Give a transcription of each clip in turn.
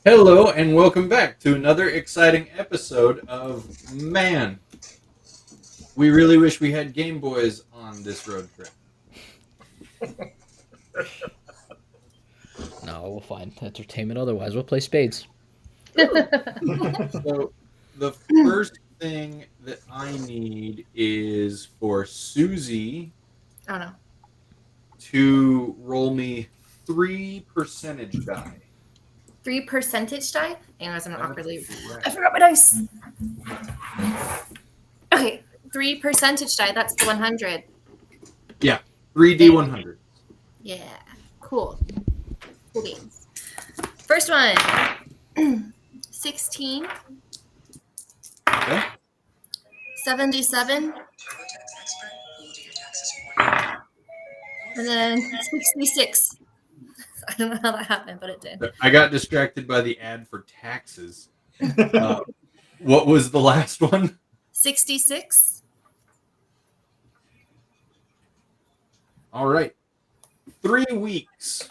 Hello and welcome back to another exciting episode of Man. We really wish we had Game Boys on this road trip. No, we'll find entertainment otherwise. We'll play spades. So the first thing that I need is for Susie Oh no. to roll me 3 percentage die. 3 percentage die? Anyways, I'm not awkwardly. Right. I forgot my dice. Okay, 3 percentage die. That's the 100. 3d100. Yeah, cool. Cool beans. First one 16, Okay. 77, and then 66. I don't know how that happened, but it did. I got distracted by the ad for taxes. What was the last one? 66. All right. 3 weeks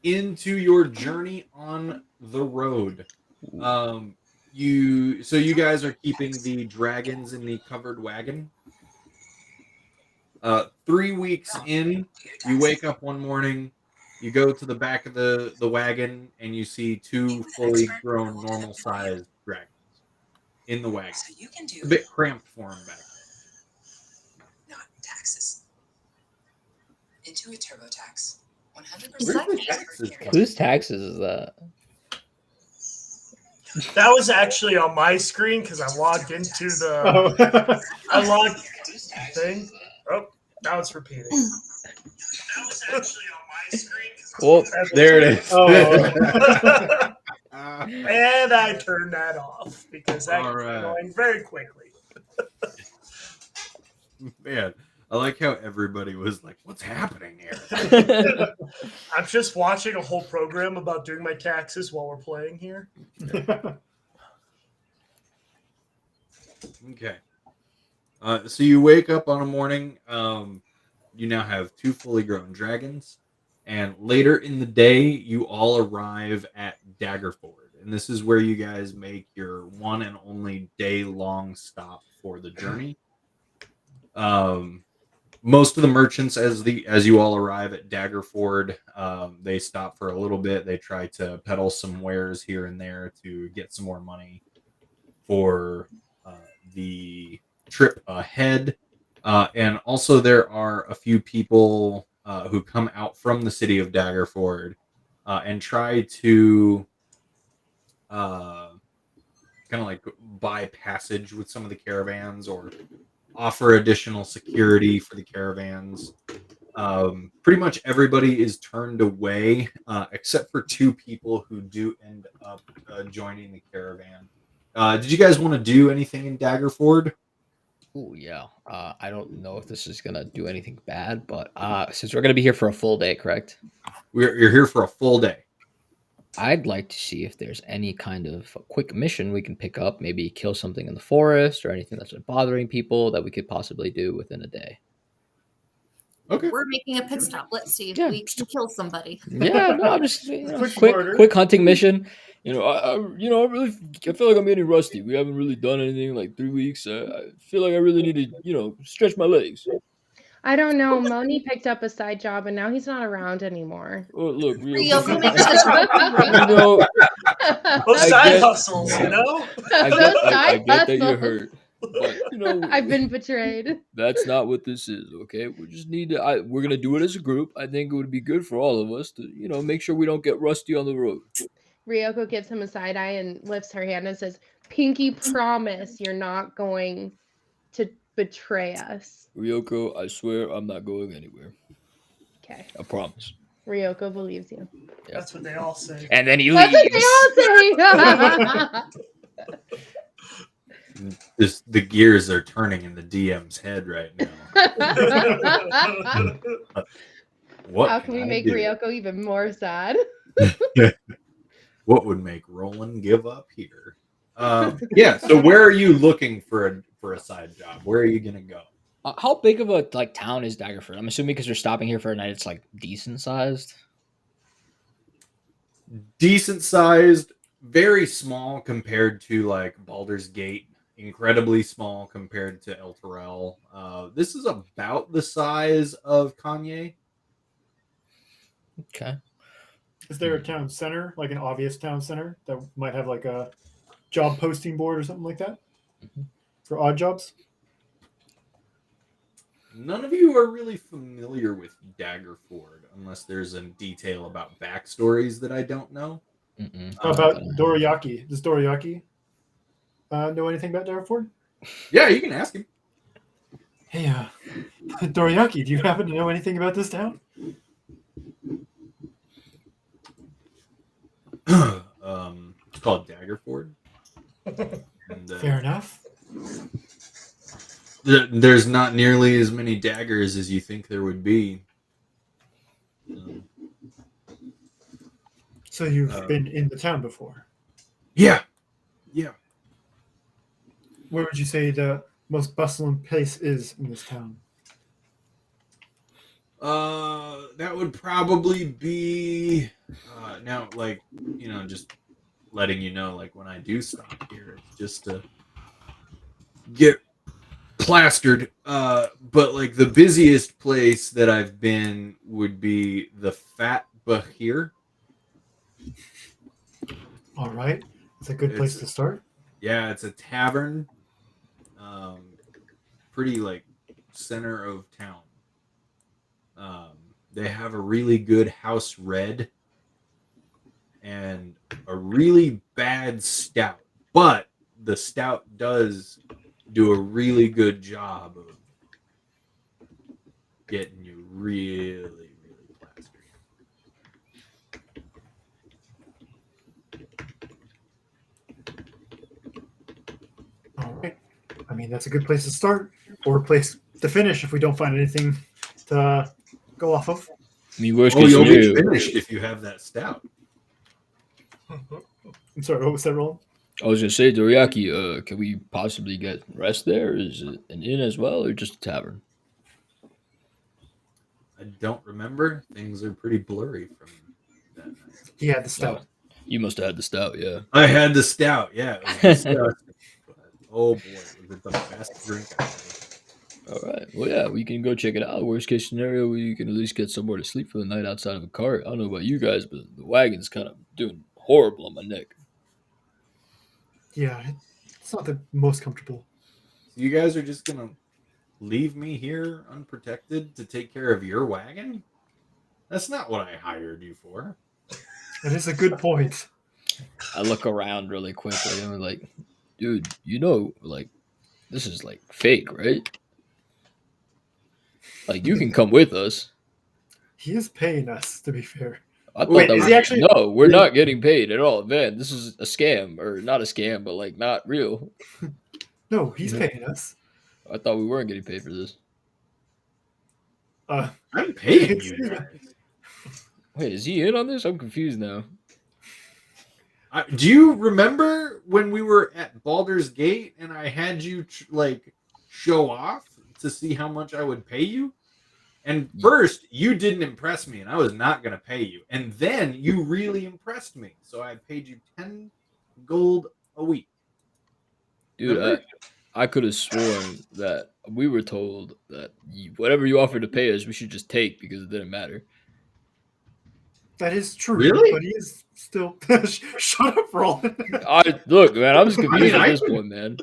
into your journey on the road. You guys are keeping the dragons in the covered wagon. 3 weeks in, you wake up one morning, you go to the back of the wagon, and you see 2 fully grown, normal sized dragons in the wagon. So you can do It's a bit cramped for them back there. not taxes. Intuit TurboTax. 100% Is that taxes? Whose taxes is that? That was actually on my screen because I logged into the I logged thing. Oh, now it's repeating. That was actually on my screen. Well, There it is. And I turned that off because that All was right. going very quickly. Man, I like how everybody was like, "What's happening here?" I'm just watching a whole program about doing my taxes while we're playing here. Okay. So you wake up on a morning. You now have 2 fully grown dragons, and later in the day, you all arrive at Daggerford, and this is where you guys make your one and only day-long stop for the journey. Most of the merchants, as you all arrive at Daggerford, they stop for a little bit. They try to peddle some wares here and there to get some more money for the trip ahead. And also, there are a few people who come out from the city of Daggerford and try to kind of like buy passage with some of the caravans or offer additional security for the caravans. Pretty much everybody is turned away except for 2 people who do end up joining the caravan. Did you guys want to do anything in Daggerford? oh yeah. I don't know if this is gonna do anything bad, but since we're gonna be here for a full day, correct? You're here for a full day. I'd like to see if there's any kind of quick mission we can pick up. Maybe kill something in the forest or anything that's been bothering people that we could possibly do within a day. Okay. We're making a pit stop. Let's see if Yeah. we can kill somebody. Yeah, no, I'm just Quick quick murder. quick hunting mission. I feel like I'm getting rusty. We haven't really done anything in like 3 weeks. I feel like I really need to stretch my legs. I don't know. Moni picked up a side job and now he's not around anymore. Oh, look, Ryoko makes the job. you know, Those I side get- hustles, I Those get, I side get that you're hustles. hurt, but I've been betrayed. that's not what this is. Okay, we just need to. We're gonna do it as a group. I think it would be good for all of us to make sure we don't get rusty on the road. Ryoko gives him a side eye and lifts her hand and says, "Pinky promise you're not going to betray us." Ryoko, I swear I'm not going anywhere. Okay. I promise. Ryoko believes you. That's what they all say. And then he That's leaves. what The gears are turning in the DM's head right now. they all say. What How can we I make do? Ryoko even more sad? What would make Rollen give up here? Yeah. So where are you looking for a side job? Where are you gonna go? How big of a town is Daggerford? I'm assuming because we're stopping here for a night, it's like decent sized. Decent sized. very small compared to like Baldur's Gate. Incredibly small compared to El Terrell. This is about the size of Kanye. Okay. Is there a town center, like an obvious town center that might have like a job posting board or something like that for odd jobs? None of you are really familiar with Daggerford unless there's a detail about backstories that I don't know. How about Dorayaki? Does Dorayaki know anything about Daggerford? Yeah, you can ask him. Hey, Dorayaki, do you happen to know anything about this town? It's called Daggerford. And, Fair enough. There's not nearly as many daggers as you think there would be. So you've been in the town before? Yeah. Where would you say the most bustling place is in this town? That would probably be now, like, just letting you know, like, when I do stop here, it's just to get plastered. But like the busiest place that I've been would be the Fat Bahir. All right. It's a good place to start. Yeah, it's a tavern. Pretty like center of town. They have a really good house red and a really bad stout. But the stout does do a really good job of getting you really plastered. All right. I mean, that's a good place to start, or a place to finish if we don't find anything to go off of. I mean, worst case You'll be scenario. finished if you have that stout. I'm sorry, what was that, Rollen? I was gonna say, Dorayaki, can we possibly get rest there? Is it an inn as well, or just a tavern? I don't remember. Things are pretty blurry from that night. He had the stout. You must have had the stout, yeah. I had the stout. Yeah, it was disgusting. Oh boy, it was the best drink I've had. All right. Well, yeah, we can go check it out. Worst case scenario, we can at least get somewhere to sleep for the night outside of a cart. I don't know about you guys, but the wagon's kind of doing horrible on my neck. Yeah, it's not the most comfortable. So you guys are just gonna leave me here unprotected to take care of your wagon? That's not what I hired you for. That is a good point. I look around really quickly and I'm like, dude, like, this is like fake, right? Like, you can come with us. He is paying us, to be fair. I thought Wait, that is was, he actually? no, we're not getting paid at all, man. This is a scam, or not a scam, but like not real. No, he's paying us. I thought we weren't getting paid for this. I'm paying you guys. Wait, is he in on this? I'm confused now. Do you remember when we were at Baldur's Gate and I had you like show off to see how much I would pay you? And first, you didn't impress me, and I was not going to pay you. And then you really impressed me, so I paid you 10 gold a week. Dude, I could have sworn that we were told that whatever you offered to pay us, we should just take because it didn't matter. That is true. Really? But he is still. Shut up, Rollen. Look, man, I'm just confused I mean, at this point, man.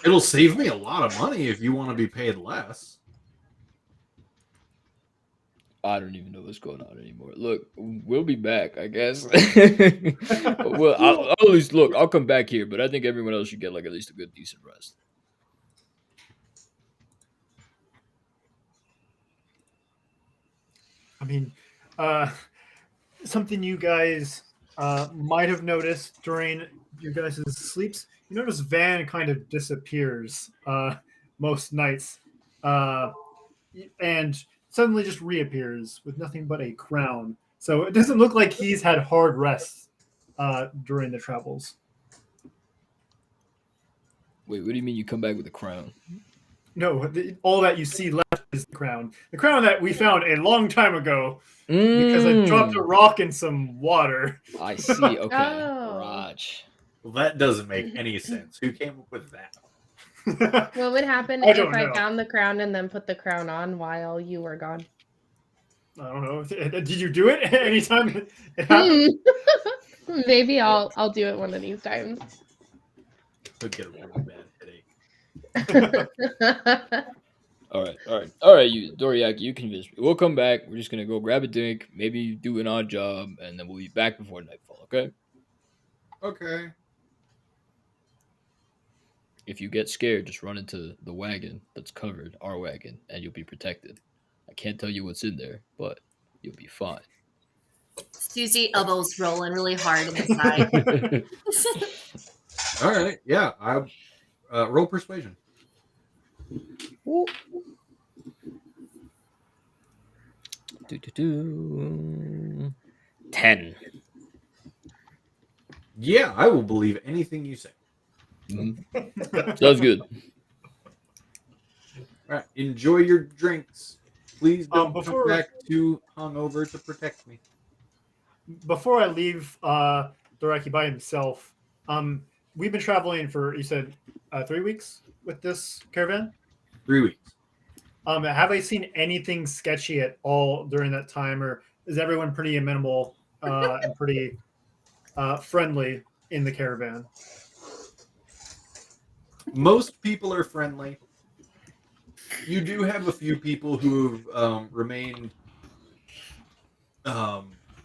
It'll save me a lot of money if you want to be paid less. I don't even know what's going on anymore. Look, we'll be back, I guess. Well, I'll at least look. I'll come back here, but I think everyone else should get like at least a good, decent rest. I mean, something you guys might have noticed during your guys' sleeps. You notice Van kind of disappears most nights, and suddenly just reappears with nothing but a crown. So it doesn't look like he's had hard rests during the travels. Wait, what do you mean you come back with a crown? No, all that you see left is the crown. The crown that we found a long time ago because I dropped a rock in some water. I see. Okay. Oh. Raj. Well, that doesn't make any sense. Who came up with that? What would happen I if don't I know. found the crown and then put the crown on while you were gone? I don't know. Did you do it anytime it happened? Maybe I'll do it one of these times. Could get a really bad headache. All right. You, Doriaki, you convince me. We'll come back. We're just gonna go grab a drink, maybe do an odd job, and then we'll be back before nightfall. Okay? Okay. If you get scared, just run into the wagon that's covered, our wagon, and you'll be protected. I can't tell you what's in there, but you'll be fine. Susie elbows rolling really hard in the side. All right. Yeah. I roll persuasion. Do. 10. Yeah, I will believe anything you say. Sounds good. All right. Enjoy your drinks. Please don't Before- come back too hungover to protect me. Before I leave Doraki by himself, we've been traveling for, you said, 3 weeks with this caravan? 3 weeks. Have I seen anything sketchy at all during that time, or is everyone pretty amenable and pretty friendly in the caravan? Most people are friendly. You do have a few people who have remained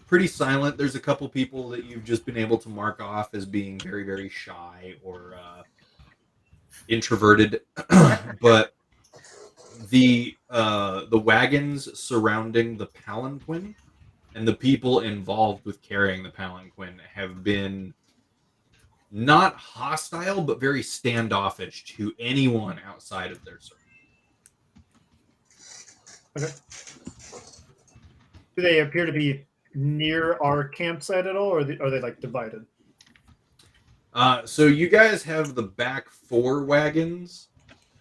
pretty silent. There's a couple people that you've just been able to mark off as being very, very shy or introverted. But the wagons surrounding the palanquin and the people involved with carrying the palanquin have been not hostile, but very standoffish to anyone outside of their circle. Okay. Do they appear to be near our campsite at all, or are they like divided? So you guys have the back 4 wagons,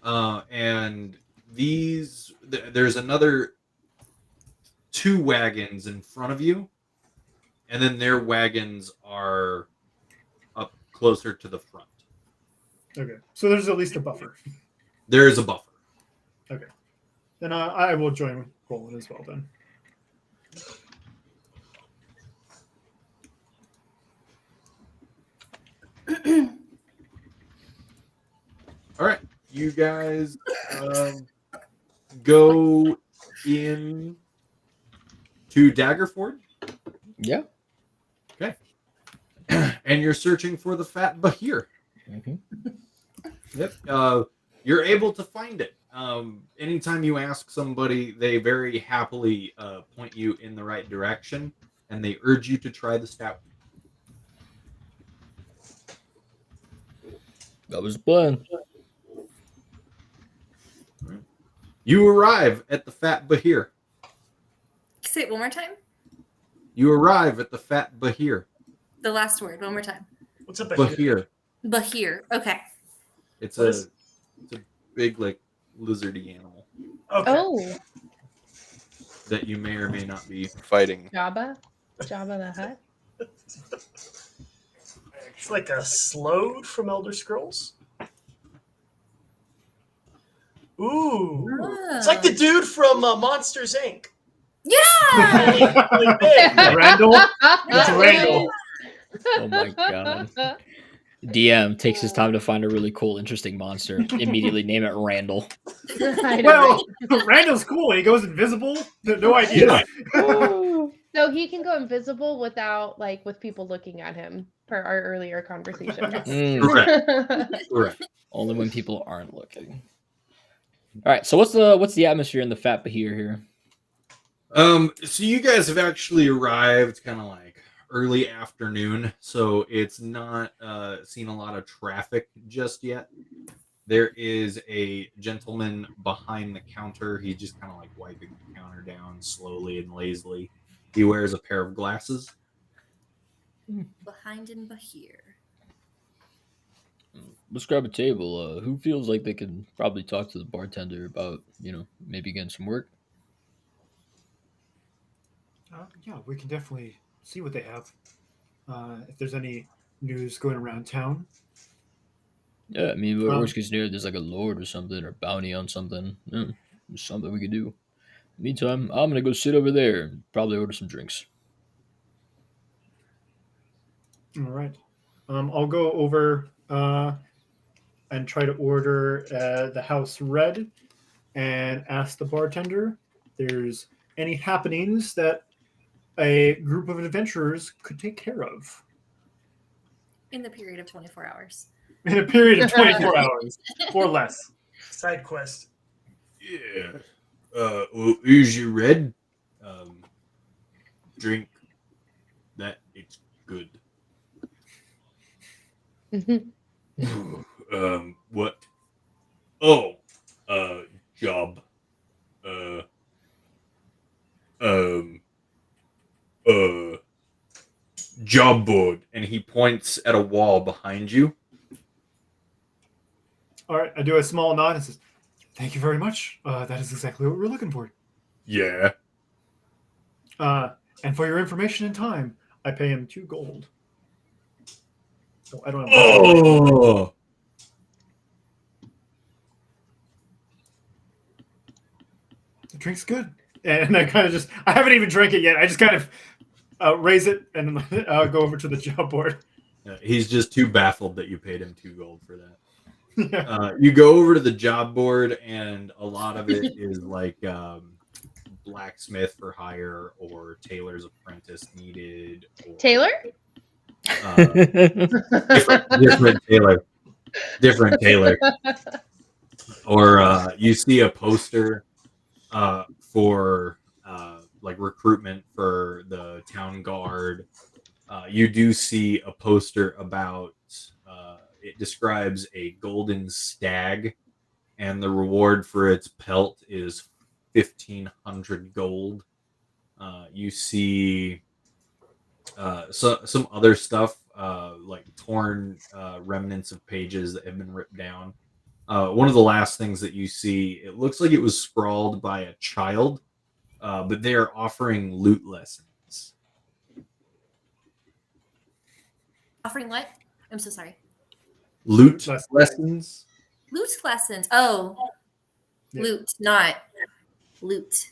and there's another 2 wagons in front of you, and then their wagons are up closer to the front. Okay, so there's at least a buffer. There is a buffer. Okay, then I will join Rollen as well then. All right, you guys go in to Daggerford. Yeah. Okay. And you're searching for the fat Bahir. Mm-hmm. Yep. You're able to find it. Anytime you ask somebody, they very happily point you in the right direction, and they urge you to try the stout. That was the plan. You arrive at the fat Bahir. Say it one more time. You arrive at the fat Bahir. The last word, one more time. What's up, Bahir? Bahir. Bahir. Okay. It's What a is- big like lizardy animal Okay. Oh, that you may or may not be fighting. Jabba the Hutt. It's like a Slode from Elder Scrolls. Ooh. It's like the dude from Monsters, Inc. Yeah. Really big. Randall? It's Randall. Oh my god. DM takes his time to find a really cool, interesting monster. Immediately name it Randall. I know, Well, Randall's cool. He goes invisible. No idea. So he can go invisible without, like, with people looking at him, per our earlier conversation. Correct. Only when people aren't looking. All right. So what's the atmosphere in the Fat Bahir here? So you guys have actually arrived kind of like early afternoon, so it's not seen a lot of traffic just yet. There is a gentleman behind the counter. He's just kind of like wiping the counter down slowly and lazily. He wears a pair of glasses. Behind in Bahir. Let's grab a table. Who feels like they can probably talk to the bartender about, maybe getting some work? Yeah, we can definitely see what they have. If there's any news going around town. Yeah, I mean, Um, worst case scenario, there's like a lord or something or bounty on something. There's something we could do. Meantime, I'm gonna go sit over there and probably order some drinks. All right. I'll go over and try to order the house red and ask the bartender if there's any happenings that a group of adventurers could take care of In the period of 24 hours. in a period of 24 hours or less. Side quest. Yeah. Well, here's your red. Drink that. It's good. What? Oh, job. Uh, um, job board. And he points at a wall behind you. All right, I do a small nod and says, "Thank you very much. That is exactly what we're looking for." Yeah. And for your information and time, I pay him 2 gold. So I don't have. Oh. The drink's good, and I kind of I haven't even drank it yet. I just kind of raise it and then go over to the job board. He's just too baffled that you paid him 2 gold for that. Yeah. You go over to the job board, and a lot of it is like blacksmith for hire or tailor's apprentice needed. Or, Taylor? different tailor. Or you see a poster for like recruitment for the town guard. You do see a poster about it describes a golden stag, and the reward for its pelt is 1,500 gold. You see some other stuff like torn remnants of pages that have been ripped down. One of the last things that you see, it looks like it was scrawled by a child, but they are offering lute lessons. Offering what? I'm so sorry. Lute Lessons. lessons? Loot lessons. Oh, Yeah. loot, not loot.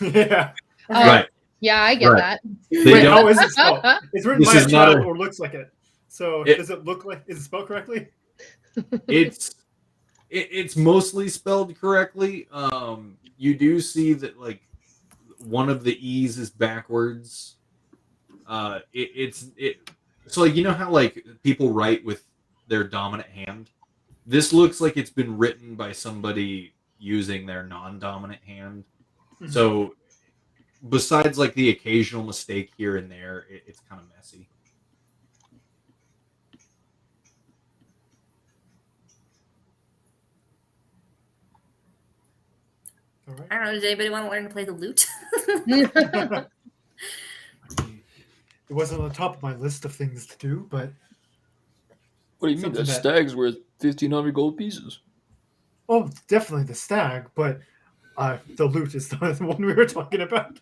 Yeah. Right. Yeah, I get Right. that. They Wait, don't- how is it spelled? It's written This by a is not child a- or looks like it. So It- does it look like? Is it spelled correctly? It's mostly spelled correctly. You do see that like one of the E's is backwards. So like, you know how like people write with their dominant hand? This looks like it's been written by somebody using their non-dominant hand. Mhm. So besides like the occasional mistake here and there, it's kind of messy. All right. I don't know. Does anybody want to learn to play the lute? It wasn't on the top of my list of things to do, but What do you mean? Something That that- stag's worth 1,500 gold pieces. oh, definitely the stag. But the loot is the one we were talking about.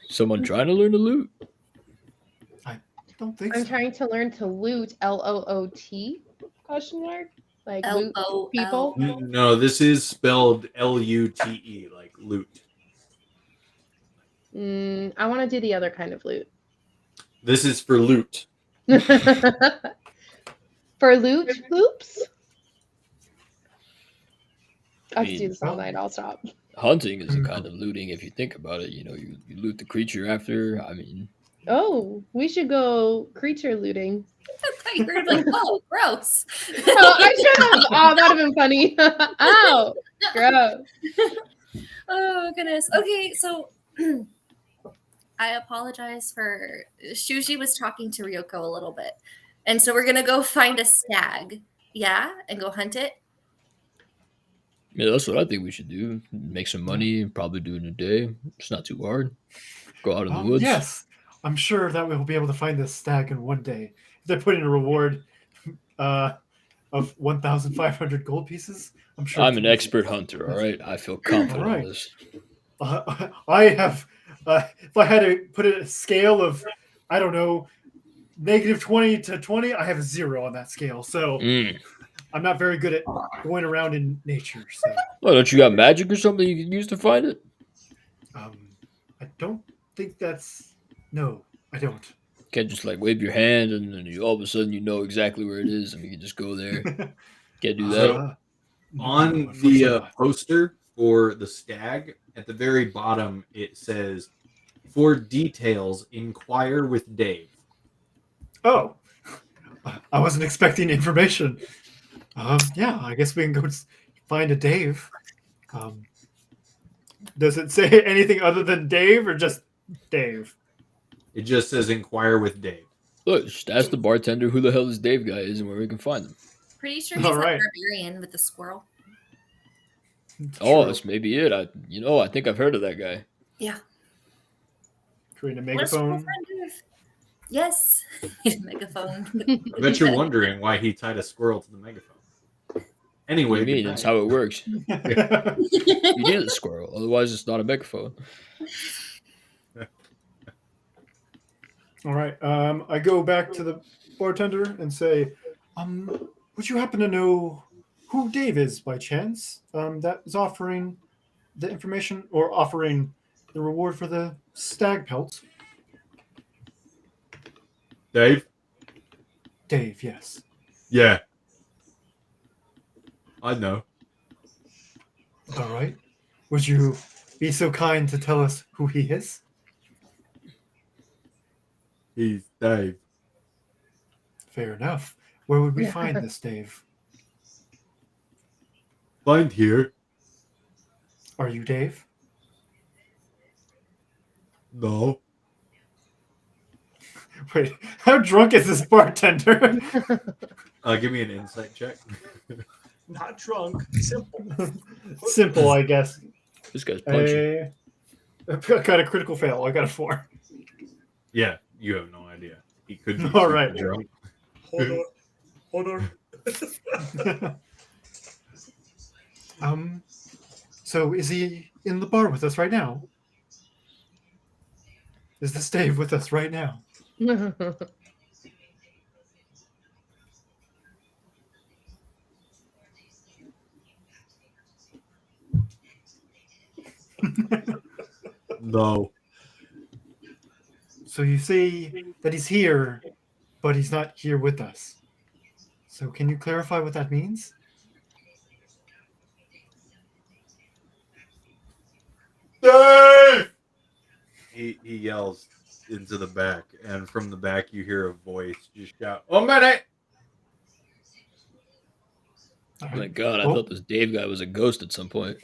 Someone trying to learn to loot? I don't think I'm so. trying to learn to loot. LOOT? Question mark? Like loot LOL. people? No, this is spelled LUTE, like loot. I want to do the other kind of loot. This is for loot. For loot loops? I have to mean, do this all night. I'll stop. Hunting is a kind of looting if you think about it. You loot the creature after. I mean, Oh, we should go creature looting. You were like, oh, gross. Oh, I should have. Oh, that'd have been funny. Oh, gross. Oh goodness. Okay, so I apologize for Shuji was talking to Ryoko a little bit. And so we're gonna go find a stag. Yeah, and go hunt it. yeah, that's what I think we should do. Make some money, probably do it in a day. It's not too hard. Go out in the woods. Yes. I'm sure that we'll be able to find this stag in one day. They're putting a reward of 1,500 gold pieces. I'm sure I'm it's an easy. expert hunter, all right? I feel confident All right. in this. I have, if I had to put a scale of, I don't know, -20 to 20, I have a 0 on that scale. So Mm. I'm not very good at going around in nature. So Well, don't you got magic or something you can use to find it? I don't think that's, no, I don't. Can't just like wave your hand and then all of a sudden you know exactly where it is and you can just go there. Can't do that. No, On the unfortunately not. poster for the stag, at the very bottom, it says, "For details, inquire with Dave." Oh, I wasn't expecting information. Yeah, I guess we can go find a Dave. Does it say anything other than Dave or just Dave? It just says, "Inquire with Dave." Look, just ask the bartender who the hell this Dave guy is and where we can find him. Pretty sure he's All a right. barbarian with the squirrel. Oh, True. that's maybe it. I think I've heard of that guy. Yeah. Create a What a squirrel megaphone. friend of. Yes. Megaphone. I bet you're wondering why he tied a squirrel to the megaphone. What Anyway, do you mean? good That's night. how it works. You need a squirrel, otherwise it's not a megaphone. All right. I go back to the bartender and say, would you happen to know who Dave is by chance? That is offering the information or offering the reward for the stag pelt. Dave? Dave, yes. Yeah. I know. All right. Would you be so kind to tell us who he is? He's Dave. Fair enough. Where would we find this Dave? Find here. Are you Dave? No. Wait, how drunk is this bartender? Give me an insight check. Not drunk. Simple. Simple, I guess. This guy's punchy. I got a critical fail. I got a 4. Yeah, you have no idea. He could be All super right. drunk. Hold on. So is he in the bar with us right now? Is this Dave with us right now? No. So you say that he's here, but he's not here with us. So can you clarify what that means? Dave! He yells into the back, and from the back you hear a voice just shout, "Oh, minute!" Oh my god, I thought this Dave guy was a ghost at some point.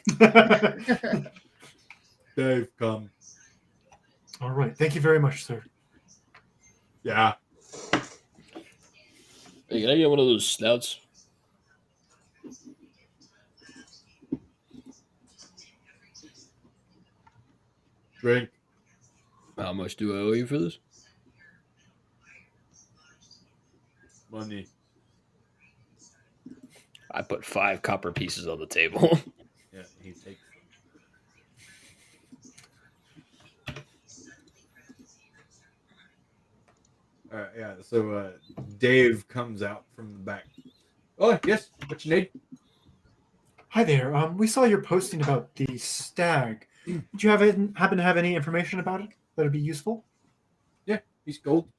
Dave, come. All right. Thank you very much, sir. Yeah. Hey, can I get one of those snouts? Drink. How much do I owe you for this? Money. I put 5 copper pieces on the table. Yeah, he takes them. Yeah, so Dave comes out from the back. Oh, yes, what you need? Hi there. We saw your posting about the stag. Did you happen to have any information about it that'd be useful? Yeah, he's gold.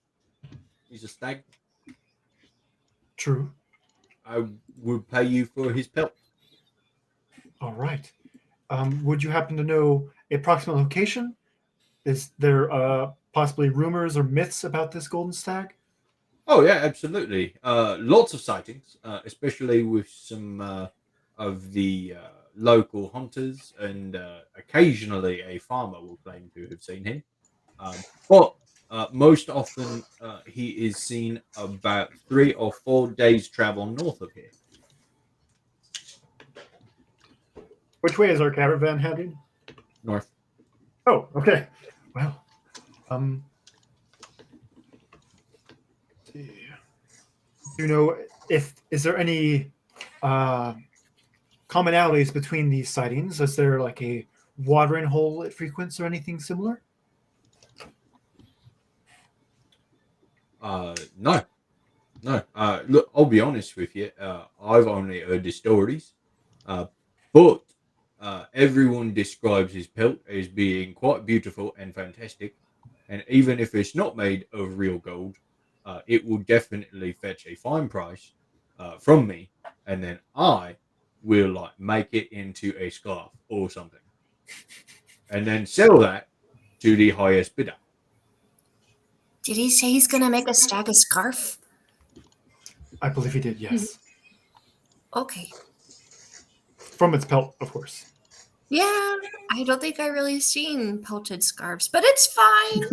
He's a stag. True. I would pay you for his pelt. All right. Would you happen to know approximate location? Is there possibly rumors or myths about this golden stag? Oh yeah, absolutely. Lots of sightings, especially with some of the local hunters, and occasionally a farmer will claim to have seen him. But most often, he is seen about 3 or 4 days' travel north of here. Which way is our caravan heading? North. Oh, okay. Well, Do you know is there any commonalities between these sightings? Is there like a watering hole it frequents or anything similar? No. Look, I'll be honest with you. I've only heard the stories, but everyone describes his pelt as being quite beautiful and fantastic. And even if it's not made of real gold, it will definitely fetch a fine price from me, and then I will like make it into a scarf or something, and then sell that to the highest bidder. Did he say he's gonna make a stag a scarf? I believe he did, yes. Okay. From its pelt, of course. Yeah, I don't think I really seen pelted scarves, but it's fine.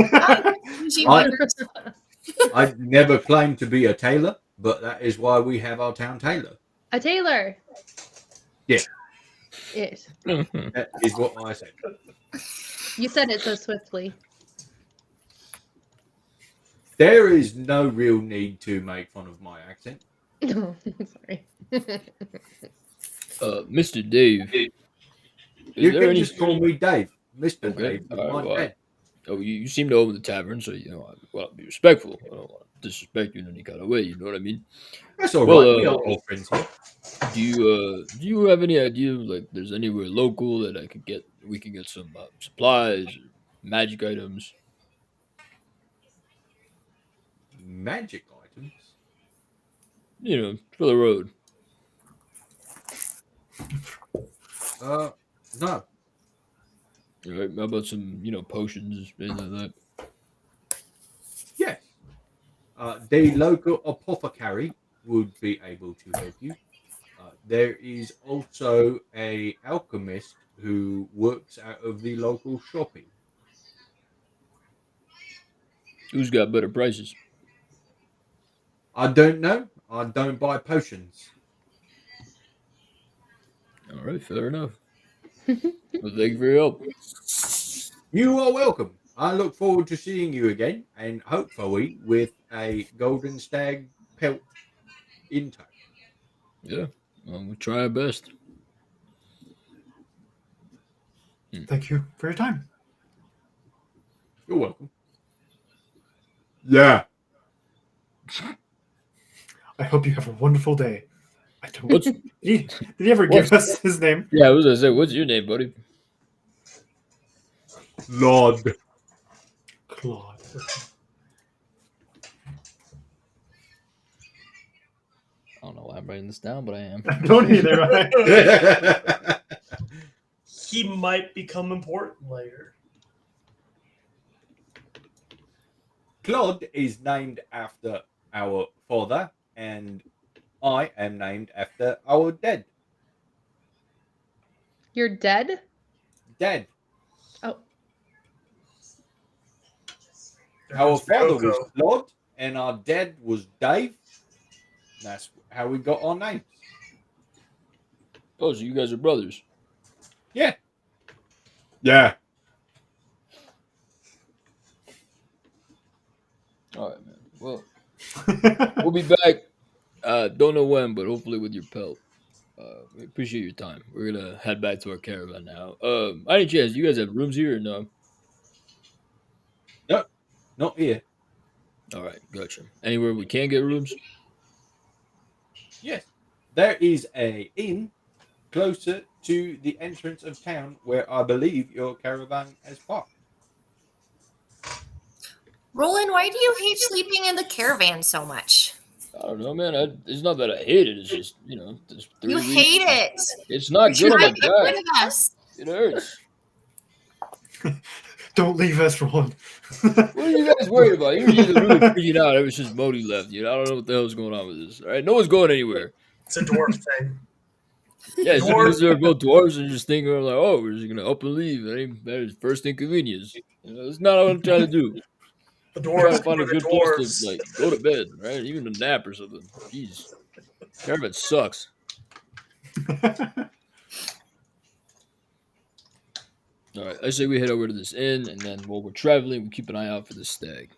I never claimed to be a tailor, but that is why we have our town tailor. A tailor. Yeah. It. That is what I said. You said it so swiftly. There is no real need to make fun of my accent. No, sorry. Mr. Dave. You can just call me Dave, Mr. Okay. Dave. Well, you seem to own the tavern, so I'll be respectful. I don't want to disrespect you in any kind of way. You know what I mean? That's all Well, right. We are all friends here. Do you have any idea like there's anywhere local that we can get some supplies or magic items? Magic items? For the road. No. Right, how about some, potions, anything like that? Yes. The local apothecary would be able to help you. There is also a alchemist who works out of the local shopping. Who's got better prices? I don't know. I don't buy potions. All right, fair enough. Well, thank you for your help. You are welcome. I look forward to seeing you again, and hopefully with a golden stag pelt in tow. Yeah, we'll try our best. Thank you for your time. You're welcome. Yeah. I hope you have a wonderful day. I don't. What's Did he ever give us his name? Yeah, I was gonna say, what's your name, buddy? Lord. Claude. I don't know why I'm writing this down, but I am. I don't either. Right? He might become important later. Claude is named after our father, and I am named after our dead. You're dead? Dead. Oh. Our father Ryoko. was Claude, and our dad was Dave. That's how we got our names. Oh, so you guys are brothers? Yeah. Yeah. All right, man. Well, we'll be back. Don't know when, but hopefully with your pelt. We appreciate your time. We're gonna head back to our caravan now. Any chance you guys have rooms here or no? No, not here. All right, gotcha. Anywhere we can get rooms? Yes. There is a inn closer to the entrance of town where I believe your caravan is parked. Rollen, why do you hate sleeping in the caravan so much? I don't know, man. It's not that I hate it. It's just there's three You reasons. hate it. It's not good on Try my to get rid back. of us. It hurts. Don't leave us, Rollen. What are you guys worried about? You're really freaking out ever since Modi left. I don't know what the hell's going on with this. All right, no one's going anywhere. It's a dwarf thing. Yeah, it's Dwarf. because they're both dwarves and just thinking like, oh, we're just gonna up and leave. That is first inconvenience. That's not what I'm trying to do. The I'm trying dwarves to find are a the good place dwarves. to go to bed, right? Even a nap or something. Jeez, Caravan sucks. All right, I say we head over to this inn, and then while we're traveling, we keep an eye out for this stag.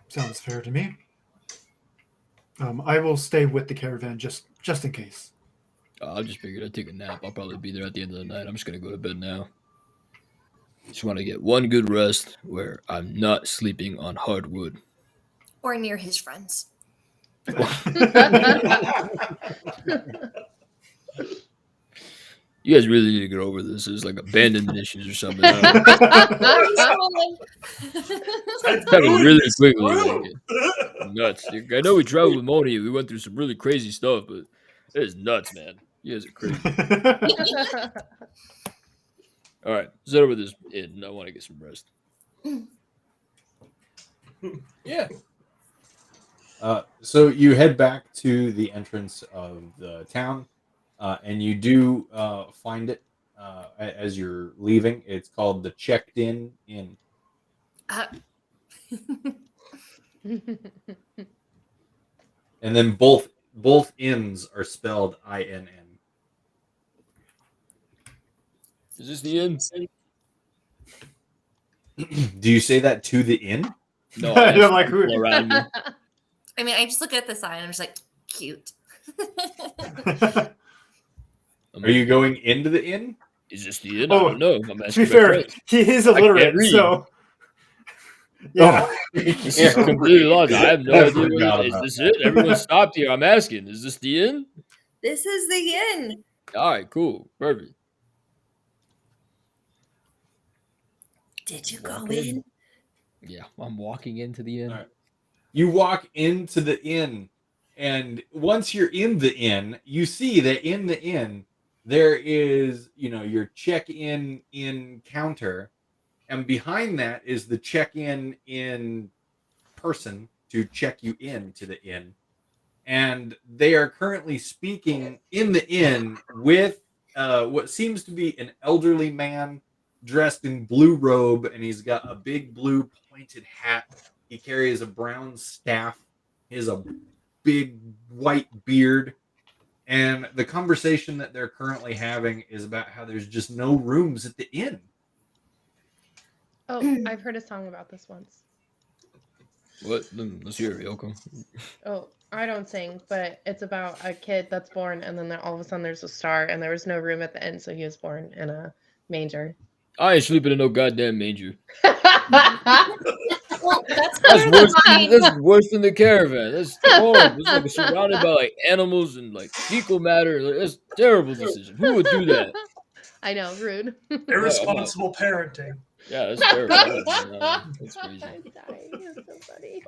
Sounds fair to me. I will stay with the caravan just in case. I just figured I'd take a nap. I'll probably be there at the end of the night. I'm just gonna go to bed now. Just want to get one good rest where I'm not sleeping on hardwood. Or near his friends. You guys really need to get over this. There's like abandonment issues or something. He's falling. It's happened really quickly. Like, nuts. I know we traveled with Moni. We went through some really crazy stuff, but it is nuts, man. You guys are crazy. All right, let's head over this inn. I want to get some rest. Yeah. So you head back to the entrance of the town, and you do find it as you're leaving. It's called the Checked In Inn. And then both inns are spelled INN. Is this the inn? Do you say that to the inn? No, I I don't asked like people who- around me. I mean, I just look at the sign and I'm just like, cute. I'm Are you like, going into the inn? Is this the inn? I Oh, don't know. I'm to be asking my fair, friends. he is can't illiterate, read. so yeah. This is completely lost. I have no I idea. forgot What is about this that. it? Everyone stopped here. I'm asking. Is this the inn? This is the inn. All right, cool, perfect. Did you go Walk in. in? Yeah, I'm walking into the inn. All right. You walk into the inn, and once you're in the inn, you see that in the inn there is, your check-in counter, and behind that is the check-in person to check you into the inn. And they are currently speaking in the inn with what seems to be an elderly man dressed in blue robe, and he's got a big blue pointed hat. He carries a brown staff. He has a big white beard. And the conversation that they're currently having is about how there's just no rooms at the inn. Oh, I've heard a song about this once. What? Let's hear it, Ryoko. Oh, I don't sing, but it's about a kid that's born, and then all of a sudden there's a star, and there was no room at the end, so he was born in a manger. I ain't sleeping in no goddamn manger. Well, that's That's better than worse than, mine. that's worse than the caravan. That's horrible. It's like surrounded by like animals and like fecal matter. Like, that's a terrible decision. Who would do that? I know, rude. Irresponsible parenting. Yeah, that's terrible. That's crazy. I'm dying. It's so funny.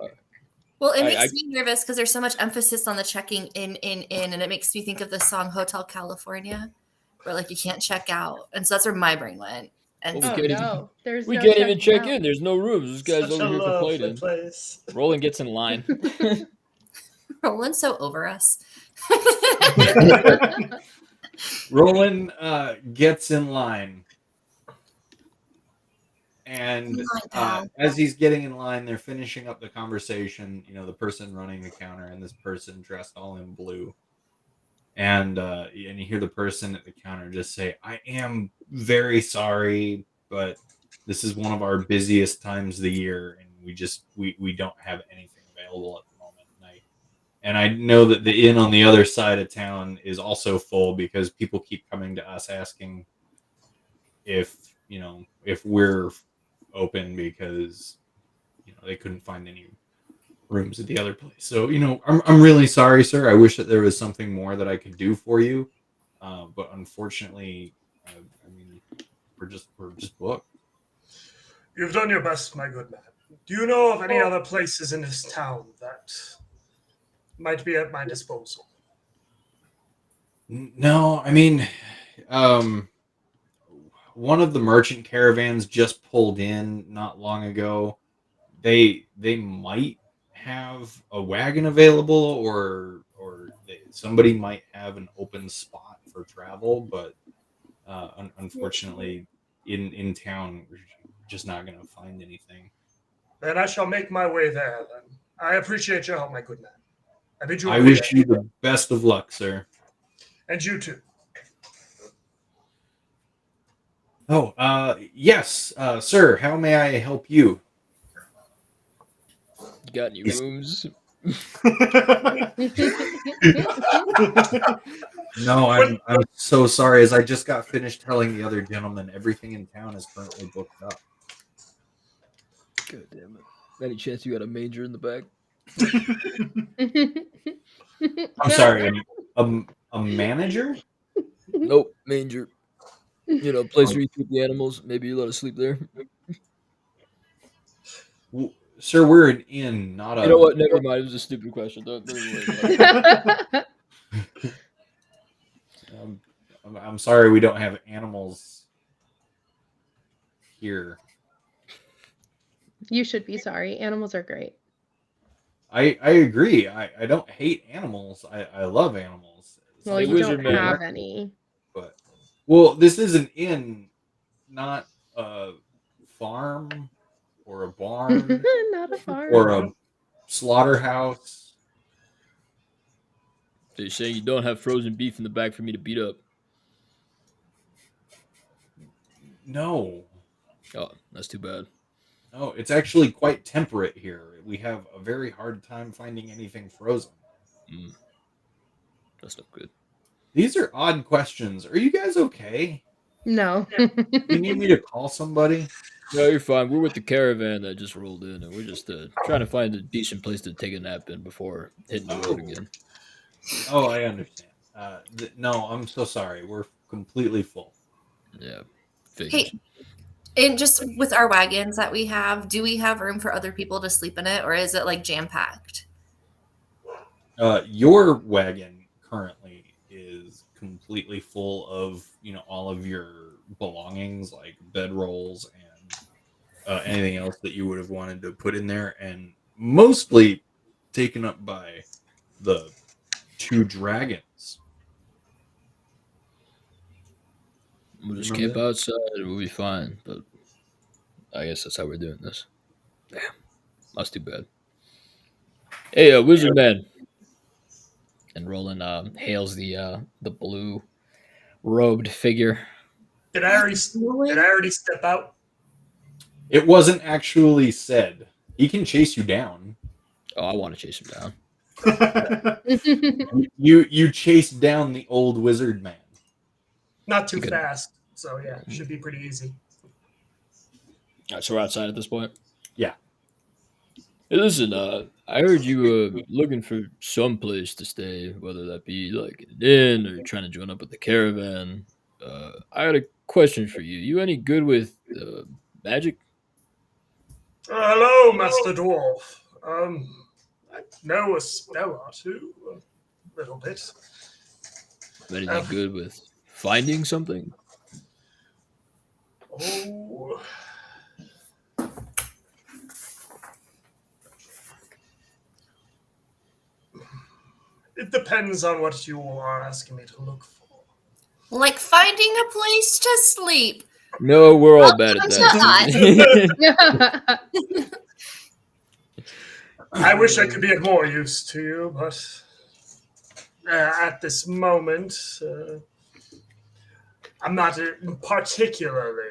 Well, it I- makes me nervous because there's so much emphasis on the checking in, and it makes me think of the song Hotel California, where like you can't check out, and so that's where my brain went. And Well, Oh, can't even- no. There's We no can't even checking check out. in. There's no rooms. This guy's Such over a here lovely complaining. place. Rollen gets in line. Roland's so over us. Rollen gets in line. And Come on, pal. as he's getting in line, they're finishing up the conversation. The person running the counter and this person dressed all in blue. And you hear the person at the counter just say, "I am very sorry, but this is one of our busiest times of the year, and we don't have anything available at the moment." And I know that the inn on the other side of town is also full because people keep coming to us asking if we're open because they couldn't find any rooms at the other place. So I'm really sorry, sir. I wish that there was something more that I could do for you, but unfortunately, we're just booked. You've done your best, my good man. Do you know of any other places in this town that might be at my disposal? No, one of the merchant caravans just pulled in not long ago. They might have a wagon available, or somebody might have an open spot for travel, but unfortunately, in town, we're just not going to find anything. Then I shall make my way there. Then I appreciate your help, my good man. I bid you a I good wish day. you the best of luck, sir. And you too. Oh, yes, sir. How may I help you? You got any Yes. rooms? No, I'm so sorry. As I just got finished telling the other gentleman, everything in town is currently booked up. God damn it. Any chance you got a manger in the back? I'm sorry. A manager? Nope, manger. You know, place where you keep the animals. Maybe you let us sleep there. Sir, we're an inn, not a. You know what? Never mind. It was a stupid question. Don't even worry about it. I'm sorry we don't have animals here. You should be sorry. Animals are great. I agree. I don't hate animals. I love animals. Well, Hey, you Wizard don't Man. have any. But well, this is an inn, not a farm or a barn Not a farm. or a slaughterhouse. So you're saying you don't have frozen beef in the back for me to beat up? No. Oh, that's too bad. No, it's actually quite temperate here. We have a very hard time finding anything frozen. That's not good. These are odd questions. Are you guys okay? No. You need me to call somebody? No, you're fine. We're with the caravan that just rolled in, and we're just trying to find a decent place to take a nap in before hitting the road again. Oh, I understand. No, I'm so sorry. We're completely full. Yeah. Figures. Hey, and just with our wagons that we have, do we have room for other people to sleep in it, or is it like jam packed? Your wagon currently is completely full of, all of your belongings, like bedrolls and anything else that you would have wanted to put in there, and mostly taken up by the 2 dragons. We'll just camp outside. We'll be fine. But I guess that's how we're doing this. Damn. That's too bad. Hey, Wizard Man. And Rollen hails the blue robed figure. Did I already step out? It wasn't actually said. He can chase you down. Oh, I want to chase him down. You chase down the old wizard man. Not too fast, so yeah, should be pretty easy. All right, so we're outside at this point. Yeah. Hey, listen, I heard you were looking for some place to stay, whether that be like an inn or trying to join up with the caravan. I had a question for you. You any good with magic? Hello, Master Dwarf. I know a spell or two, a little bit. Anything good with finding something? Oh. It depends on what you are asking me to look for. Like finding a place to sleep. No, we're all bad at that. I wish I could be of more use to you, but at this moment, I'm not particularly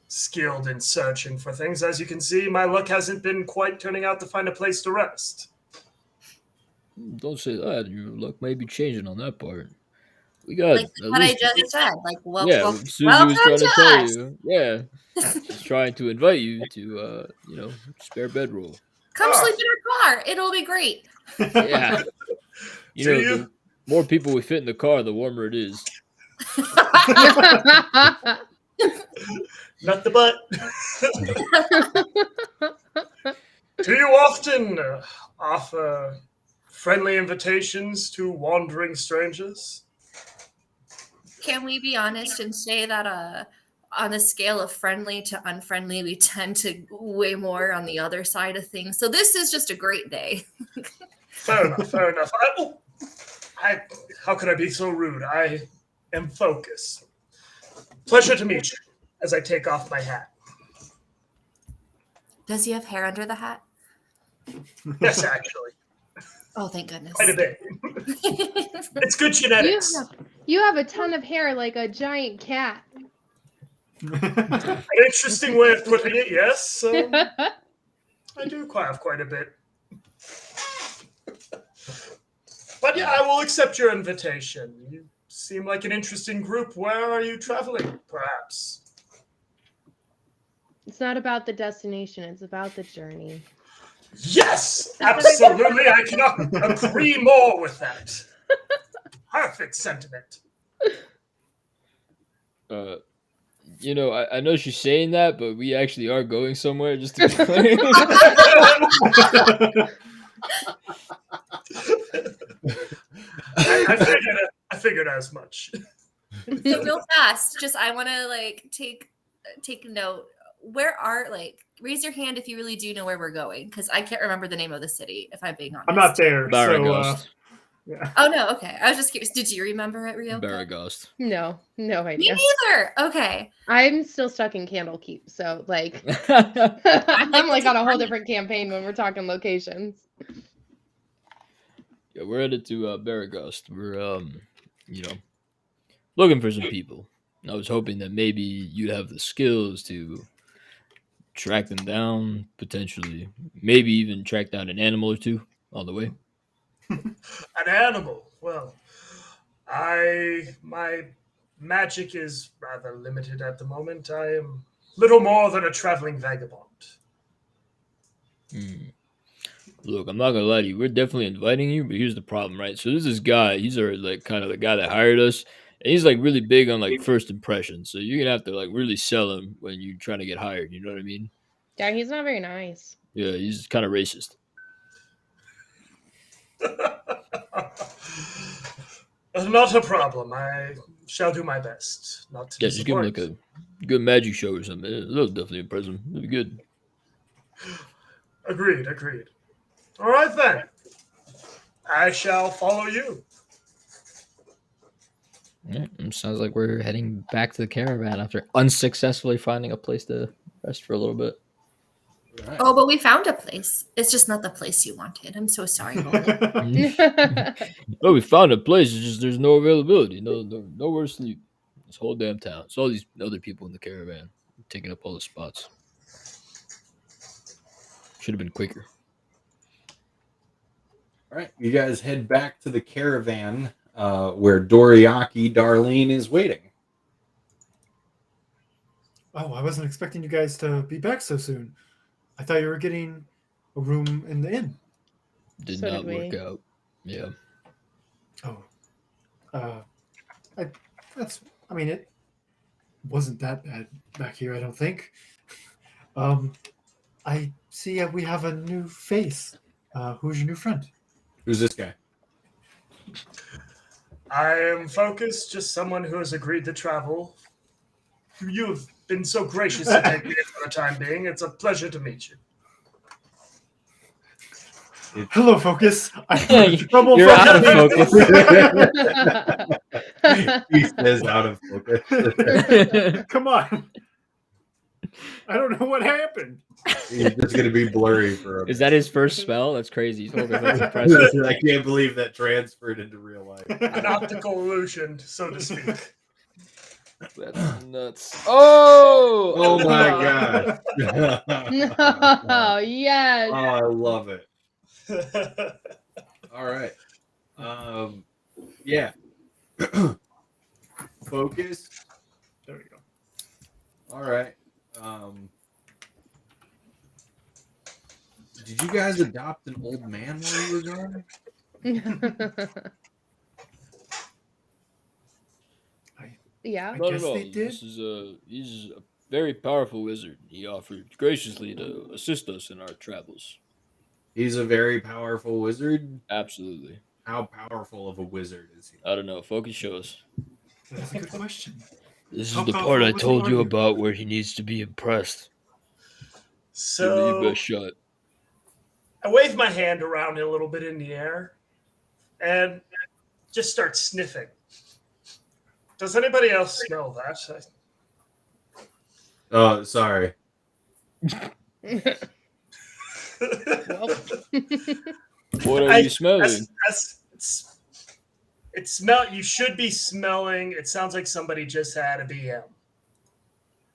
skilled in searching for things. As you can see, my luck hasn't been quite turning out to find a place to rest. Don't say that. Your luck may be changing on that part. We got like what I just said. Like, Susie welcome was trying to tell us. you. Yeah, she's trying to invite you to, spare bedroll. Come sleep in our car. It'll be great. Yeah. The more people we fit in the car, the warmer it is. Not the butt. Do you often offer friendly invitations to wandering strangers? Can we be honest and say that on the scale of friendly to unfriendly, we tend to way more on the other side of things. So this is just a great day. Fair enough. How could I be so rude? I am focused. Pleasure to meet you as I take off my hat. Does he have hair under the hat? Yes, actually. Oh, thank goodness. Quite a bit. It's good genetics. You have a ton of hair like a giant cat. An interesting way of putting it, yes. I do have quite a bit. But yeah, I will accept your invitation. You seem like an interesting group. Where are you traveling, perhaps? It's not about the destination, it's about the journey. Yes, absolutely. I cannot agree more with that. Perfect sentiment. I know she's saying that, but we actually are going somewhere. Just to explain. I figured as much. So real fast, just I want to like take a note. Where are raise your hand if you really do know where we're going, because I can't remember the name of the city. If I'm being honest, I'm not there. Baragost. Yeah. Oh no, okay. I was just curious. Did you remember it, Ryoko? Baragost. No Me idea. neither. Okay. I'm still stuck in Candlekeep, so like Yeah, I'm like on a whole different campaign when we're talking locations. we're headed to Baragost. We're looking for some people. I was hoping that maybe you'd have the skills to track them down, potentially, maybe even track down an animal or two on the way. An animal. Well, my magic is rather limited at the moment. I am little more than a traveling vagabond. Look, I'm not gonna lie to you. We're definitely inviting you, but here's the problem, right? So there's this guy. He's our like kind of the guy that hired us, and he's like really big on like first impressions. So you're gonna have to like really sell him when you're trying to get hired. You know what I mean? Yeah, he's not very nice. Yeah, he's kind of racist. Not a problem. I shall do my best not to Yeah, just give him disappoint. like a good magic show or something. That'll definitely impress him. It'll be good. Agreed. All right then. I shall follow you. Yeah, sounds like we're heading back to the caravan after unsuccessfully finding a place to rest for a little bit. Right. Oh, but we found a place. It's just not the place you wanted. I'm so sorry. Oh, we found a place. It's just there's no availability. Nowhere to sleep. This whole damn town. It's all these other people in the caravan taking up all the spots. Should have been quicker. All right, you guys head back to the caravan where Doriaki Darlene is waiting. Oh, I wasn't expecting you guys to be back so soon. I thought you were getting a room in the inn. Did So not did work we. out. Yeah. Oh, I mean, it wasn't that bad back here, I don't think. I see we have a new face. Who's your new friend? Who's this guy? I am focused, just someone who has agreed to travel. You have been so gracious to take me in for the time being. It's a pleasure to meet you. Hello, Focus. I'm in trouble. You're out of Focus. He says out of focus. Come on. I don't know what happened. He's just going to be blurry for a Is that his first spell? That's crazy. That's minute. impressive. I can't believe that transferred into real life. An optical illusion, so to speak. That's nuts. Oh! Oh my god. No, yes. Oh, I love it. All right. Yeah. Focus. There we go. All right. Did you guys adopt an old man while you were gone? Yeah. I Not guess at all. they did. He's a very powerful wizard. He offered graciously to assist us in our travels. He's a very powerful wizard. Absolutely. How powerful of a wizard is he? I don't know. Focus shows. That's a good question. This How is the powerful part I was told he? you about where he needs to be impressed. Give me your So best shot. I wave my hand around a little bit in the air and just start sniffing. Does anybody else smell that? Oh, sorry. What are you smelling? It smell. You should be smelling. It sounds like somebody just had a BM.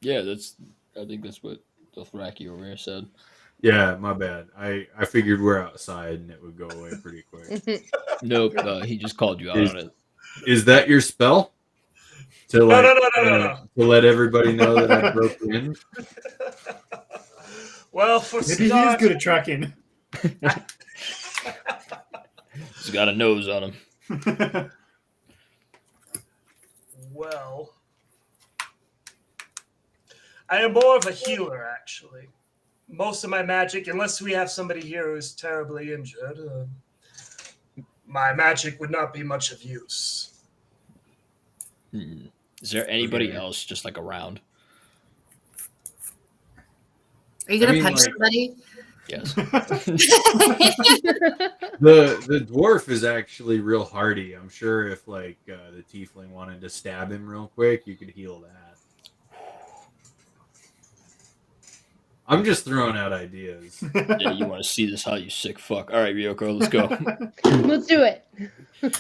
Yeah, I think that's what Dothraki over here said. Yeah, my bad. I figured we're outside and it would go away pretty quick. Nope, he just called you out on it. Is that your spell? To No, like no, no, no, no, no. to let everybody know that I broke in? Well, for Maybe he is start, good at tracking. He's got a nose on him. well, I am more of a healer, actually. Most of my magic, unless we have somebody here who's terribly injured, my magic would not be much of use. Is there anybody Okay. else just like around? Are you gonna I mean, punch like- somebody? Yes. The dwarf is actually real hardy. I'm sure if like the tiefling wanted to stab him real quick, you could heal that. I'm just throwing out ideas. Yeah, you want to see this, how you sick fuck. All right, Ryoko, let's go. Let's do it. You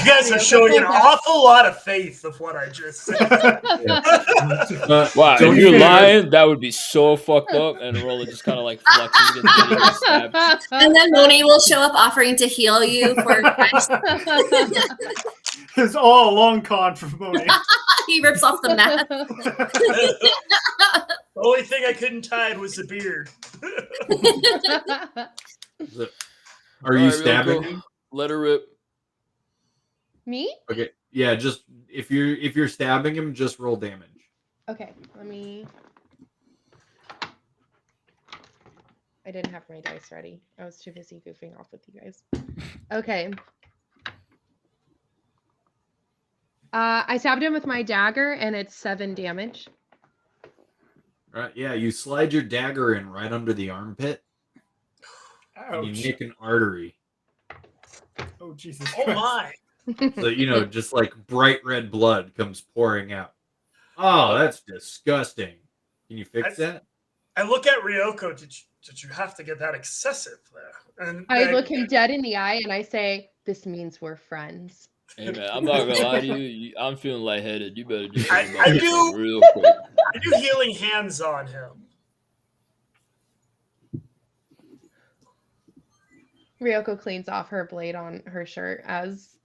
guys are showing an awful lot of faith of what I just said. Wow, Don't if you're you- lying, that would be so fucked up. And Rollen just kind of like flexes, gets ready to get stabbed. And then Moni will show up offering to heal you for It's all a long con for Moni. he rips off the mask. The only thing I couldn't hide was the beard. Are you All right, stabbing Ryoko, him? let her rip. Me? Okay. Yeah, just if you're stabbing him, just roll damage. Okay, let me. I didn't have my dice ready. I was too busy goofing off with you guys. Okay. I stabbed him with my dagger, and it's 7 damage. Right? Yeah, you slide your dagger in right under the armpit, and you Ouch. nick an artery. Oh, Jesus Oh Christ. my. So just like bright red blood comes pouring out. Oh, that's disgusting. Can you fix that? I look at Ryoko. Did you have to get that excessive there? And I look him dead in the eye, and I say, "This means we're friends." Hey man, I'm not gonna lie to you. I'm feeling lightheaded. You better just I think about this do- real quick. I do healing hands on him. Ryoko cleans off her blade on her shirt as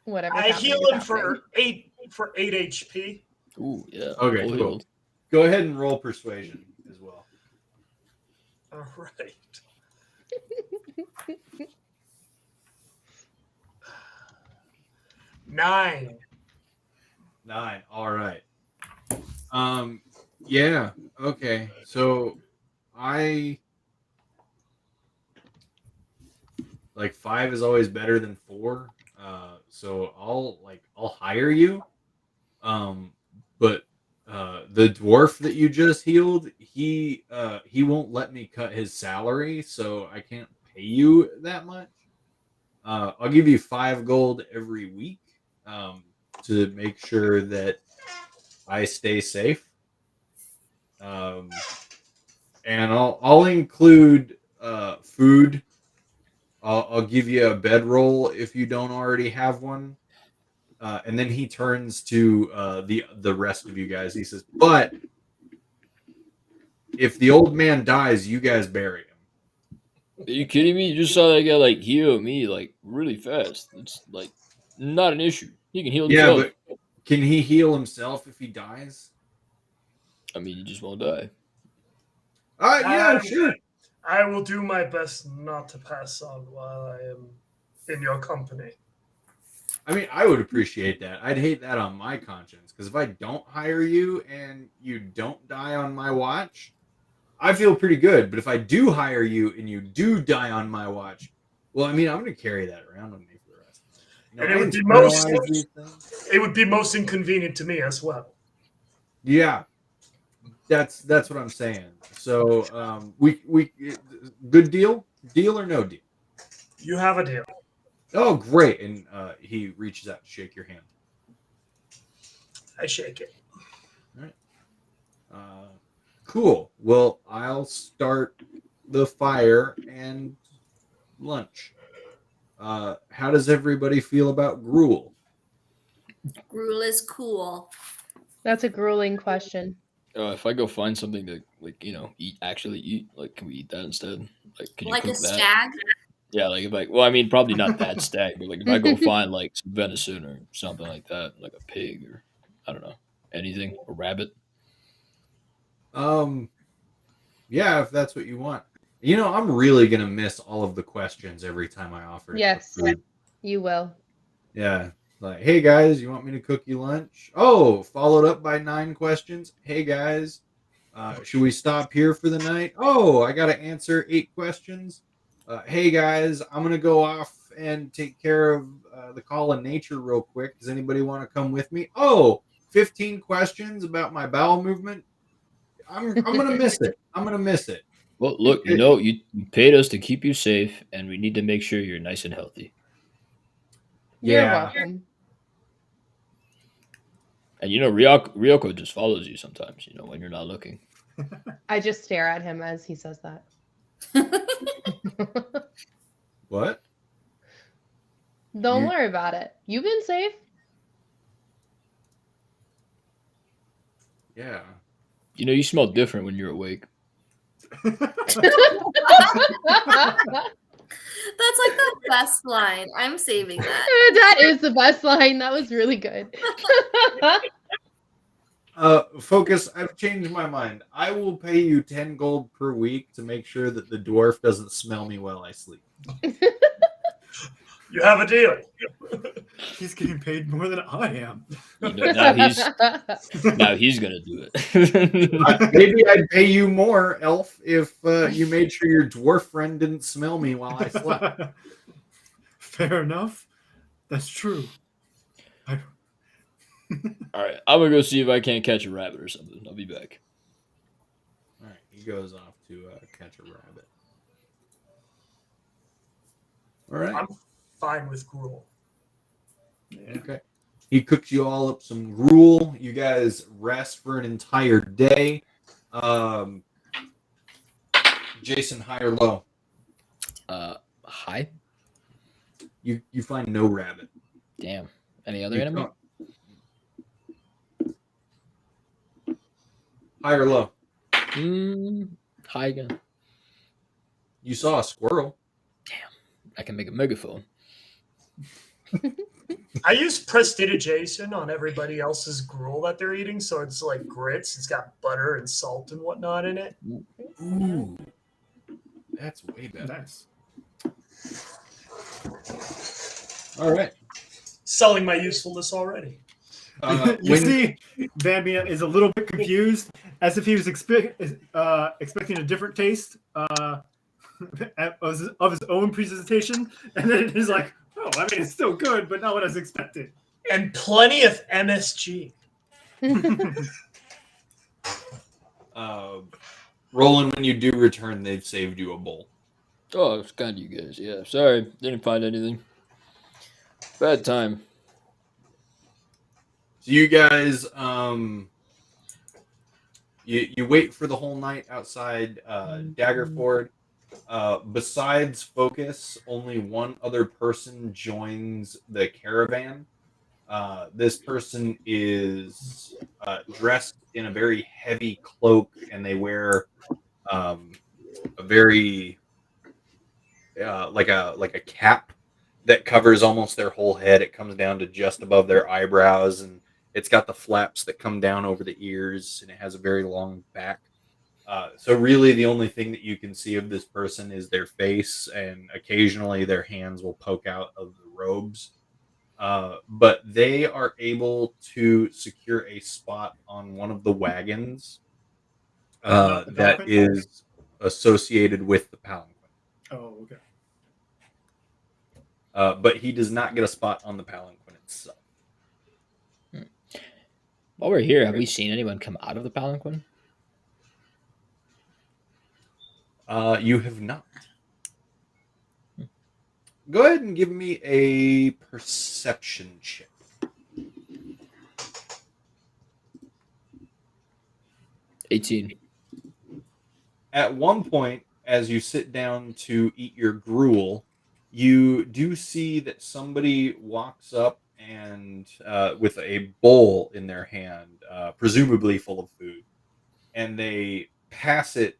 whatever. I heal him for 8 HP. Ooh, yeah. Okay, full cool. healed. Go ahead and roll persuasion as well. All right. Nine. 9. All right. Yeah. Okay. So I like 5 is always better than 4. So I'll hire you. But the dwarf that you just healed, he won't let me cut his salary, so I can't pay you that much. I'll give you 5 gold every week to make sure that I stay safe. And I'll include food. I'll give you a bedroll if you don't already have one. And then he turns to the rest of you guys. He says, "But if the old man dies, you guys bury him." Are you kidding me? You just saw that guy like heal me like really fast. It's like not an issue. He can heal Yeah, himself. but can he heal himself if he dies? I mean, you just won't die. Yeah, sure. I will do my best not to pass on while I am in your company. I mean, I would appreciate that. I'd hate that on my conscience, because if I don't hire you and you don't die on my watch, I feel pretty good. But if I do hire you and you do die on my watch, well, I mean, I'm going to carry that around with me for the rest of the night. And it would be internalize these things. It would be most inconvenient to me as well. Yeah, that's what I'm saying. So we good deal or no deal? You have a deal. Oh, great! And he reaches out to shake your hand. I shake it. All right. Cool. Well, I'll start the fire and lunch. How does everybody feel about gruel? Gruel is cool. That's a grueling question. If I go find something to actually eat, like, can we eat that instead? Like, can you Like a cook that? stag? Yeah, like well, I mean, probably not that stag, but like if I go find like some venison or something like that, like a pig or I don't know, anything, a rabbit. Yeah, if that's what you want. You know, I'm really gonna miss all of the questions every time I offer to cook Yes, food. you will. Yeah. Like, hey guys, you want me to cook you lunch? Oh, followed up by 9 questions. Hey guys, should we stop here for the night? Oh, I got to answer 8 questions. Hey guys, I'm gonna go off and take care of the call of nature real quick. Does anybody want to come with me? Oh, 15 questions about my bowel movement. I'm gonna miss it. I'm gonna miss it. Well, look, you paid us to keep you safe, and we need to make sure you're nice and healthy. You're Yeah. welcome. And Ryoko just follows you sometimes, when you're not looking. I just stare at him as he says that. What? Don't worry about it. You've been safe. Yeah. You smell different when you're awake. That's like the best line. I'm saving that. That is the best line. That was really good. Focus, I've changed my mind. I will pay you 10 gold per week to make sure that the dwarf doesn't smell me while I sleep. You have a deal. He's getting paid more than I am. Now he's gonna do it. Maybe I'd pay you more, Elf, if you made sure your dwarf friend didn't smell me while I slept. Fair enough. That's true. All right, I'm gonna go see if I can't catch a rabbit or something. I'll be back. All right, he goes off to catch a rabbit. All right. I'm fine with gruel. Yeah. Okay. He cooks you all up some gruel. You guys rest for an entire day. Jason, high or low? High. You find no rabbit. Damn. Any other animal? High or low? High again. You saw a squirrel. Damn. I can make a megaphone. I use prestidigitation on everybody else's gruel that they're eating, so it's like grits. It's got butter and salt and whatnot in it. Ooh. That's way better. Nice. All right. Selling my usefulness already. You see, Bambi is a little bit confused, as if he was expecting a different taste of his own presentation, and then he's like, "Oh, I mean, it's still good, but not what I was expecting." And plenty of MSG. Rollen, when you do return, they've saved you a bowl. Oh, it's kind of you guys. Yeah. Sorry, didn't find anything. Bad time. So you guys, you wait for the whole night outside Daggerford. Besides Focus, only one other person joins the caravan. This person is dressed in a very heavy cloak, and they wear a very like a cap that covers almost their whole head. It comes down to just above their eyebrows, and it's got the flaps that come down over the ears, and it has a very long back. So really the only thing that you can see of this person is their face, and occasionally their hands will poke out of the robes. But they are able to secure a spot on one of the wagons that is associated with the palanquin. Oh, okay. But he does not get a spot on the palanquin itself. While we're here, have we seen anyone come out of the palanquin? You have not. Go ahead and give me a perception check. 18. At one point, as you sit down to eat your gruel, you do see that somebody walks up and with a bowl in their hand, presumably full of food. and they pass it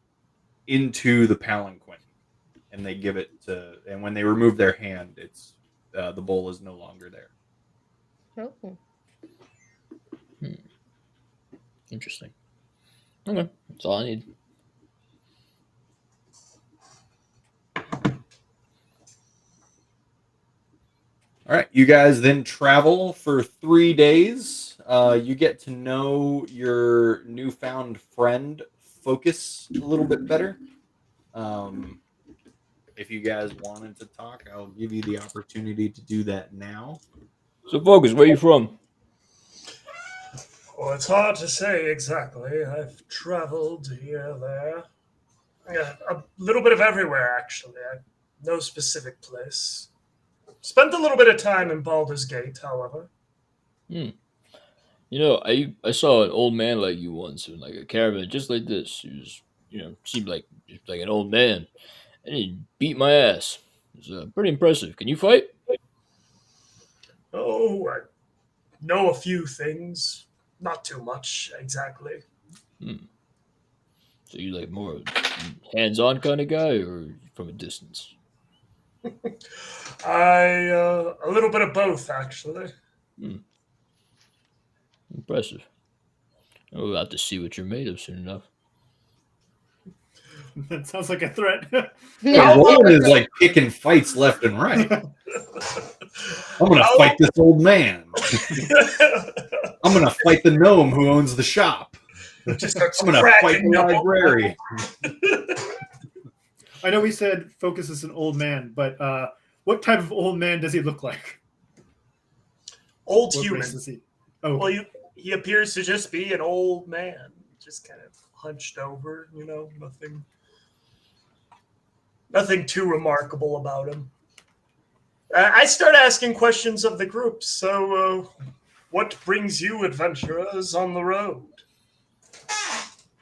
into the palanquin, and they give it to. And when they remove their hand, it's the bowl is no longer there. Oh. Interesting. Okay, that's all I need. All right, you guys then travel for 3 days. You get to know your newfound friend Focus a little bit better. If you guys wanted to talk, I'll give you the opportunity to do that now. So, Focus, where you from? Well, it's hard to say exactly. I've traveled here, there. Yeah, a little bit of everywhere, actually. No specific place. Spent a little bit of time in Baldur's Gate, however. You know, I saw an old man like you once in like a caravan, just like this. He was, seemed like just like an old man, and he beat my ass. It was pretty impressive. Can you fight? Oh, I know a few things. Not too much, exactly. So you like more hands-on kind of guy, or from a distance? A little bit of both, actually. Impressive. We'll have to see what you're made of soon enough. That sounds like a threat. Yeah, Rollen is like picking fights left and right. I'm gonna fight this old man. I'm gonna fight the gnome who owns the shop. Just starts I'm gonna fight the library. I know we said Focus is an old man, but what type of old man does he look like? Old What human. race is he? Oh, Well, he appears to just be an old man, just kind of hunched over. Nothing too remarkable about him. I start asking questions of the group. So, what brings you adventurers on the road?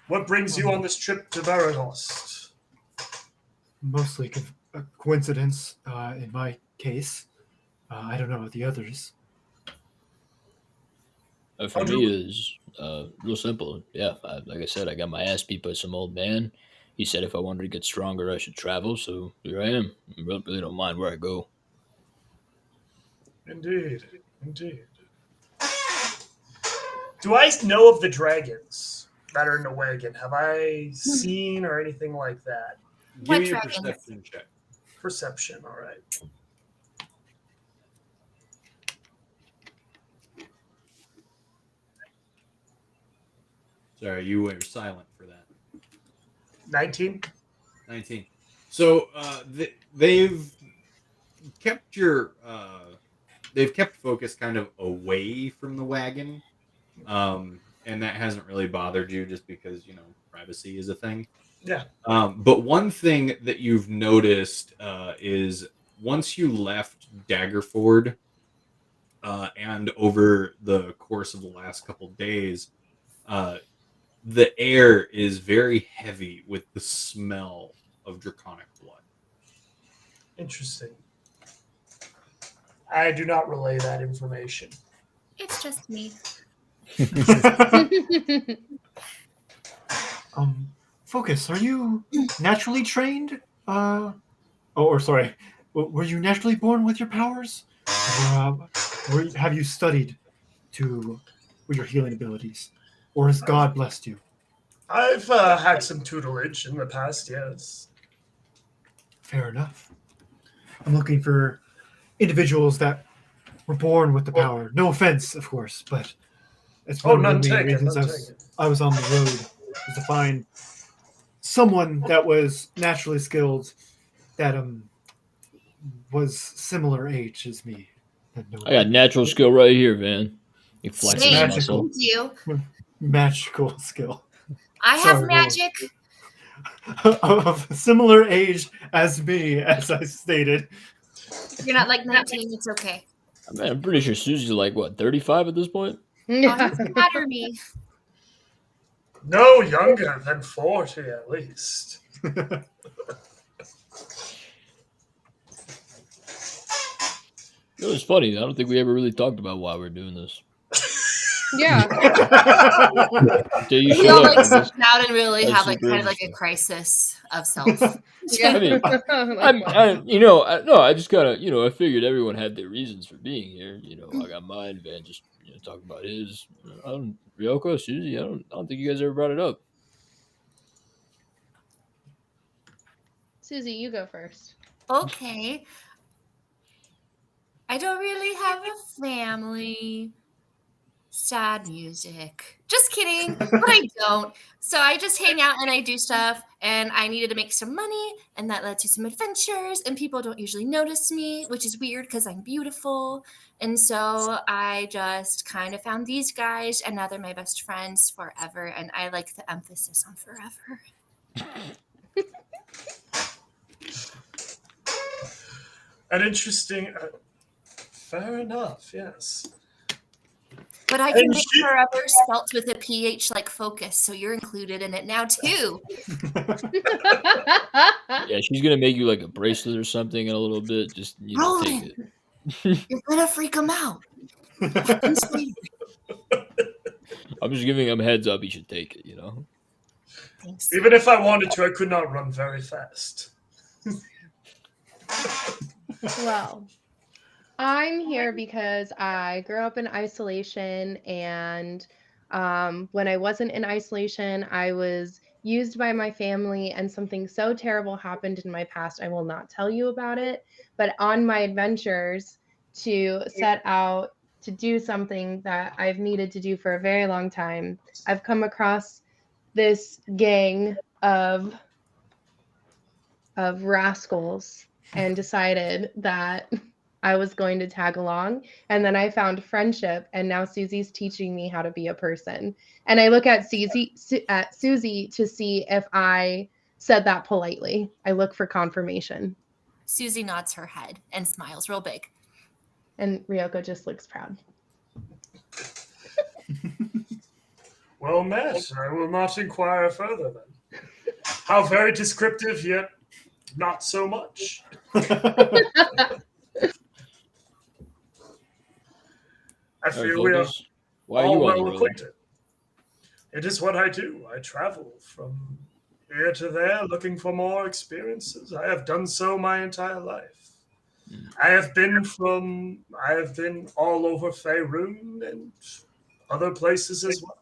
What brings you on this trip to Varanost? mostly a coincidence in my case. I don't know about the others. For me, is real simple. Yeah, like I said, I got my ass beat by some old man. He said if I wanted to get stronger, I should travel. So here I am. I really don't mind where I go. Indeed. Do I know of the dragons that are in the wagon? Have I seen or anything like that? Give me a perception check. Perception, all right. Sorry, you were silent for that. 19. 19. So they've kept they've kept Focus kind of away from the wagon, and that hasn't really bothered you just because privacy is a thing. Yeah. But one thing that you've noticed is once you left Daggerford, and over the course of the last couple days, the air is very heavy with the smell of draconic blood. Interesting. I do not relay that information. It's just me. Focus, are you naturally trained? Sorry. Were you naturally born with your powers? Or have you studied with your healing abilities? Or has God blessed you? I've had some tutelage in the past, yes. Fair enough. I'm looking for individuals that were born with the power. No offense, of course, but it's one of the main reasons I was on the road, was to find someone that was naturally skilled, that was similar age as me. I got natural skill right here, man. You flex his muscle. Magical skill. I have magic. Of similar age as me, as I stated. You're not like 19. It's okay. Man, I'm pretty sure Susie's like, what, 35 at this point? Oh, doesn't matter me. No younger than 40, at least. It was funny. I don't think we ever really talked about why we're doing this. Yeah. Until you We shut all up. like This- sit down and really that's have like super kind of like a interesting. crisis of self. Yeah. I mean, Like, what? I just gotta, I figured everyone had their reasons for being here. I got mine. Van just, talking about his. Ryoko, Susie. I don't think you guys ever brought it up. Susie, you go first. Okay. I don't really have a family. Sad music. Just kidding, but I don't. So I just hang out and I do stuff, and I needed to make some money, and that led to some adventures, and people don't usually notice me, which is weird because I'm beautiful. And so I just kind of found these guys, and now they're my best friends forever, and I like the emphasis on forever. An interesting. Fair enough. Yes. But I can And make forever spelt with a PH like focus, so you're included in it now too. Yeah, she's gonna make you like a bracelet or something in a little bit. Just take Rollen, it. you're gonna freak them out. I'm just giving him heads up. He should take it. Thanks. Even if I wanted to, I could not run very fast. Well, I'm here because I grew up in isolation, and when I wasn't in isolation, I was used by my family, and something so terrible happened in my past. I will not tell you about it, but on my adventures to set out to do something that I've needed to do for a very long time, I've come across this gang of rascals and decided that I was going to tag along. And then I found friendship, and now Susie's teaching me how to be a person. And I look at Susie to see if I said that politely. I look for confirmation. Susie nods her head and smiles real big. And Ryoko just looks proud. Well met. I will not inquire further then. How very descriptive, yet not so much. I feel we are Why are all you on well the road? acquainted. It is what I do. I travel from here to there looking for more experiences. I have done so my entire life. I have been all over Faerun and other places as well.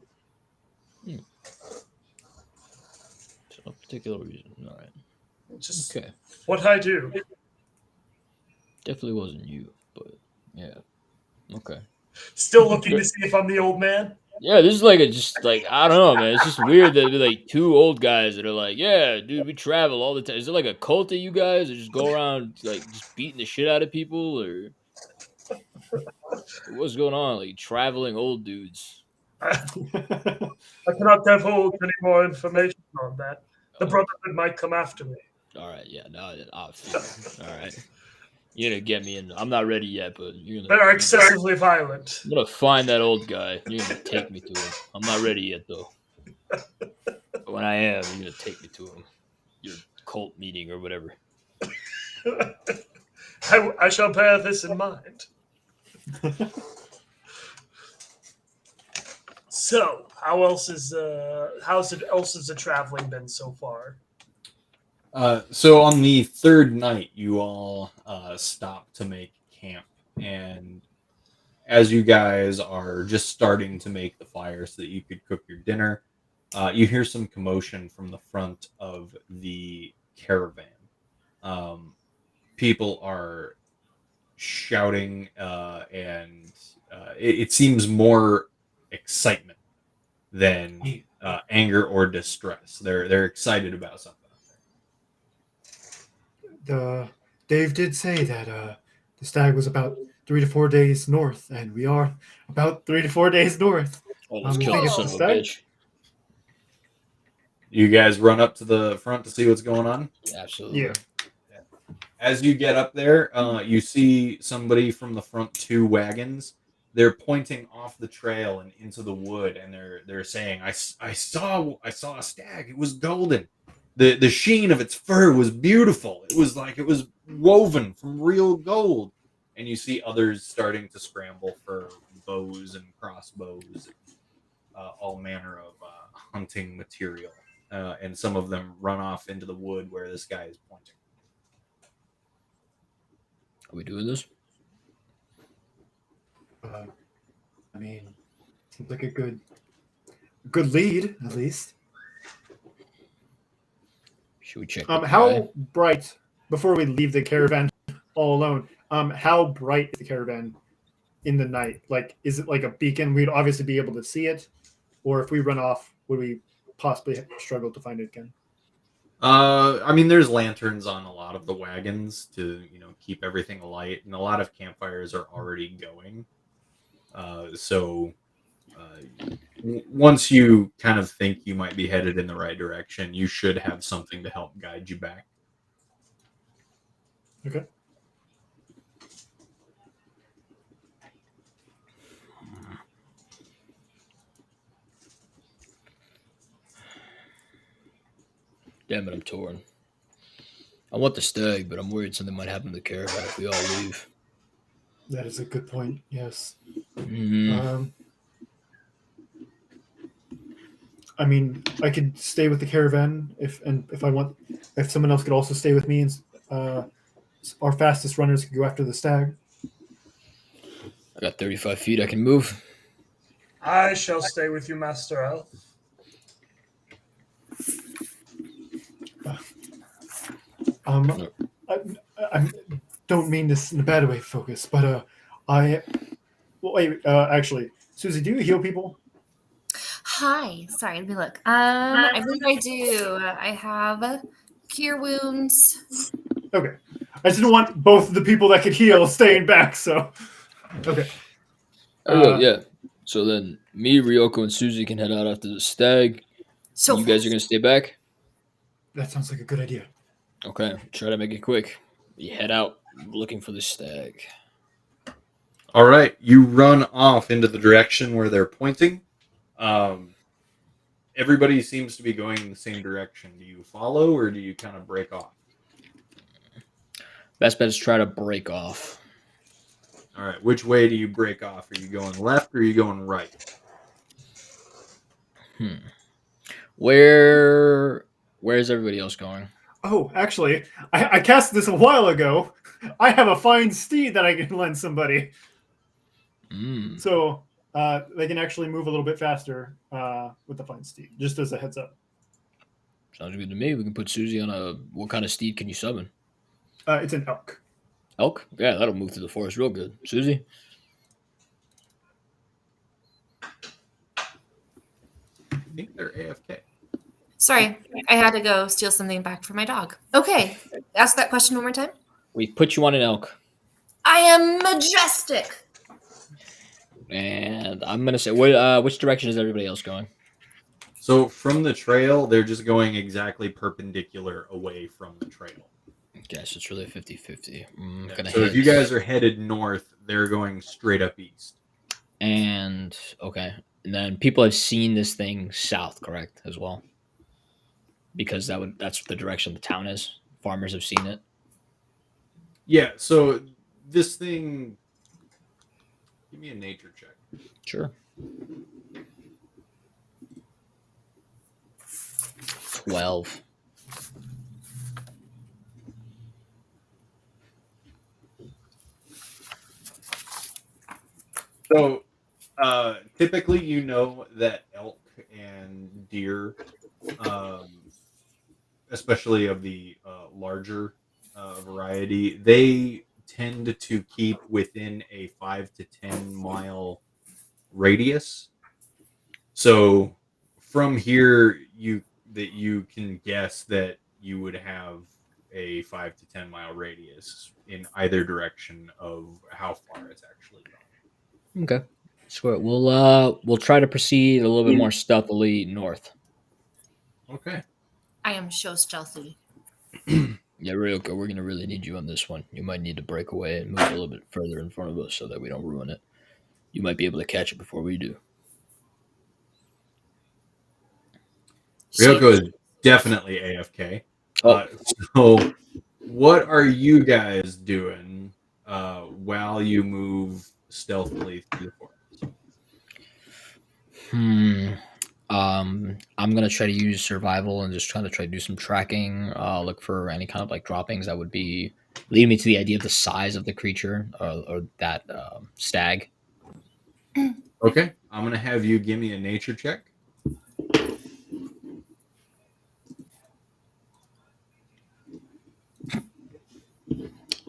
No particular reason. All right. Just Okay. what I do. Definitely wasn't you, but yeah. Okay. Still looking to see if I'm the old man. Yeah, this is I don't know, man. It's just weird that they're like two old guys that are like, yeah, dude, we travel all the time. Is it like a cult of you guys that just go around like just beating the shit out of people, or what's going on? Like traveling old dudes. I cannot divulge any more information on that. The Brotherhood might come after me. All right, yeah, no, all right. You're gonna get me in. I'm not ready yet, but you're gonna. They are excessively violent. I'm gonna find that old guy. You're gonna take me to him. I'm not ready yet, though. But when I am, you're gonna take me to him. Your cult meeting or whatever. I shall bear this in mind. So, how's the traveling been so far? So on the third night, you all stop to make camp, and as you guys are just starting to make the fire so that you could cook your dinner, you hear some commotion from the front of the caravan. People are shouting, and it seems more excitement than anger or distress. They're excited about something. Dave did say that the stag was about 3 to 4 days north, and we are about 3 to 4 days north. Almost You killed think the it's son the of a stag? bitch. You guys run up to the front to see what's going on? Absolutely. Yeah. As you get up there, you see somebody from the front two wagons. They're pointing off the trail and into the wood, and they're saying, I saw a stag. It was golden. The sheen of its fur was beautiful. It was like it was woven from real gold." And you see others starting to scramble for bows and crossbows, and all manner of hunting material. And some of them run off into the wood where this guy is pointing. Are we doing this? I mean, seems like a good lead, at least. Should we check? The How bright, before we leave the caravan all alone, how bright is the caravan in the night? Like, is it like a beacon? We'd obviously be able to see it, or if we run off, would we possibly struggle to find it again? I mean, there's lanterns on a lot of the wagons to, keep everything alight, and a lot of campfires are already going. Once you kind of think you might be headed in the right direction, you should have something to help guide you back. Okay. Damn it, I'm torn. I want the stag, but I'm worried something might happen to the caravan if we all leave. That is a good point. Yes. Mm-hmm. I mean, I could stay with the caravan if someone else could also stay with me, and our fastest runners could go after the stag. I got 35 feet I can move. I shall stay with you, Master Elf. I don't mean this in a bad way, Focus, but actually, Susie, do you heal people? Hi. Sorry, let me look. I believe I do. I have cure wounds. Okay. I just didn't want both of the people that could heal staying back, so. Okay. Yeah. So then me, Ryoko, and Susie can head out after the stag. So you guys are going to stay back? That sounds like a good idea. Okay. Try to make it quick. We head out looking for the stag. All right. You run off into the direction where they're pointing. Everybody seems to be going in the same direction. Do you follow or do you kind of break off? Best bet is try to break off. All right. Which way do you break off? Are you going left or are you going right? Where's everybody else going? Oh, actually, I cast this a while ago. I have a fine steed that I can lend somebody. So they can actually move a little bit faster with the fine steed, just as a heads up. Sounds good to me. We can put Susie on a... What kind of steed can you summon? It's an elk. Elk? Yeah, that'll move through the forest real good. Susie? I think they're AFK. Sorry, I had to go steal something back for my dog. Okay, ask that question one more time. We put you on an elk. I am majestic. And I'm going to say, which direction is everybody else going? So from the trail, they're just going exactly perpendicular away from the trail. Okay, so it's really 50-50. So if you guys are headed north, they're going straight up east. And, okay. And then people have seen this thing south, correct, as well? Because that's the direction the town is. Farmers have seen it. Yeah, so this thing... Give me a nature check. Sure. 12. So, typically, you know that elk and deer, especially of the larger variety, they tend to keep within a 5 to 10 mile radius. So, from here, you can guess that you would have a 5 to 10 mile radius in either direction of how far it's actually gone. Okay. Sure. We'll try to proceed a little bit more stealthily north. Okay. I am so stealthy. Yeah, Ryoko, we're gonna really need you on this one. You might need to break away and move a little bit further in front of us so that we don't ruin it. You might be able to catch it before we do. Ryoko is definitely AFK. So, what are you guys doing while you move stealthily through the forest? I'm gonna try to use survival and just try to do some tracking. Look for any kind of like droppings that would be lead me to the idea of the size of the creature or that stag. Okay, I'm gonna have you give me a nature check.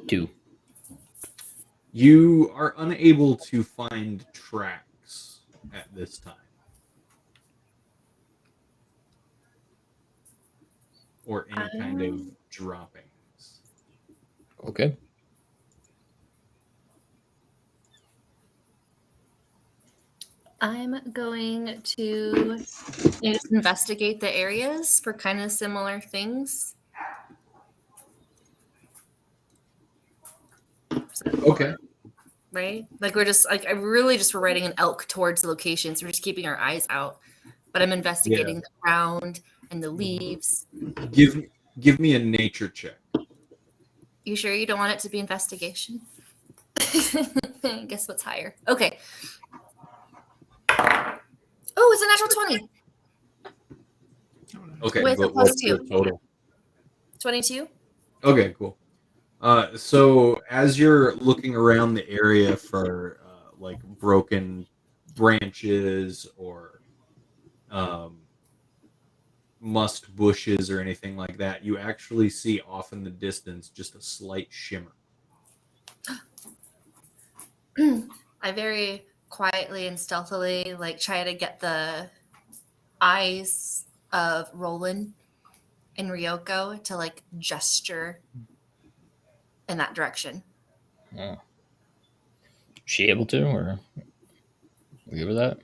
Two. You are unable to find tracks at this time, or any kind of droppings. Okay. I'm going to just investigate the areas for kind of similar things. Okay. Right? Like we're just like I really just we're writing an elk towards the location, so we're just keeping our eyes out. But I'm investigating the ground and the leaves. Give me a nature check. You sure you don't want it to be investigation? Guess what's higher? Okay. Oh, it's a natural 20 Okay, with a but plus what's the 2. total? 22. Okay, cool. So as you're looking around the area for like broken branches or um, musk bushes or anything like that, you actually see off in the distance just a slight shimmer. I very quietly and stealthily like try to get the eyes of Rollen and Ryoko to like gesture in that direction. Oh. She able to, or we give her that?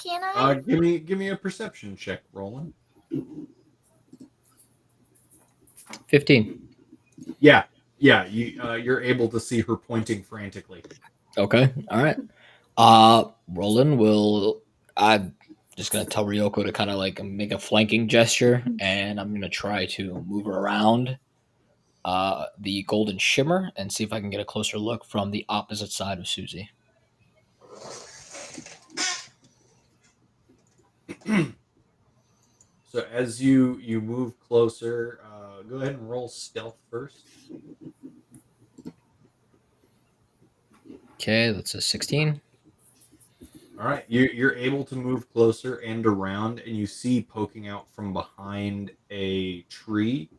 Can I? Give me a perception check, Roland. 15. Yeah, you're able to see her pointing frantically. Okay. All right. Roland will. I'm just gonna tell Ryoko to kind of like make a flanking gesture, and I'm gonna try to move around the golden shimmer and see if I can get a closer look from the opposite side of Susie. So as you move closer, go ahead and roll stealth first. Okay, that's a 16. All right, you're able to move closer and around, and you see poking out from behind a tree.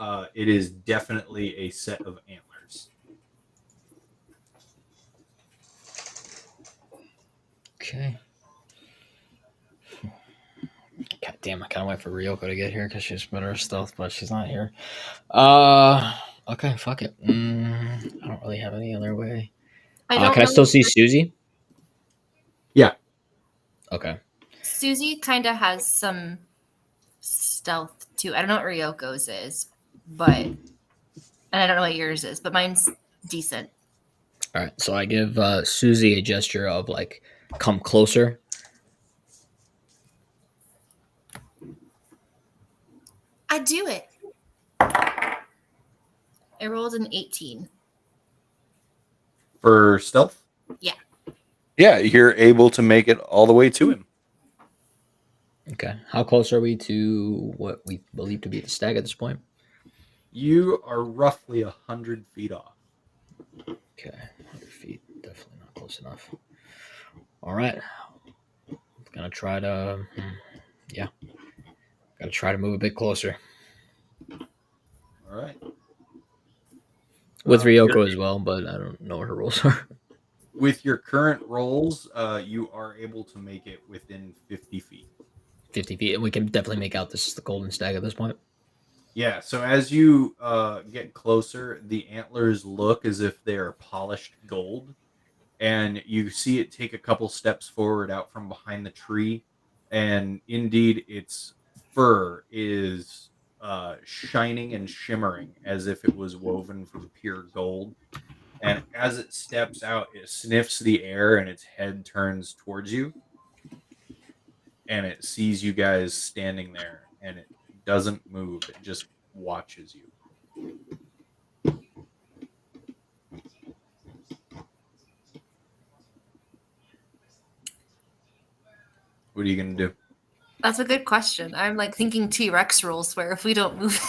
It is definitely a set of antlers. Okay. God damn, I kind of wait for Ryoko to get here because she's better at stealth, but she's not here. Okay, fuck it. I don't really have any other way. I don't Can I know. still see Susie? Yeah. Okay. Susie kind of has some stealth too. I don't know what Ryoko's is, but and I don't know what yours is, but mine's decent. All right. So I give Susie a gesture of like, come closer. I do it. I rolled an 18. For stealth? Yeah. Yeah, you're able to make it all the way to him. Okay. How close are we to what we believe to be the stag at this point? You are roughly 100 feet off. Okay. 100 feet. Definitely not close enough. All right. Gonna try to, yeah. Gotta try to move a bit closer. All right. With Ryoko as well, but I don't know what her rules are. With your current rolls, you are able to make it within 50 feet. 50 feet. And we can definitely make out this is the golden stag at this point. Yeah, so as you get closer, the antlers look as if they are polished gold, and you see it take a couple steps forward out from behind the tree, and indeed its fur is shining and shimmering as if it was woven from pure gold. And as it steps out, it sniffs the air and its head turns towards you, and it sees you guys standing there, and it doesn't move. It just watches you. What are you gonna do? That's a good question. I'm like thinking T-Rex rules, where if we don't move,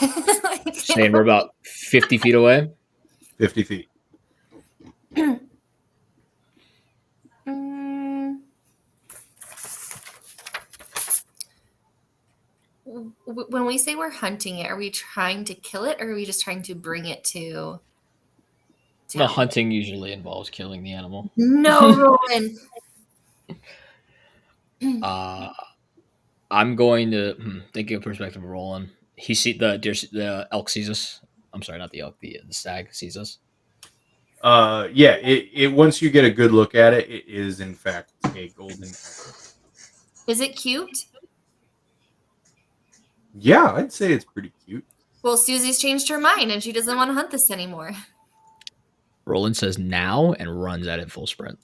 like, Saying we're about 50 feet away. 50 feet. Mm. When we say we're hunting it, are we trying to kill it, or are we just trying to bring it to? No, hunting usually involves killing the animal. No, Rollen. I'm going to thinking of perspective of Rollen. He the elk sees us. I'm sorry, not the elk. The stag sees us. Yeah. It once you get a good look at it, it is in fact a golden elk. Is it cute? Yeah, I'd say it's pretty cute. Well, Susie's changed her mind and she doesn't want to hunt this anymore. Rollen says now and runs at it full sprint.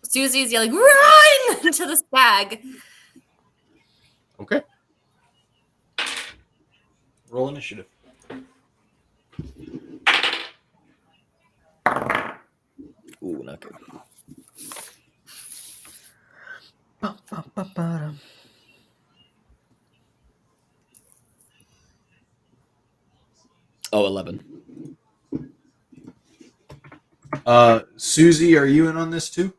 Susie's yelling, "Run!" to the stag. Okay. Roll initiative. Ooh, not good. Oh, 11. Susie, are you in on this too?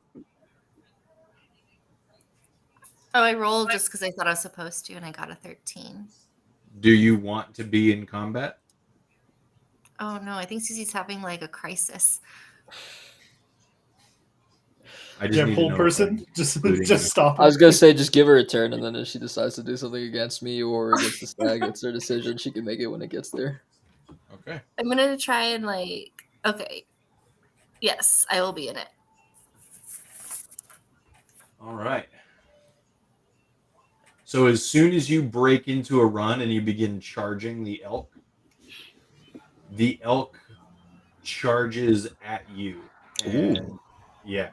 Oh, I rolled just because I thought I was supposed to, and I got a 13. Do you want to be in combat? Oh no, I think Susie's having like a crisis. I just Yeah, need to whole know person. if I'm Just including just you. stop. I was gonna say just give her a turn, and then if she decides to do something against me or against the stag, it's her decision. She can make it when it gets there. Okay. I'm gonna try and okay. Yes, I will be in it. All right. So as soon as you break into a run and you begin charging the elk charges at you. And Ooh. yeah,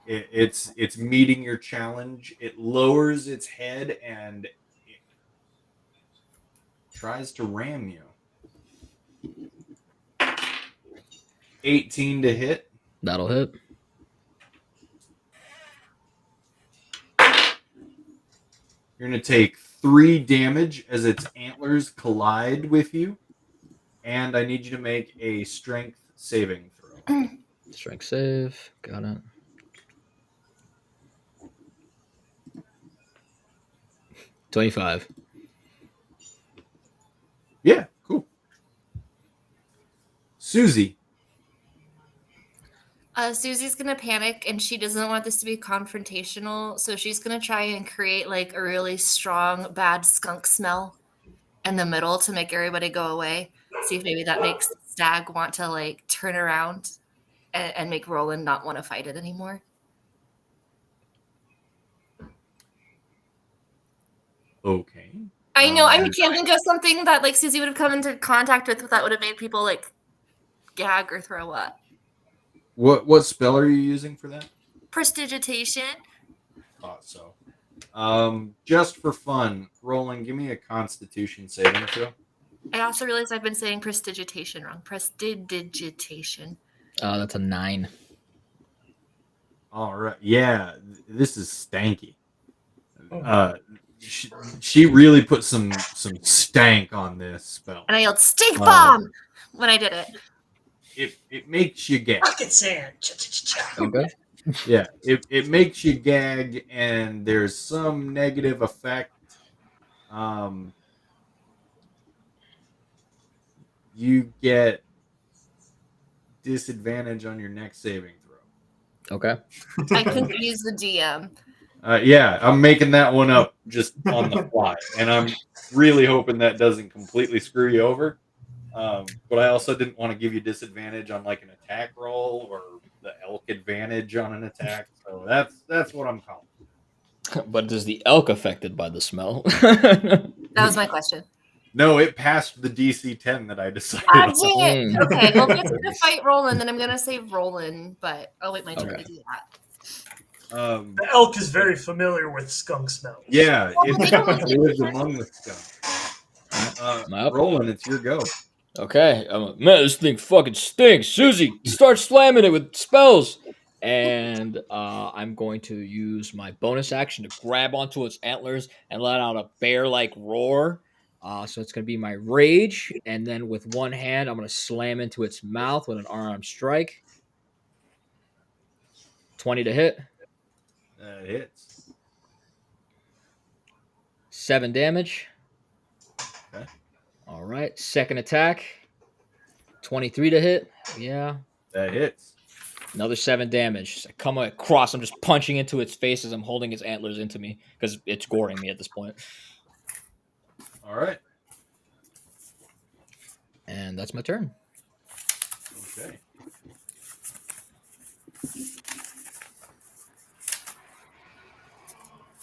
it's meeting your challenge. It lowers its head and it tries to ram you. 18 to hit. That'll hit. You're going to take 3 damage as its antlers collide with you. And I need you to make a strength saving throw. Strength save. Got it. 25. Yeah, cool. Susie. Susie's gonna panic and she doesn't want this to be confrontational, so she's gonna try and create like a really strong bad skunk smell in the middle to make everybody go away. See if maybe that makes Stag want to like turn around and make Roland not want to fight it anymore. Okay. I know, I can't think of something that like Susie would have come into contact with that would have made people like gag or throw up. What spell are you using for that? Prestidigitation. Thought so. Just for fun, Rolling, give me a Constitution saving throw. I also realized I've been saying prestidigitation wrong. Prestidigitation. That's a 9. All right. Yeah, this is stanky. She really put some stank on this spell. And I yelled stink bomb when I did it. It makes you gag. Rocket sand. Okay. Yeah, it makes you gag, and there's some negative effect. You get disadvantage on your next saving throw. Okay. I confuse the DM. Yeah, I'm making that one up just on the fly, and I'm really hoping that doesn't completely screw you over. But I also didn't want to give you disadvantage on like an attack roll or the elk advantage on an attack. So that's what I'm calling. But is the elk affected by the smell? That was my question. No, it passed the DC 10 that I decided. Ah, dang it. Mm. Okay, well, if it's going to fight Roland, then I'm going to say Roland, but I'll wait my turn Okay. to do that. The elk is very familiar with skunk smells. Yeah, Well, they don't like it lives among the stuff. Yep. Roland, it's your go. Okay. I'm like, man, this thing fucking stinks. Susie, start slamming it with spells. And I'm going to use my bonus action to grab onto its antlers and let out a bear-like roar. So it's going to be my rage. And then with one hand, I'm going to slam into its mouth with an unarmed strike. 20 to hit. That hits. 7 damage. Okay. All right. Second attack. 23 to hit. Yeah. That hits. Another 7 damage. I come across. I'm just punching into its face as I'm holding its antlers into me because it's goring me at this point. All right. And that's my turn. Okay.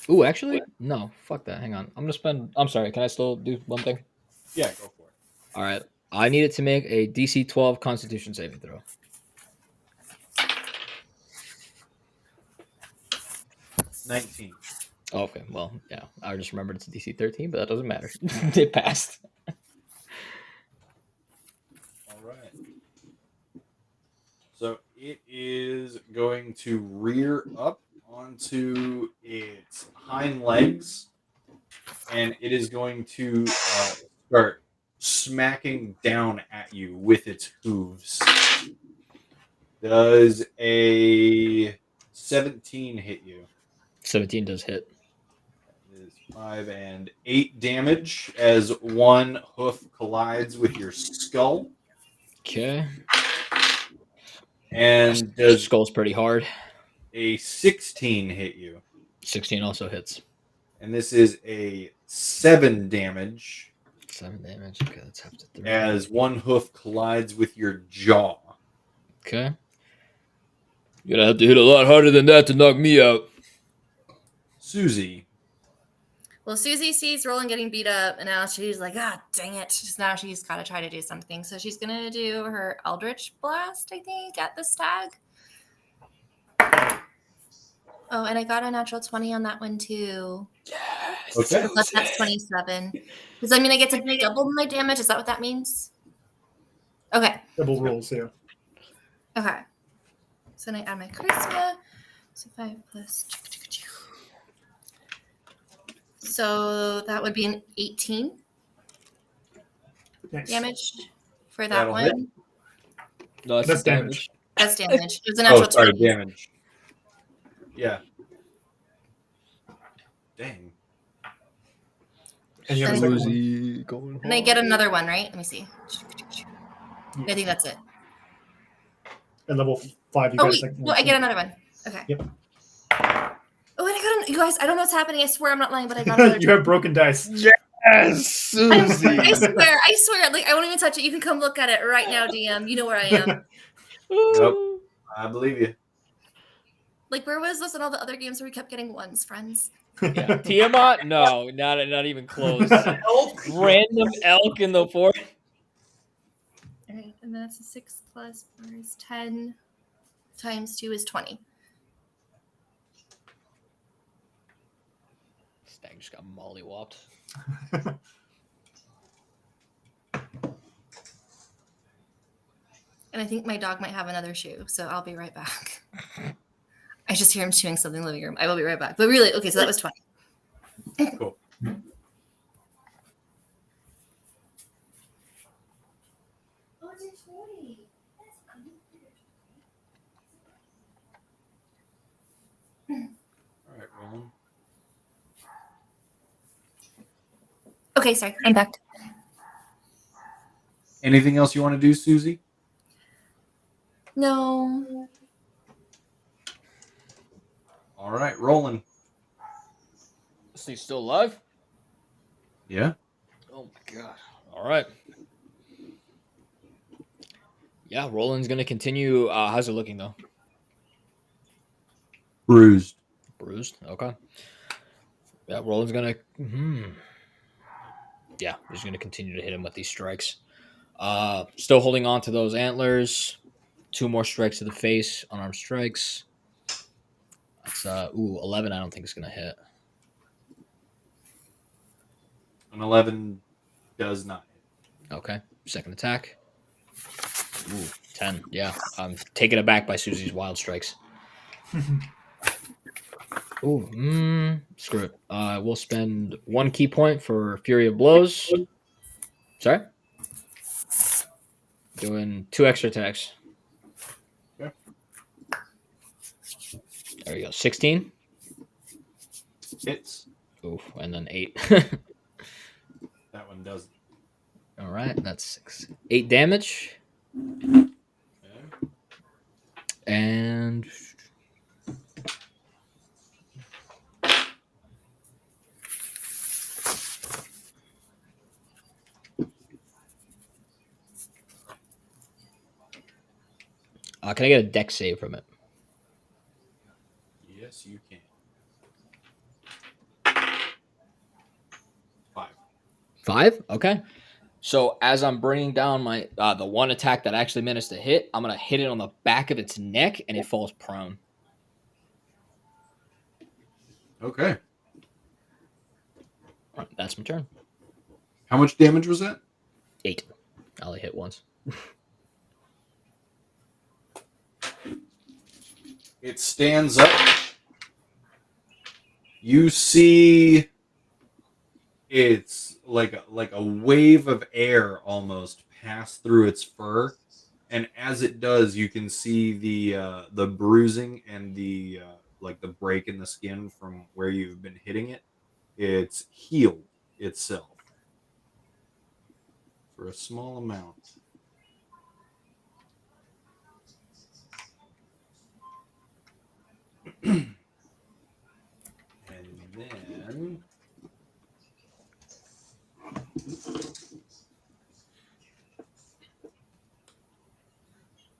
Ooh, actually, no. Fuck that. Hang on. I'm gonna spend. I'm sorry. Can I still do one thing? Yeah, go for it. All right. I need it to make a DC 12 Constitution saving throw. 19. Oh, okay. Well, yeah. I just remembered it's a DC 13, but that doesn't matter. It passed. All right. So it is going to rear up onto its hind legs, and it is going to start smacking down at you with its hooves. Does a 17 hit you? 17 does hit. It is 5 and 8 damage as one hoof collides with your skull. Okay. And The does skull's pretty hard. a 16 hit you? 16 also hits. And this is a 7 damage 7 damage. Okay, that's half to 3. as one hoof collides with your jaw. Okay. You're gonna have to hit a lot harder than that to knock me out. Susie. Well, Susie sees Rollen getting beat up, and now she's like, ah, dang it. Now she's got to try to do something. So she's going to do her Eldritch Blast, I think, at the stag. Oh, and I got a natural 20 on that one, too. Yes. Okay. So that's 27. Does that mean I get to double my damage? Is that what that means? Okay. Double rolls, yeah. Okay. So then I add my charisma. So 5 plus. So that would be an 18 Nice. damage for that That'll one. hit. No, That's damage. That's damage. It was a natural 20. Damage. Yeah. Dang. And you have a Then- second one? Susie going And I get another one, right? Let me see. I think that's it. At level 5, you Oh, got a wait. second No, one. I get another one. Okay. Yep. Oh, and I got you guys, I don't know what's happening. I swear I'm not lying, but I got another You have broken dice. Yes, I Susie. swear. Like, I won't even touch it. You can come look at it right now, DM. You know where I am. Nope. I believe you. Like, where was this in all the other games where we kept getting ones, friends? Yeah. Tiamat? No, not even close. Elk. Random elk in the forest. All right, and that's a 6 plus 4 is 10 times 2 is 20. Stag just got mollywopped. And I think my dog might have another shoe, so I'll be right back. I just hear him chewing something in the living room. I will be right back. But really, okay, so that was 20. Cool. Oh, it's a 20. All right, Rollen. Okay, sorry. I'm back. Anything else you want to do, Susie? No. All right, Rollen. Is he still alive? Yeah. Oh my god. All right. Yeah, Roland's gonna continue. How's it looking though? Bruised. Bruised. Okay. Yeah, Roland's gonna. Yeah, he's gonna continue to hit him with these strikes. Still holding on to those antlers. 2 more strikes to the face, unarmed strikes. That's 11. I don't think it's gonna hit. An 11 does not hit. Okay. Second attack. 10. Yeah. I'm taken aback by Susie's wild strikes. Ooh, screw it. We'll spend 1 key point for Fury of Blows. Sorry? Doing 2 extra attacks. Okay. There we go. 16. Hits. Oof, and then 8. That one doesn't. All right, that's 6. 8 damage. Okay. And can I get a dex save from it? Yes, you can. 5. 5? Okay. So as I'm bringing down my the one attack that actually managed to hit, I'm gonna hit it on the back of its neck, and it falls prone. Okay. All right, that's my turn. How much damage was that? 8. I only hit once. It stands up. You see it's like a wave of air almost pass through its fur, and as it does, you can see the bruising and the like the break in the skin from where you've been hitting it. It's healed itself for a small amount. And then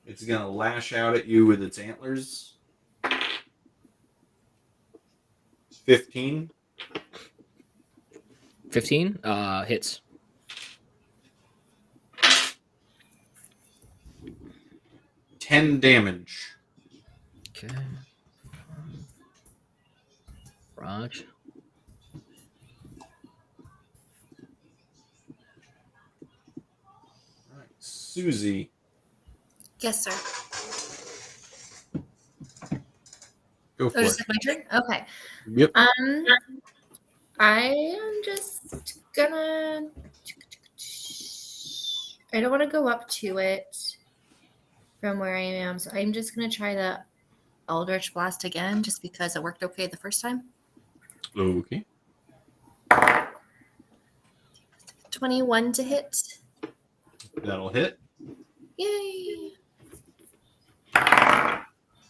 it's going to lash out at you with its antlers. 15. 15 hits. 10 damage. Okay. Raj. All right, Susie. Yes, sir. Go for Oh, it. just my turn? Okay. Yep. I am just gonna. I don't want to go up to it from where I am, so I'm just gonna try the Eldritch Blast again, just because it worked okay the first time. Okay. 21 to hit. That'll hit. Yay!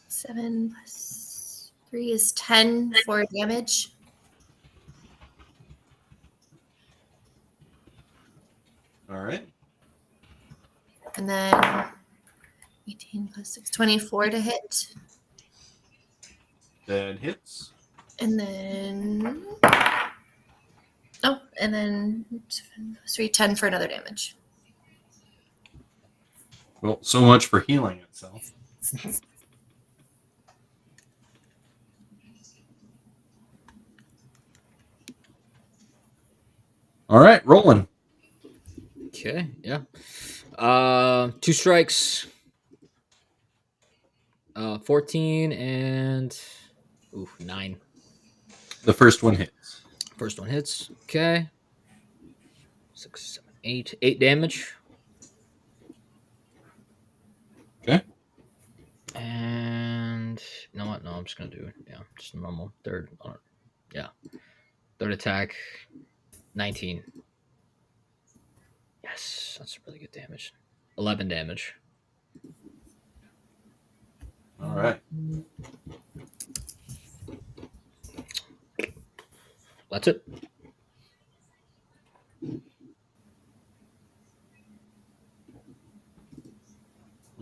7 plus 3 is 10 for damage. All right. And then 18 plus 6, 24 to hit. That hits. And then. Oh, and then 7 plus 3, 10 for another damage. Well, so much for healing itself. All right, Rollen. Okay, yeah. 2 strikes. 14 and 9. The first one hits. First one hits. Okay. 6, 7, 8. 8 damage. Okay. And you know what? No, I'm just gonna do just a normal third. Third attack. 19. Yes, that's really good damage. 11 damage. All right. That's it.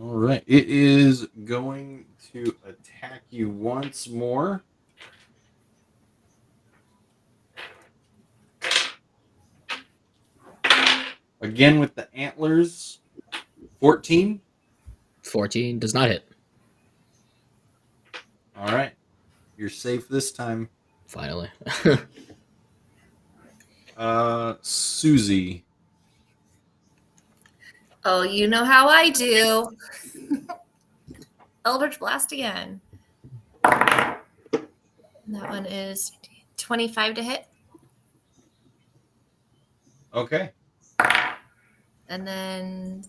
All right. It is going to attack you once more. Again with the antlers. 14. 14 does not hit. All right. You're safe this time. Finally. Susie. Oh, you know how I do. Eldritch Blast again. That one is 25 to hit. Okay. And then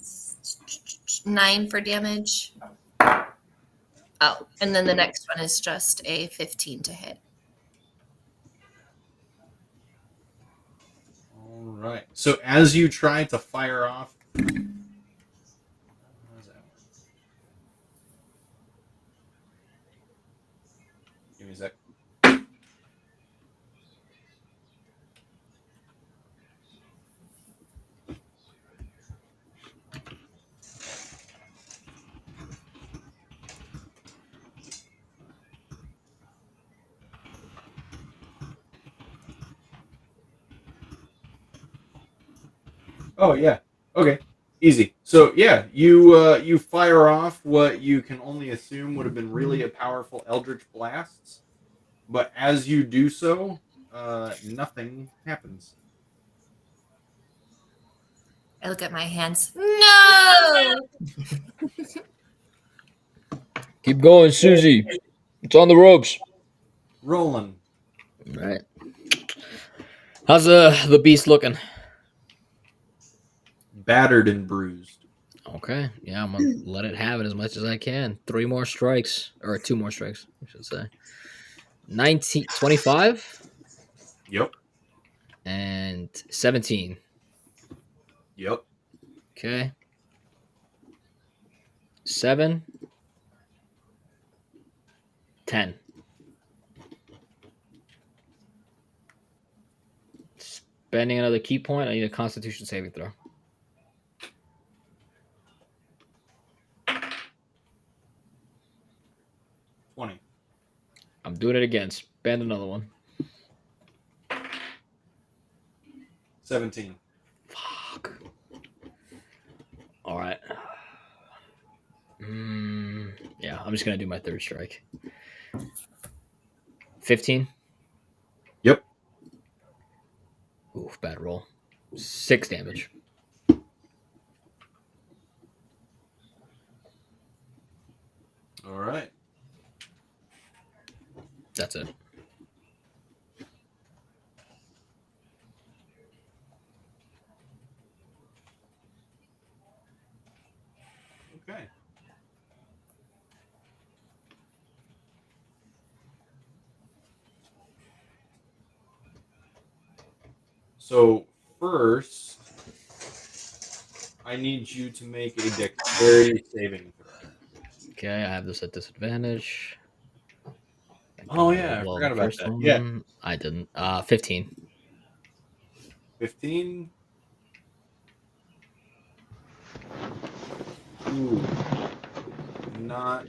9 for damage. Oh, and then the next one is just a 15 to hit. All right. So as you try to fire off, how does that work? Give me a sec. Oh yeah. Okay. Easy. So yeah, you fire off what you can only assume would have been really a powerful eldritch blasts, but as you do so, nothing happens. I look at my hands. No! Keep going, Susie. It's on the ropes. Rollen. All right. How's the beast looking? Battered and bruised. Okay. Yeah, I'm gonna let it have it as much as I can. 3 more strikes, or 2 more strikes, I should say. 25 Yep. and 17. Yep. Okay. 7, 10. Spending another key point. I need a Constitution saving throw. I'm doing it again. Spend another one. 17. Fuck. All right. Yeah, I'm just gonna do my third strike. 15. Yep. Oof, bad roll. 6 damage. All right. That's it. Okay. So first, I need you to make a dexterity saving throw. Okay, I have this at disadvantage. Oh yeah, I forgot about that. Yeah, I didn't. 15. 15. Ooh, not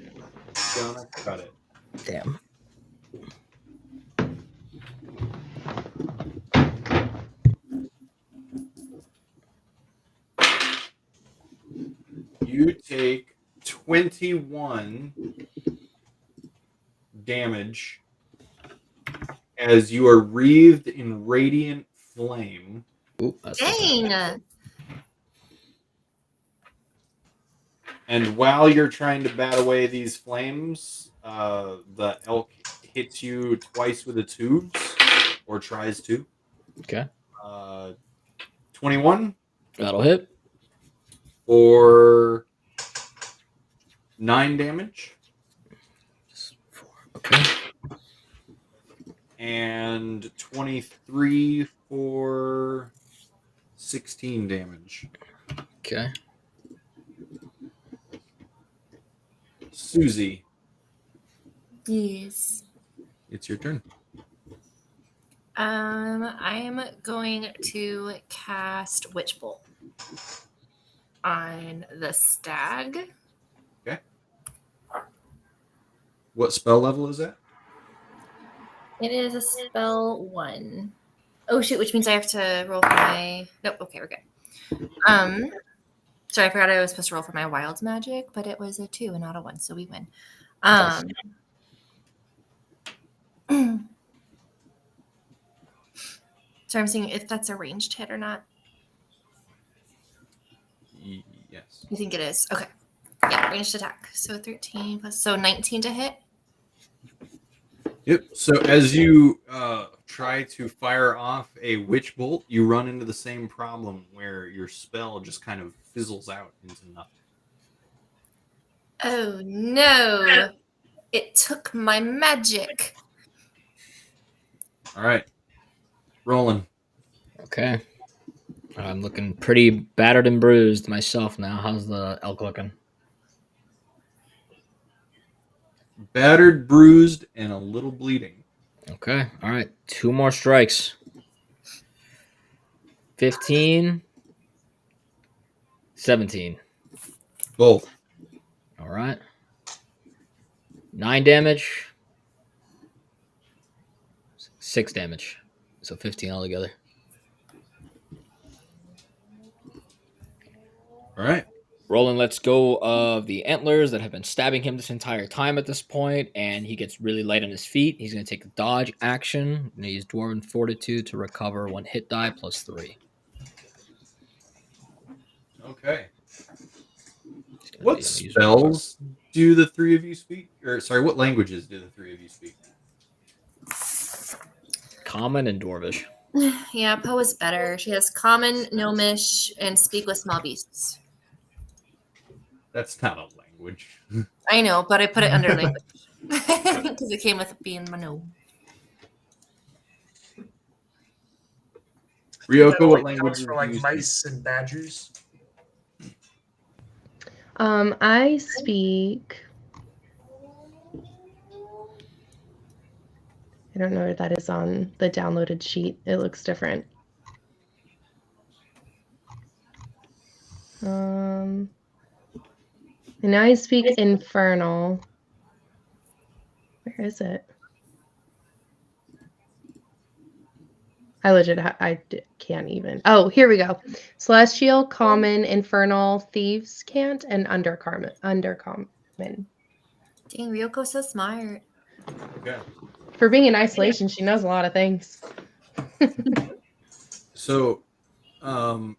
gonna cut it. Damn. You take 21 damage as you are wreathed in radiant flame. Ooh, that's not bad. Dang! And while you're trying to bat away these flames, the elk hits you twice with its hooves, or tries to. Okay. 21 That'll hit. for 9 damage. Just 4. Okay. And 23 for 16 damage. Okay. Susie, Yes. it's your turn. I am going to cast Witch Bolt on the stag. Okay. What spell level is that? It is a spell 1. Oh shoot, which means I have to roll for my. Nope. Okay, we're good. Sorry, I forgot I was supposed to roll for my wild magic, but it was a 2 and not a 1, so we win. So I'm seeing if that's a ranged hit or not. Yes. You think it is? Okay. Yeah, ranged attack. So 13 plus, so 19 to hit. Yep. So as you try to fire off a witch bolt, you run into the same problem where your spell just kind of fizzles out into nothing. Oh no! It took my magic. All right, Rolling. Okay. I'm looking pretty battered and bruised myself now. How's the elk looking? Battered, bruised, and a little bleeding. Okay. All right. 2 more strikes. 15. 17. Both. All right. 9 damage. 6 damage. So 15 altogether. All right. Roland lets go of the antlers that have been stabbing him this entire time at this point, and he gets really light on his feet. He's going to take a dodge action and use Dwarven Fortitude to recover 1 hit die plus 3. Okay. He's gonna What be able to use- spells do the three of you speak? Or sorry, what languages do the three of you speak? Common and Dwarvish. Yeah, Poe is better. She has common, gnomish, and speak with small beasts. That's not a language. I know, but I put it under language because it came with being my gnome. Ryoko, what That language counts do for you like speak? mice and badgers. I speak. I don't know where that is on the downloaded sheet. It looks different. And I speak Infernal. Where is it? I legit can't even. Oh, here we go. Celestial, Common, Infernal, Thieves Can't, and Undercommon. Dang, Ryoko's so smart. Okay. For being in isolation, she knows a lot of things. So, Ryoko,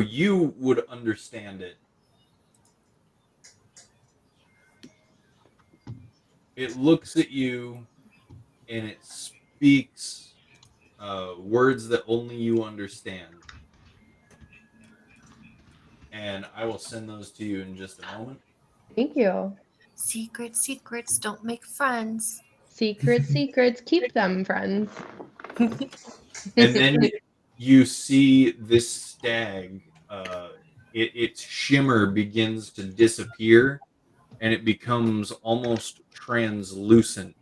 you would understand it. It looks at you and it speaks words that only you understand. And I will send those to you in just a moment. Thank you. Secrets don't make friends. Secrets, keep them, friends. And then you see this stag, its shimmer begins to disappear and it becomes almost translucent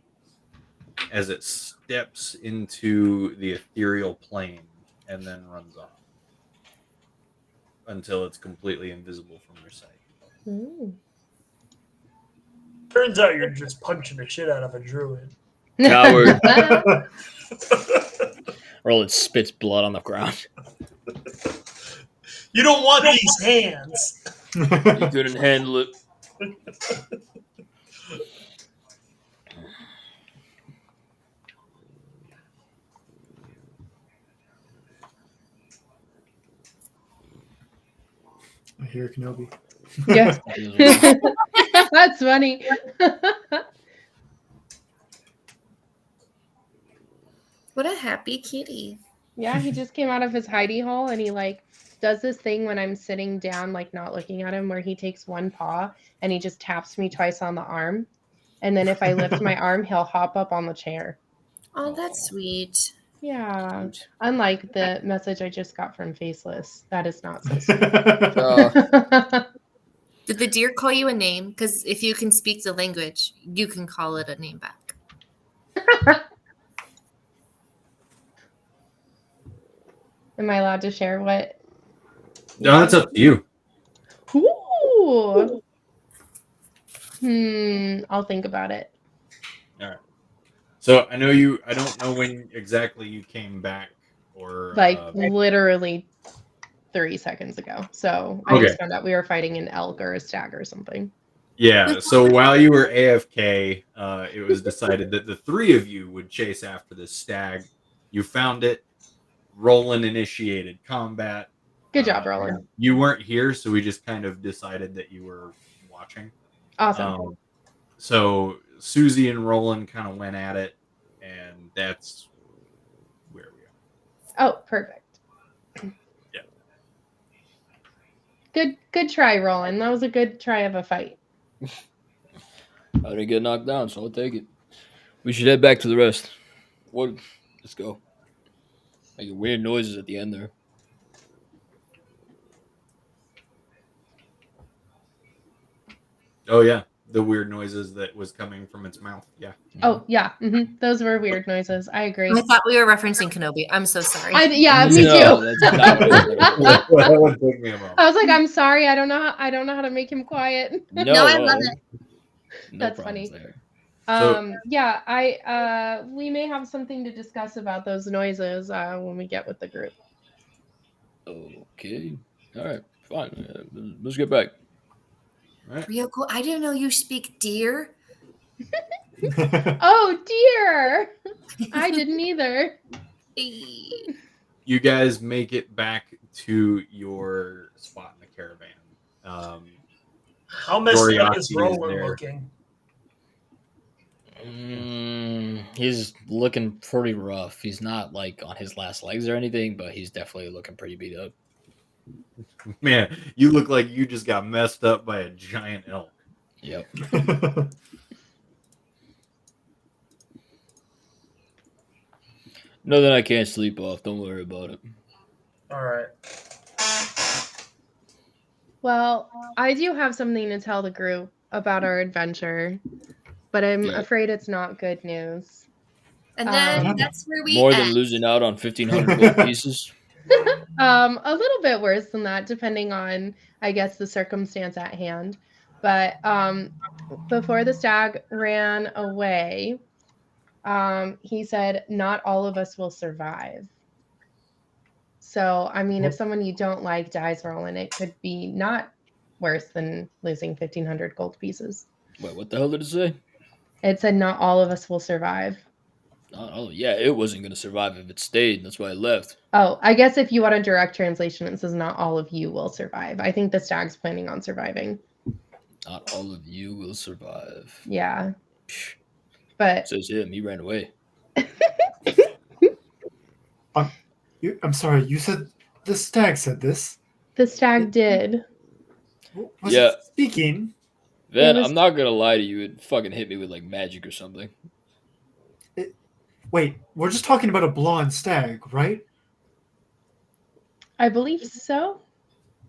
as it steps into the ethereal plane and then runs off until it's completely invisible from your sight. Ooh. Turns out you're just punching the shit out of a druid. Coward. Roland spits blood on the ground. You don't want these hands. You couldn't handle it. I hear Kenobi. Yes. That's funny. What a happy kitty. Yeah, he just came out of his hidey hole and he like does this thing when I'm sitting down, like not looking at him, where he takes one paw and he just taps me twice on the arm. And then if I lift my arm, he'll hop up on the chair. Oh, that's sweet. Yeah. Cute. Unlike the message I just got from Faceless. That is not so sweet. Did the deer call you a name? Because if you can speak the language, you can call it a name back. Am I allowed to share what? No, that's up to you. Ooh. I'll think about it. All right. So I don't know when exactly you came back or Like literally 30 seconds ago. So I just found out we were fighting an elk or a stag or something. Yeah, so while you were AFK, it was decided that the three of you would chase after this stag. You found it. Rollen initiated combat. Good job, Rollen. You weren't here, so we just kind of decided that you were watching. Awesome. So Susie and Rollen kind of went at it, and that's where we are. Oh, perfect. Yeah. Good try, Rollen. That was a good try of a fight. I didn't get knocked down, so I'll take it. We should head back to the rest. What? Let's go. Making weird noises at the end there. Oh yeah, the weird noises that was coming from its mouth. Yeah. Oh yeah, those were weird noises. I agree. I thought we were referencing Kenobi. I'm so sorry. Yeah, me No, too. that's not what That would take me a moment. I was like, I'm sorry, I don't know how to make him quiet. No, No, I love it. No That's problems funny. there. Yeah, we may have something to discuss about those noises when we get with the group. Okay. All right. Fine. Let's get back. Right. Ryoko, I didn't know you speak deer. Oh dear, I didn't either. You guys make it back to your spot in the caravan. How messed up is Doriaki is Rollen there. looking? He's looking pretty rough. He's not like on his last legs or anything, but he's definitely looking pretty beat up. Man, you look like you just got messed up by a giant elk. Yep. Nothing I can't sleep off. Don't worry about it. All right. Well, I do have something to tell the group about our adventure, but I'm Yeah. afraid it's not good news. And then Um, that's where we More than end. losing out on 1,500 gold pieces. A little bit worse than that, depending on, I guess, the circumstance at hand. But before the stag ran away, he said, "Not all of us will survive." So, I mean, if someone you don't like dies, Rollen, it could be not worse than losing 1,500 gold pieces. Wait, what the hell did it say? It said, "Not all of us will survive." Oh, yeah, it wasn't going to survive if it stayed. That's why it left. Oh, I guess if you want a direct translation, it says, "Not all of you will survive." I think the stag's planning on surviving. Not all of you will survive. Yeah. But Says him. He ran away. I'm sorry, you said the stag said this. the stag did. Was Yeah. it speaking? Then was- I'm not going to lie to you. It fucking hit me with like magic or something. Wait, we're just talking about a blonde stag, right? I believe so.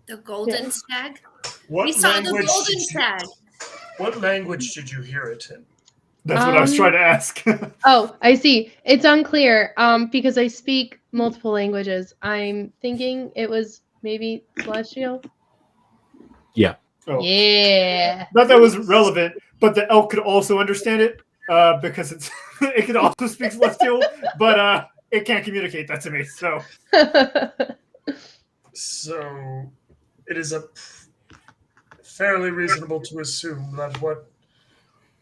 The golden Yeah. stag. What We saw the language golden did you, stag. What language did you hear it in? That's what I was Um, trying to ask. Oh, I see. It's unclear. Because I speak multiple languages. I'm thinking it was maybe celestial. Oh, Yeah. not that was relevant, but the elk could also understand it because it's it could also speak celestial, but it can't communicate that to me. So So, it is fairly reasonable to assume that what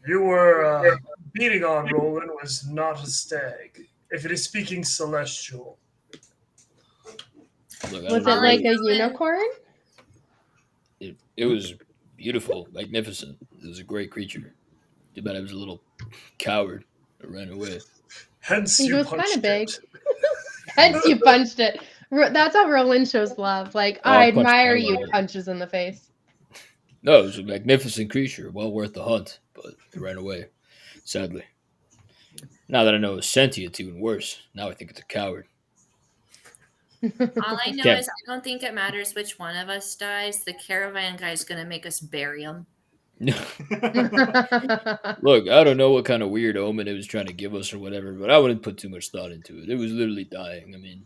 you were beating on, Rollen, was not a stag. If it is speaking celestial, Look, I Was don't it know like what a unicorn? it was beautiful, magnificent. It was a great creature. Too bad I was a little coward that ran away. hence He you was punched kinda big. it. Hence you punched it. That's how Rollen shows love. Like, Oh, I I punched admire the hell you out of it. punches in the face. No, it was a magnificent creature, well worth the hunt, but it ran away, sadly. Now that I know it's sentient, it's even worse. Now I think it's a coward. All I know Yeah. is I don't think it matters which one of us dies. The caravan guy's gonna make us bury him. Look, I don't know what kind of weird omen it was trying to give us or whatever, but I wouldn't put too much thought into it. It was literally dying. I mean,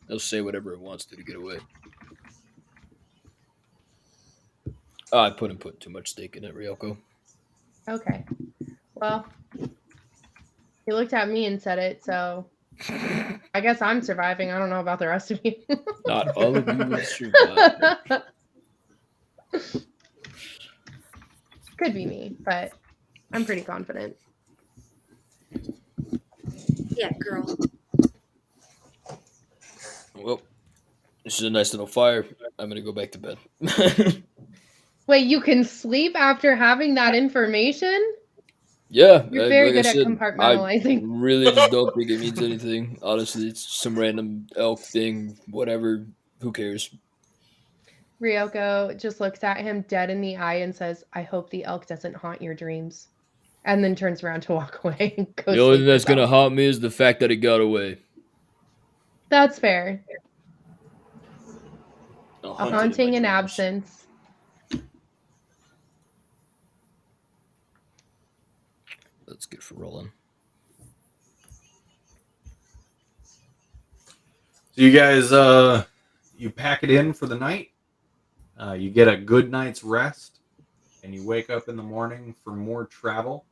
they'll say whatever it wants to get away. Oh, I put too much stake in it, Ryoko. Okay. Well, he looked at me and said it, so I guess I'm surviving. I don't know about the rest of you. Not all of you will survive. Could be me, but I'm pretty confident. Yeah, girl. Well, this is a nice little fire. I'm gonna go back to bed. Wait, you can sleep after having that information? Yeah, You're very like I good at said, I compartmentalizing. really just don't think it means anything. Honestly, it's some random elk thing, whatever. Who cares? Ryoko just looks at him dead in the eye and says, I hope the elk doesn't haunt your dreams. And then turns around to walk away and go The only sleep thing that's gonna herself. haunt me is the fact that it got away. That's fair. I'll A hunt it in my haunting in dreams. absence. That's good for Rollen. So you guys, you pack it in for the night. You get a good night's rest, and you wake up in the morning for more travel.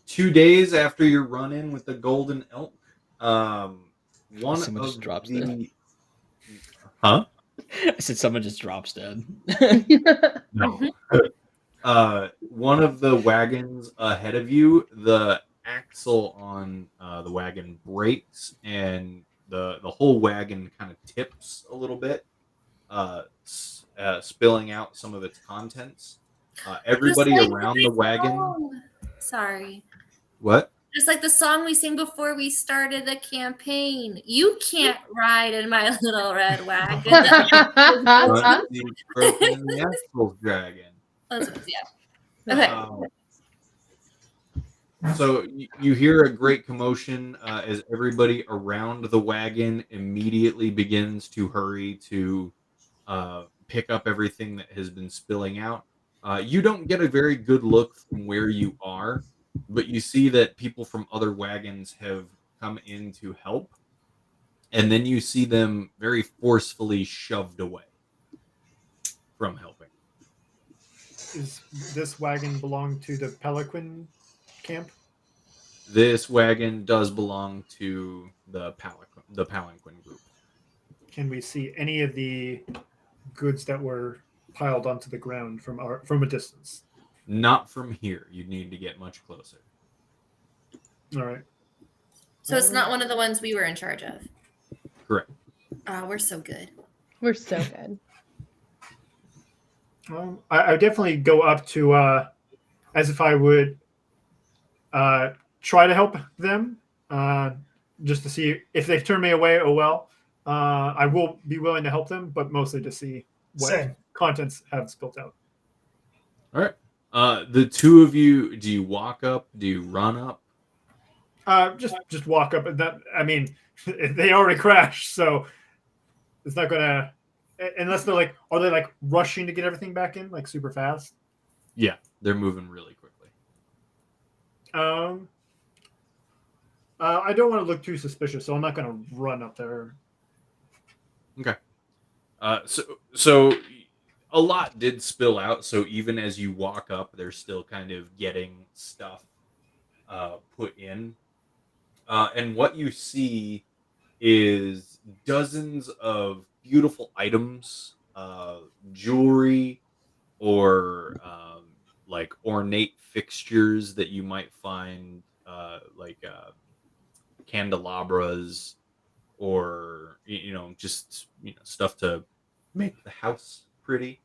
2 days after your run in with the golden elk, one Someone just of drops the huh? I said someone just drops dead. No. One of the wagons ahead of you, the axle on the wagon breaks, and the whole wagon kind of tips a little bit, spilling out some of its contents. Just Everybody like around the wagon. song. Sorry. What? Just like the song we sang before we started the campaign. You can't ride in my little red wagon. Front seat's broken and the axle's dragging. Yeah. Okay. So you hear a great commotion as everybody around the wagon immediately begins to hurry to pick up everything that has been spilling out. You don't get a very good look from where you are, but you see that people from other wagons have come in to help, and then you see them very forcefully shoved away from helping. Is this wagon belong to the Pelican camp? This wagon does belong to the Palanquin group. Can we see any of the goods that were piled onto the ground from a distance? Not from here. You'd need to get much closer. All right. So it's not one of the ones we were in charge of. Correct. Oh, we're so good. We're so good. I definitely go up to as if I would try to help them, just to see if they've turned me away. Oh well. I will be willing to help them, but mostly to see what Same. contents have spilled out. All right. The two of you, do you walk up? Do you run up? Just walk up. That I mean, they already crashed, so it's not gonna. Unless they're like, are they like rushing to get everything back in like super fast? Yeah, they're moving really quickly. I don't want to look too suspicious, so I'm not gonna run up there. Okay. So a lot did spill out. So even as you walk up, they're still kind of getting stuff put in. And what you see is dozens of beautiful items, jewelry, or like ornate fixtures that you might find, like candelabras, or just stuff to make the house pretty.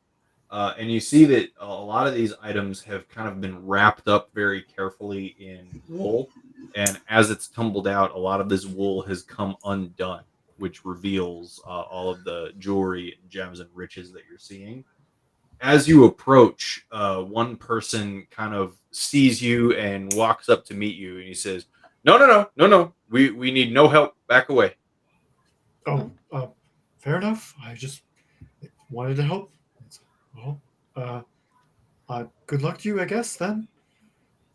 And you see that a lot of these items have kind of been wrapped up very carefully in wool. And as it's tumbled out, a lot of this wool has come undone, which reveals all of the jewelry, gems, and riches that you're seeing. As you approach, one person kind of sees you and walks up to meet you, and he says, "No. We need no help. Back away." Oh, fair enough. I just wanted to help. Well, good luck to you, I guess. Then,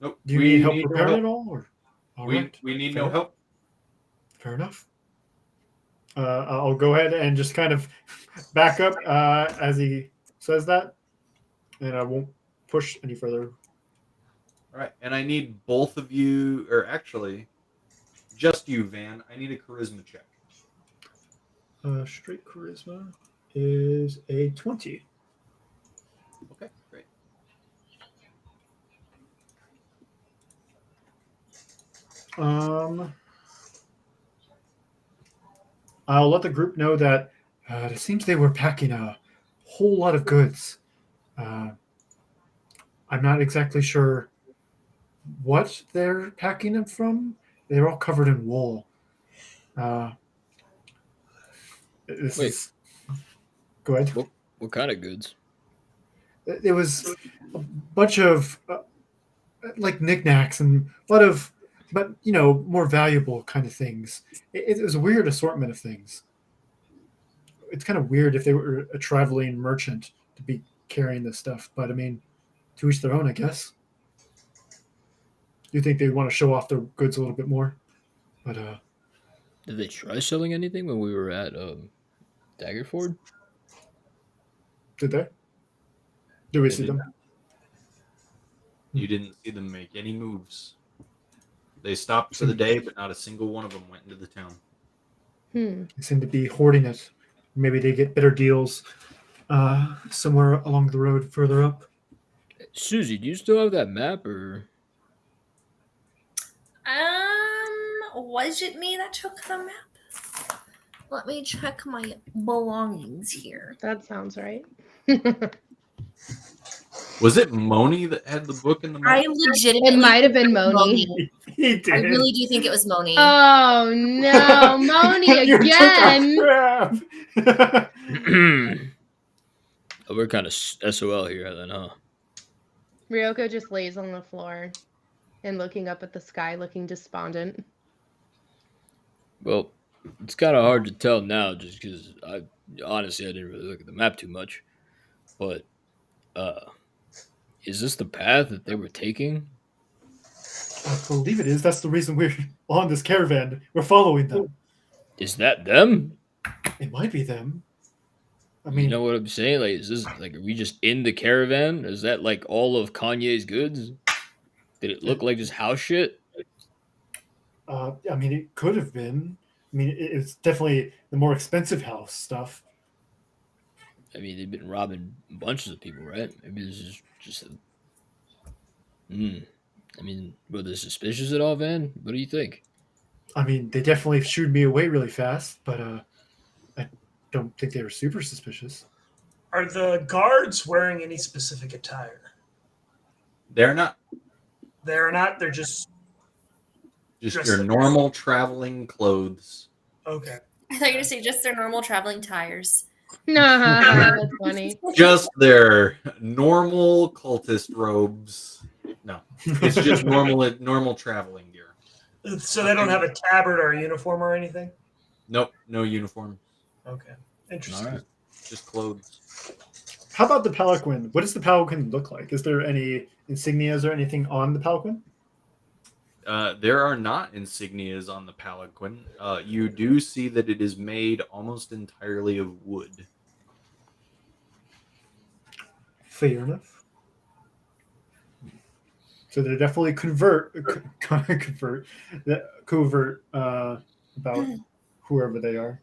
Nope. do you We need help need no preparing help. it all, or all We right? need Fair. no help. Fair enough. I'll go ahead and just kind of back up as he says that, and I won't push any further. All right, and I need both of you, or actually, just you, Van. I need a charisma check. Straight charisma is a 20. Okay, great. I'll let the group know that it seems they were packing a whole lot of goods. I'm not exactly sure what they're packing them from. They were all covered in wool. This Wait. is. Go ahead. What kind of goods? It was a bunch of like knickknacks and a lot of, but more valuable kind of things. It was a weird assortment of things. It's kind of weird if they were a traveling merchant to be carrying this stuff, but I mean, to each their own, I guess. You think they want to show off their goods a little bit more, but Did they try selling anything when we were at Daggerford? did they? Did we They see did them? You didn't see them make any moves. They stopped for the day, but not a single one of them went into the town. They seem to be hoarding it. Maybe they get better deals somewhere along the road further up. Susie, do you still have that map, or Was it me that took the map? Let me check my belongings here. That sounds right. Was it Moni that had the book in the map? I legitimately. It might have been Moni. He did. I really do think it was Moni. Oh no, Moni You took our again. crap. oh, we're kind of SOL here then, huh? Ryoko just lays on the floor and looking up at the sky, looking despondent. Well, it's kind of hard to tell now, just because I didn't really look at the map too much. But is this the path that they were taking? I believe it is. That's the reason we're on this caravan. We're following them. Is that them? It might be them. I You mean, know what I'm saying? Like, is this like, are we just in the caravan? Is that like all of Kanye's goods? Did it look like just house shit? I mean, it could have been. I mean, it's definitely the more expensive house stuff. I mean, they've been robbing bunches of people, right? Maybe this is just a. I mean, were they suspicious at all, Van? What do you think? I mean, they definitely shooed me away really fast, but I don't think they were super suspicious. Are the guards wearing any specific attire? They're not. They're not. They're just Just your normal traveling clothes. okay. I thought you were going to say just their normal traveling tires. That's funny. Just their normal cultist robes. No, it's just normal traveling gear. So they don't have a tabard or a uniform or anything? Nope, no uniform. Okay. Interesting. All right. Just clothes. How about the palanquin? What does the palanquin look like? Is there any insignias or anything on the palanquin? There are not insignias on the palanquin. You do see that it is made almost entirely of wood. Fair enough. So they're definitely covert about whoever they are.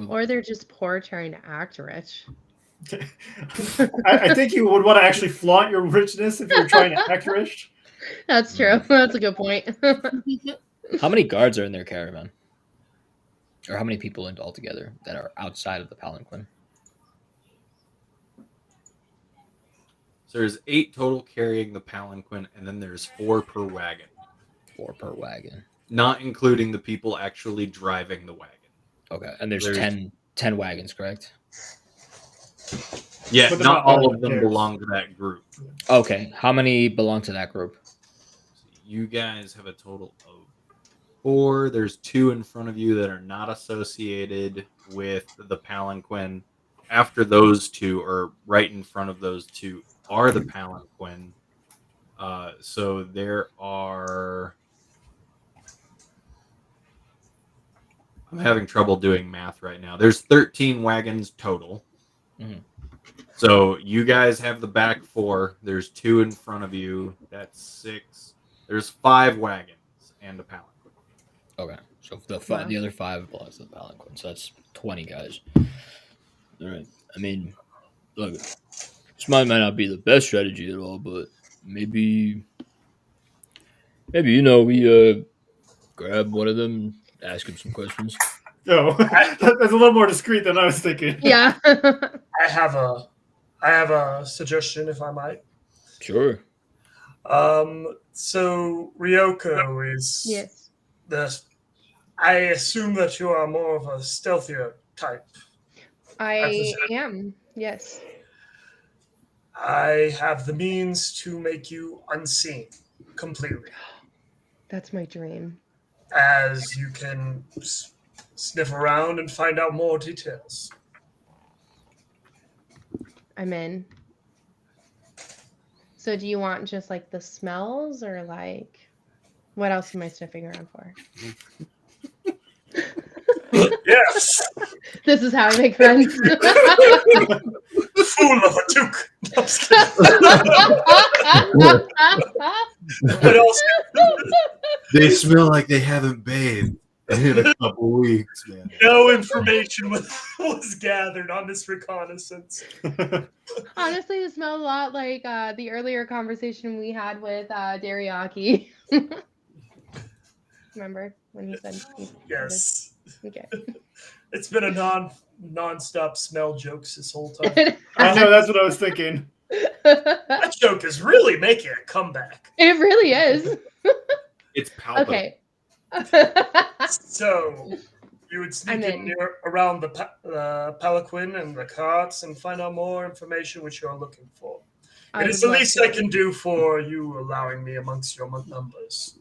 Or they're just poor trying to act rich. I think you would want to actually flaunt your richness if you're trying to act rich. That's true. That's a good point. How many guards are in their caravan? Or how many people altogether that are outside of the palanquin? So there's 8 total carrying the palanquin, and then there's 4 per wagon. 4 per wagon. Not including the people actually driving the wagon. Okay, and there's 10 wagons, correct? Yeah, But not all of them theirs. belong to that group. Okay, how many belong to that group? You guys have a total of 4. There's 2 in front of you that are not associated with the palanquin. After those 2, or right in front of those 2, are the palanquin. So there are... I'm having trouble doing math right now. There's 13 wagons total. Mhm. So you guys have the back 4. There's 2 in front of you. That's 6. There's 5 wagons and a palanquin. Okay, so the other 5 belongs to the palanquin, so that's 20 guys. All right. I mean, look, this might not be the best strategy at all, but maybe we grab one of them, ask him some questions. No, that's a little more discreet than I was thinking. Yeah. I have a suggestion, if I might. Sure. So Ryoko is Yes. the. I assume that you are more of a stealthier type. I am. Yes. I have the means to make you unseen completely, That's my dream. as you can sniff around and find out more details. I'm in. So do you want just like the smells or like what else am I sniffing around for? Yes, This is how I make friends. fool of a toque. No, I'm just kidding. What else? They smell like they haven't bathed in a couple weeks, man. No information was gathered on this reconnaissance. Honestly, it smells a lot like the earlier conversation we had with Dariaki. Remember when he said he Yes, Okay. it's been a non-stop smell jokes this whole time. I know, that's what I was thinking. That joke is really making a comeback. It really is. It's palpable. Okay. So you would sneak I'm in. around the palanquin and the carts and find out more information which you're looking for. It is the least I can do for you, allowing me amongst your numbers.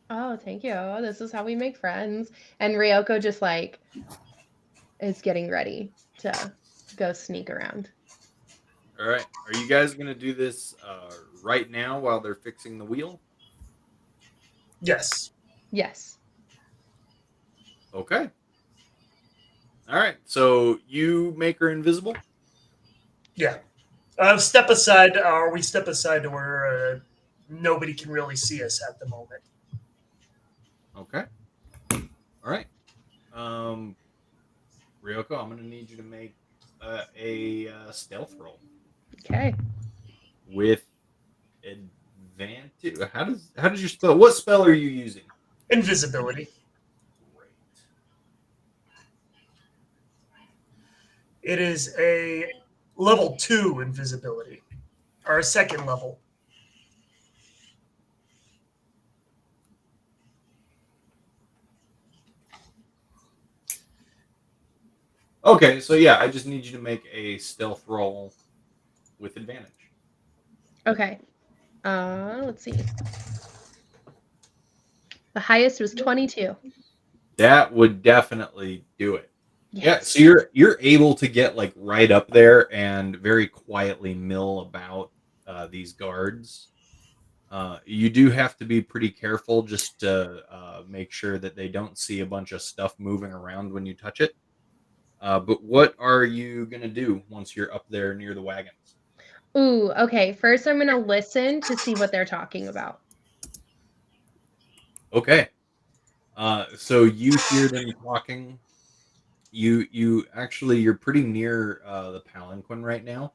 Oh, thank you. This is how we make friends. And Ryoko just like is getting ready to go sneak around. All right. Are you guys going to do this right now while they're fixing the wheel? Yes. Yes. Okay. All right. So you make her invisible? Yeah. Step aside, or we step aside to where nobody can really see us at the moment. Okay. All right. Ryoko, I'm going to need you to make a stealth roll Okay. with advantage. How does your spell? What spell are you using? Invisibility. Great. It is a level 2 invisibility, or a second level. Okay, so yeah, I just need you to make a stealth roll with advantage. Okay. Let's see. The highest was 22. That would definitely do it. Yes. Yeah, so you're able to get like right up there and very quietly mill about these guards. You do have to be pretty careful just to make sure that they don't see a bunch of stuff moving around when you touch it. But what are you gonna do once you're up there near the wagons? Ooh, okay. First, I'm gonna listen to see what they're talking about. Okay. So you hear them talking. You actually you're pretty near the palanquin right now,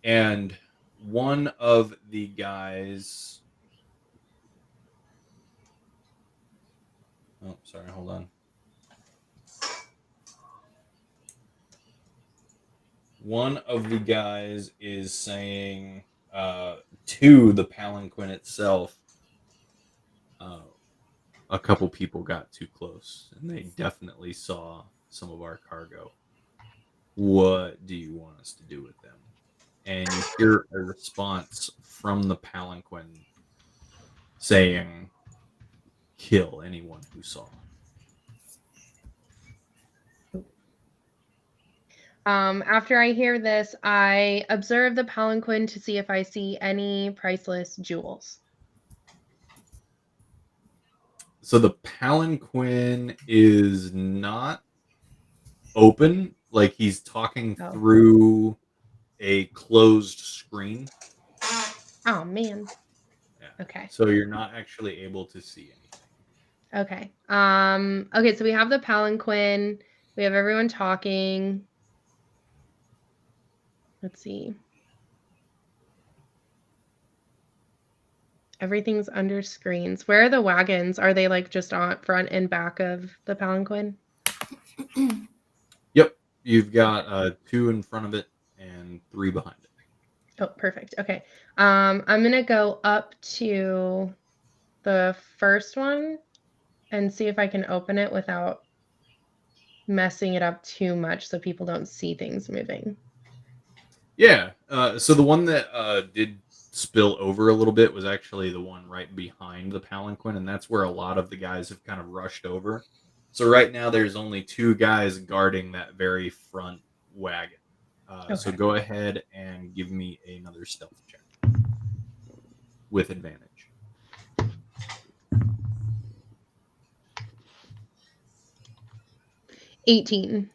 and one of the guys. Oh, sorry. Hold on. One of the guys is saying to the palanquin itself, a couple people got too close and they definitely saw some of our cargo. What do you want us to do with them? And you hear a response from the palanquin saying, kill anyone who saw. After I hear this, I observe the palanquin to see if I see any priceless jewels. So the palanquin is not open, like he's talking through a closed screen. Oh man. Yeah. Okay. So you're not actually able to see anything. Okay. Okay, so we have the palanquin. We have everyone talking. Let's see. Everything's under screens. Where are the wagons? Are they like just on front and back of the palanquin? Yep. You've got 2 in front of it and 3 behind it. Oh, perfect. Okay. I'm gonna go up to the first one and see if I can open it without messing it up too much so people don't see things moving. Yeah. So the one that did spill over a little bit was actually the one right behind the palanquin, and that's where a lot of the guys have kind of rushed over. So right now there's only 2 guys guarding that very front wagon. So Okay. go ahead and give me another stealth check with advantage. 18.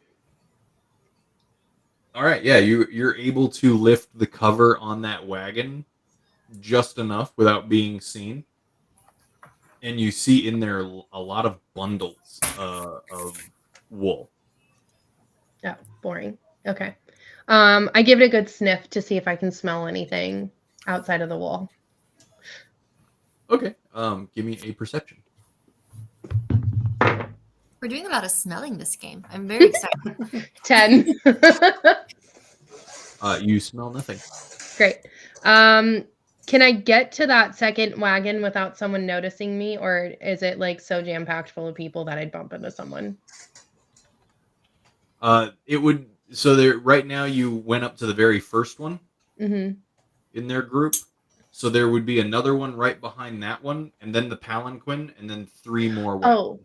All right, yeah, you're able to lift the cover on that wagon just enough without being seen, and you see in there a lot of bundles of wool. Oh, boring. Okay. I give it a good sniff to see if I can smell anything outside of the wall. Okay, give me a perception. We're doing a lot of smelling this game. I'm very excited. 10. You smell nothing. Great. Can I get to that second wagon without someone noticing me, or is it like so jam-packed full of people that I'd bump into someone? It would. So there, right now, you went up to the very first one Mm-hmm. in their group. So there would be another one right behind that one, and then the palanquin, and then 3 more wagons.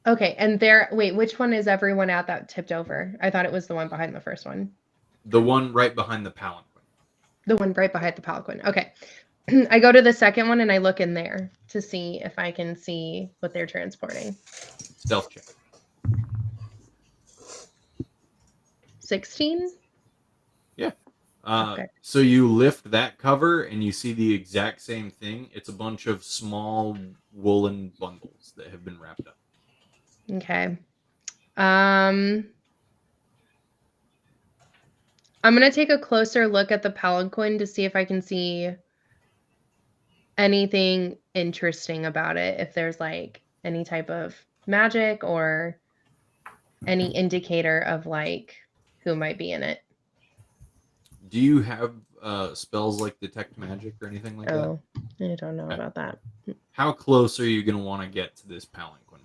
Oh, okay. And wait, which one is everyone at that tipped over? I thought it was the one behind the first one. The one right behind the palanquin. The one right behind the palanquin. Okay. I go to the second one and I look in there to see if I can see what they're transporting. Stealth check. 16? Yeah. Okay. So you lift that cover and you see the exact same thing. It's a bunch of small woolen bundles that have been wrapped up. Okay. I'm going to take a closer look at the palanquin to see if I can see anything interesting about it. If there's like any type of magic or any indicator of like who might be in it. Do you have spells like detect magic or anything like that? Oh, I don't know about that. How close are you going to want to get to this palanquin?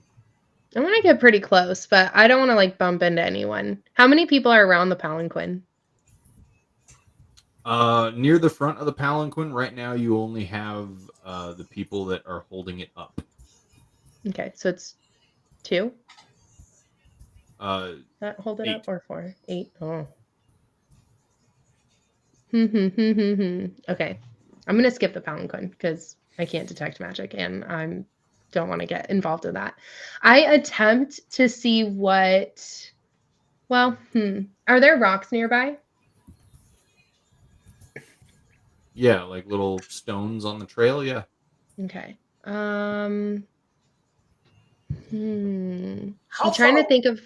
I want to get pretty close, but I don't want to like bump into anyone. How many people are around the palanquin? Near the front of the palanquin, right now you only have the people that are holding it up. Okay, so it's 2 Uh, that hold it 8. up, or 4? 8. Oh. Okay, I'm gonna skip the palanquin because I can't detect magic and I don't want to get involved in that. I attempt to see what. Well, are there rocks nearby? Yeah, like little stones on the trail. Yeah. Okay. I'm How trying far, to think of.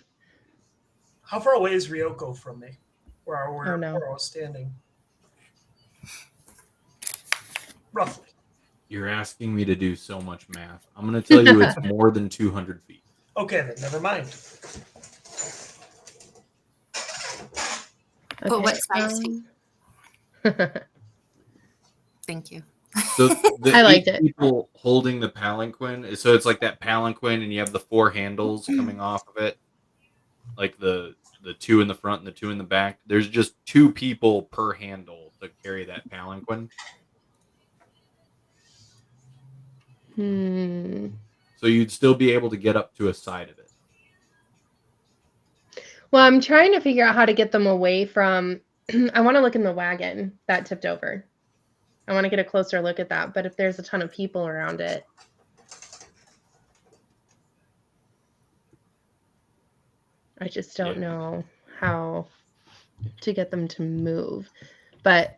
how far away is Ryoko from me? Where Oh, no. I was standing? Roughly. You're asking me to do so much math. I'm going to tell you it's more than 200 feet. Okay, then never mind. But what size feet? Thank you. So the I liked 8 it. people holding the palanquin. So it's like that palanquin, and you have the 4 handles coming off of it, like the 2 in the front and the 2 in the back. There's just 2 people per handle to carry that palanquin. So you'd still be able to get up to a side of it. Well, I'm trying to figure out how to get them away from. I want to look in the wagon that tipped over. I want to get a closer look at that. But if there's a ton of people around it. I just don't know how to get them to move. But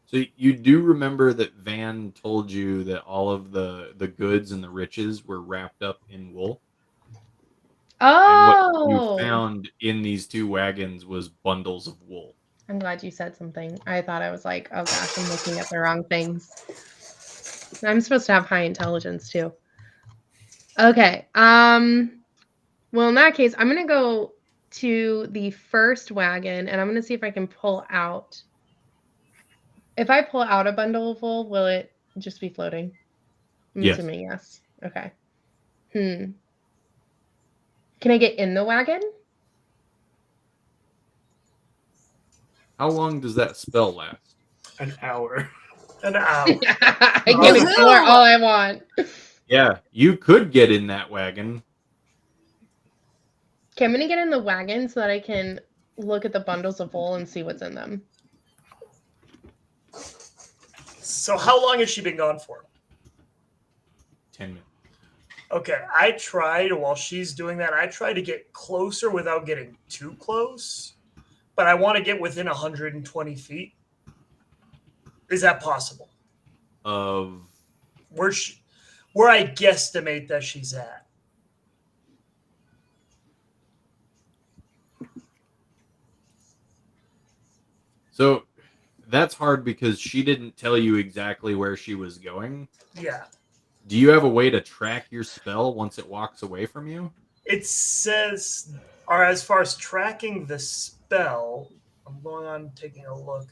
So you do remember that Van told you that all of the goods and the riches were wrapped up in wool? And what you found in these 2 wagons was bundles of wool. I'm glad you said something. I thought I was like, oh gosh, I'm looking at the wrong things. I'm supposed to have high intelligence too. Okay. Well, in that case, I'm gonna go to the first wagon and I'm gonna see if I can pull out. If I pull out a bundle of wool, will it just be floating? I'm Yes. assuming yes. Okay. Can I get in the wagon? How long does that spell last? An hour. An hour. I can explore Woohoo! all I want. Yeah, you could get in that wagon. Okay, I'm gonna get in the wagon so that I can look at the bundles of wool and see what's in them. So how long has she been gone for? 10 minutes. Okay, while she's doing that, I try to get closer without getting too close, but I want to get within 120 feet. Is that possible? Of Where I guesstimate that she's at. so that's hard because she didn't tell you exactly where she was going. Yeah. Do you have a way to track your spell once it walks away from you? It says, or as far as tracking the spell, I'm going on taking a look.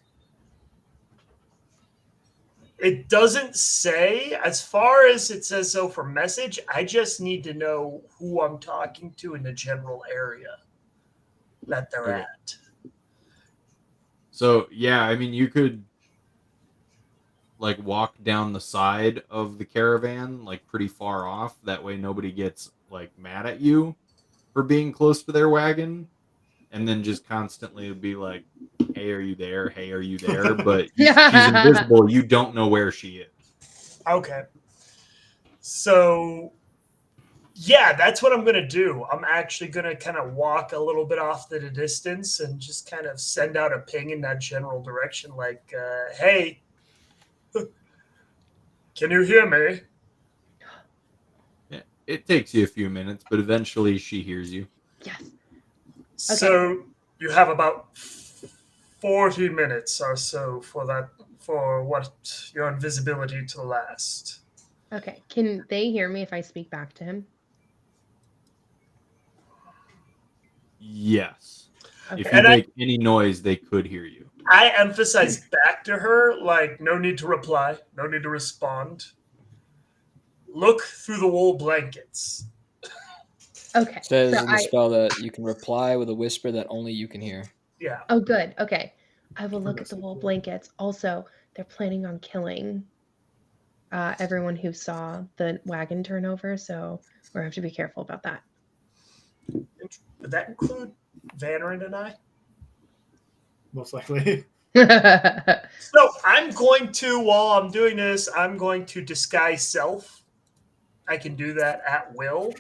It doesn't say, as far as it says so for message, I just need to know who I'm talking to in the general area that they're Okay. at. So, yeah, I mean, you could like walk down the side of the caravan, like pretty far off. That way nobody gets like mad at you for being close to their wagon. And then just constantly be like, hey, are you there? Hey, are you there? But she's invisible. You don't know where she is. Okay. So, yeah, that's what I'm going to do. I'm actually going to kind of walk a little bit off the distance and just kind of send out a ping in that general direction like, hey, can you hear me? Yeah, it takes you a few minutes, but eventually she hears you. Yes. So you have about 40 minutes or so for what your invisibility to last. Okay. Can they hear me if I speak back to him? Yes. Okay. If you make any noise, they could hear you. I emphasize back to her, like, no need to reply, no need to respond. Look through the wool blankets. Okay. It says So in the spell that you can reply with a whisper that only you can hear. Yeah. Oh, good. Okay. I will look at the wool blankets. Also, they're planning on killing everyone who saw the wagon turnover, so we're going to have to be careful about that. Would that include Vannerin and I? Most likely. So I'm going to, while I'm doing this, I'm going to disguise self. I can do that at will.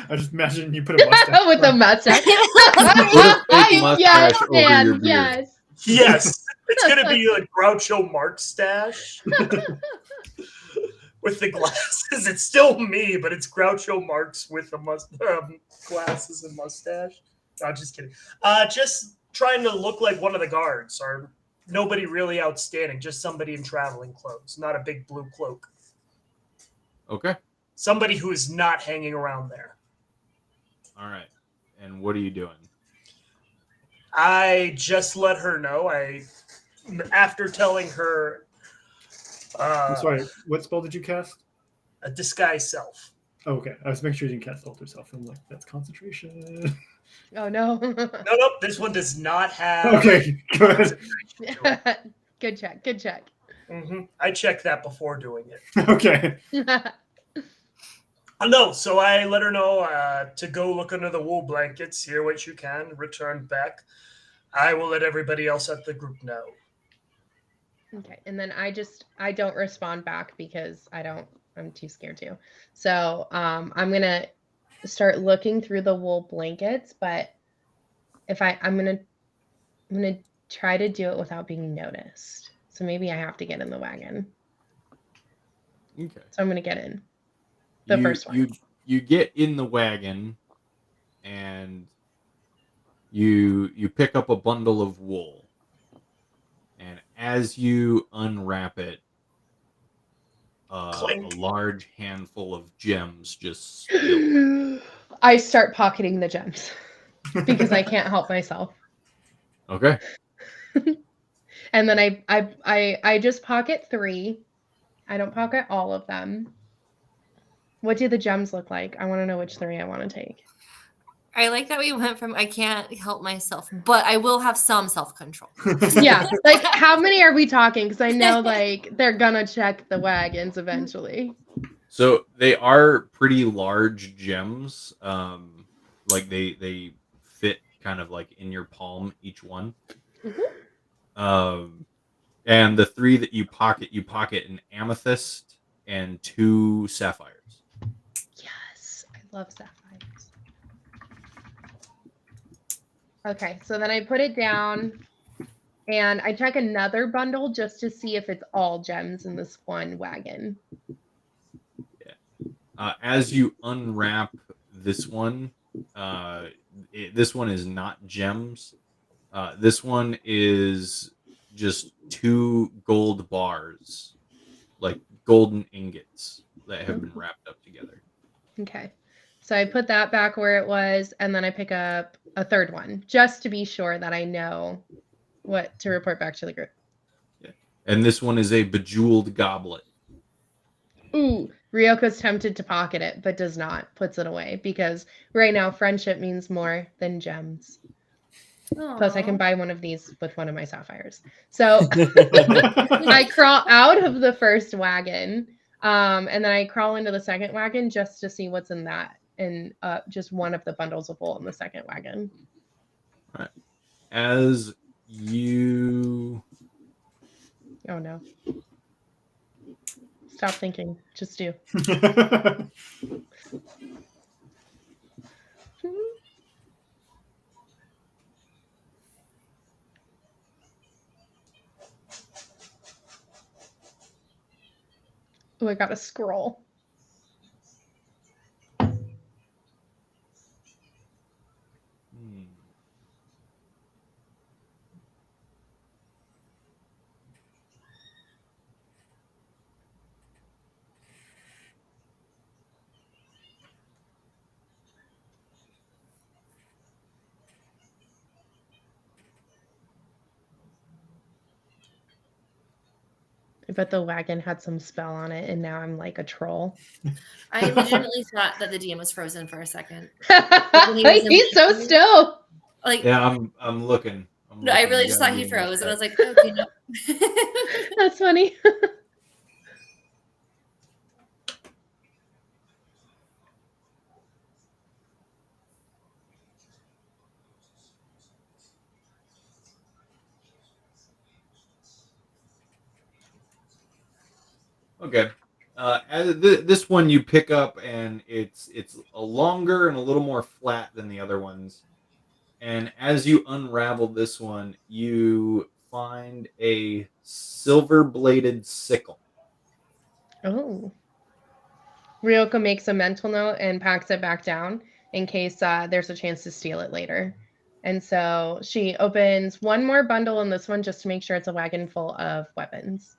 I just imagine you put a mustache With a mustache. Put a fake mustache Yes, over man, your beard. yes. Yes, it's going to be a Groucho Marx stash with the glasses. It's still me, but it's Groucho Marx with the glasses and mustache. No, just kidding. Just trying to look like one of the guards, or nobody really outstanding, just somebody in traveling clothes, not a big blue cloak. Okay. Somebody who is not hanging around there. All right. And what are you doing? I just let her know. After telling her, I'm sorry, what spell did you cast? a disguise self. Oh, okay. I was making sure you didn't cast Alter Self. I'm like, that's concentration. Oh, no. No, this one does not have. Okay, good. Good check. Good check. Mm-hmm. I checked that before doing it. Okay. No, so I let her know to go look under the wool blankets, hear what you can, return back. I will let everybody else at the group know. Okay, and then I don't respond back because I'm too scared to. So I'm gonna start looking through the wool blankets, but if I'm gonna try to do it without being noticed. So maybe I have to get in the wagon. Okay. So I'm gonna get in. The first one. You get in the wagon and you pick up a bundle of wool. And as you unwrap it, Clink. a large handful of gems just spilled. I start pocketing the gems because I can't help myself. Okay. And then I just pocket 3. I don't pocket all of them. What do the gems look like? I want to know which 3 I want to take. I like that we went from I can't help myself, but I will have some self-control. Yeah, like how many are we talking? Because I know like they're gonna check the wagons eventually. So they are pretty large gems. Like they fit kind of like in your palm, each one. And the 3 that you pocket an amethyst and 2 sapphires. Yes, I love sapphires. Okay, so then I put it down and I check another bundle just to see if it's all gems in this one wagon. As you unwrap this one, this one is not gems. This one is just 2 gold bars, like golden ingots that have been wrapped up together. Okay, so I put that back where it was, and then I pick up a third one just to be sure that I know what to report back to the group. Yeah. And this one is a bejeweled goblet. Ooh, Ryoko's tempted to pocket it, but does not, puts it away because right now friendship means more than gems. Plus, I can buy one of these with one of my sapphires. So I crawl out of the first wagon, and then I crawl into the second wagon just to see what's in that, and just one of the bundles of wool in the second wagon. All right. As you... Oh no. Stop thinking. Just do. Oh, I got a scroll. I bet the wagon had some spell on it, and now I'm like a troll. I legitimately thought that the DM was frozen for a second. He's so still. Like, yeah, I'm looking. No, I really just thought he froze, and I was like, okay, no. That's funny. Okay. This one you pick up, and it's a longer and a little more flat than the other ones. And as you unravel this one, you find a silver-bladed sickle. Oh. Ryoko makes a mental note and packs it back down in case there's a chance to steal it later. And so she opens one more bundle in this one just to make sure it's a wagon full of weapons.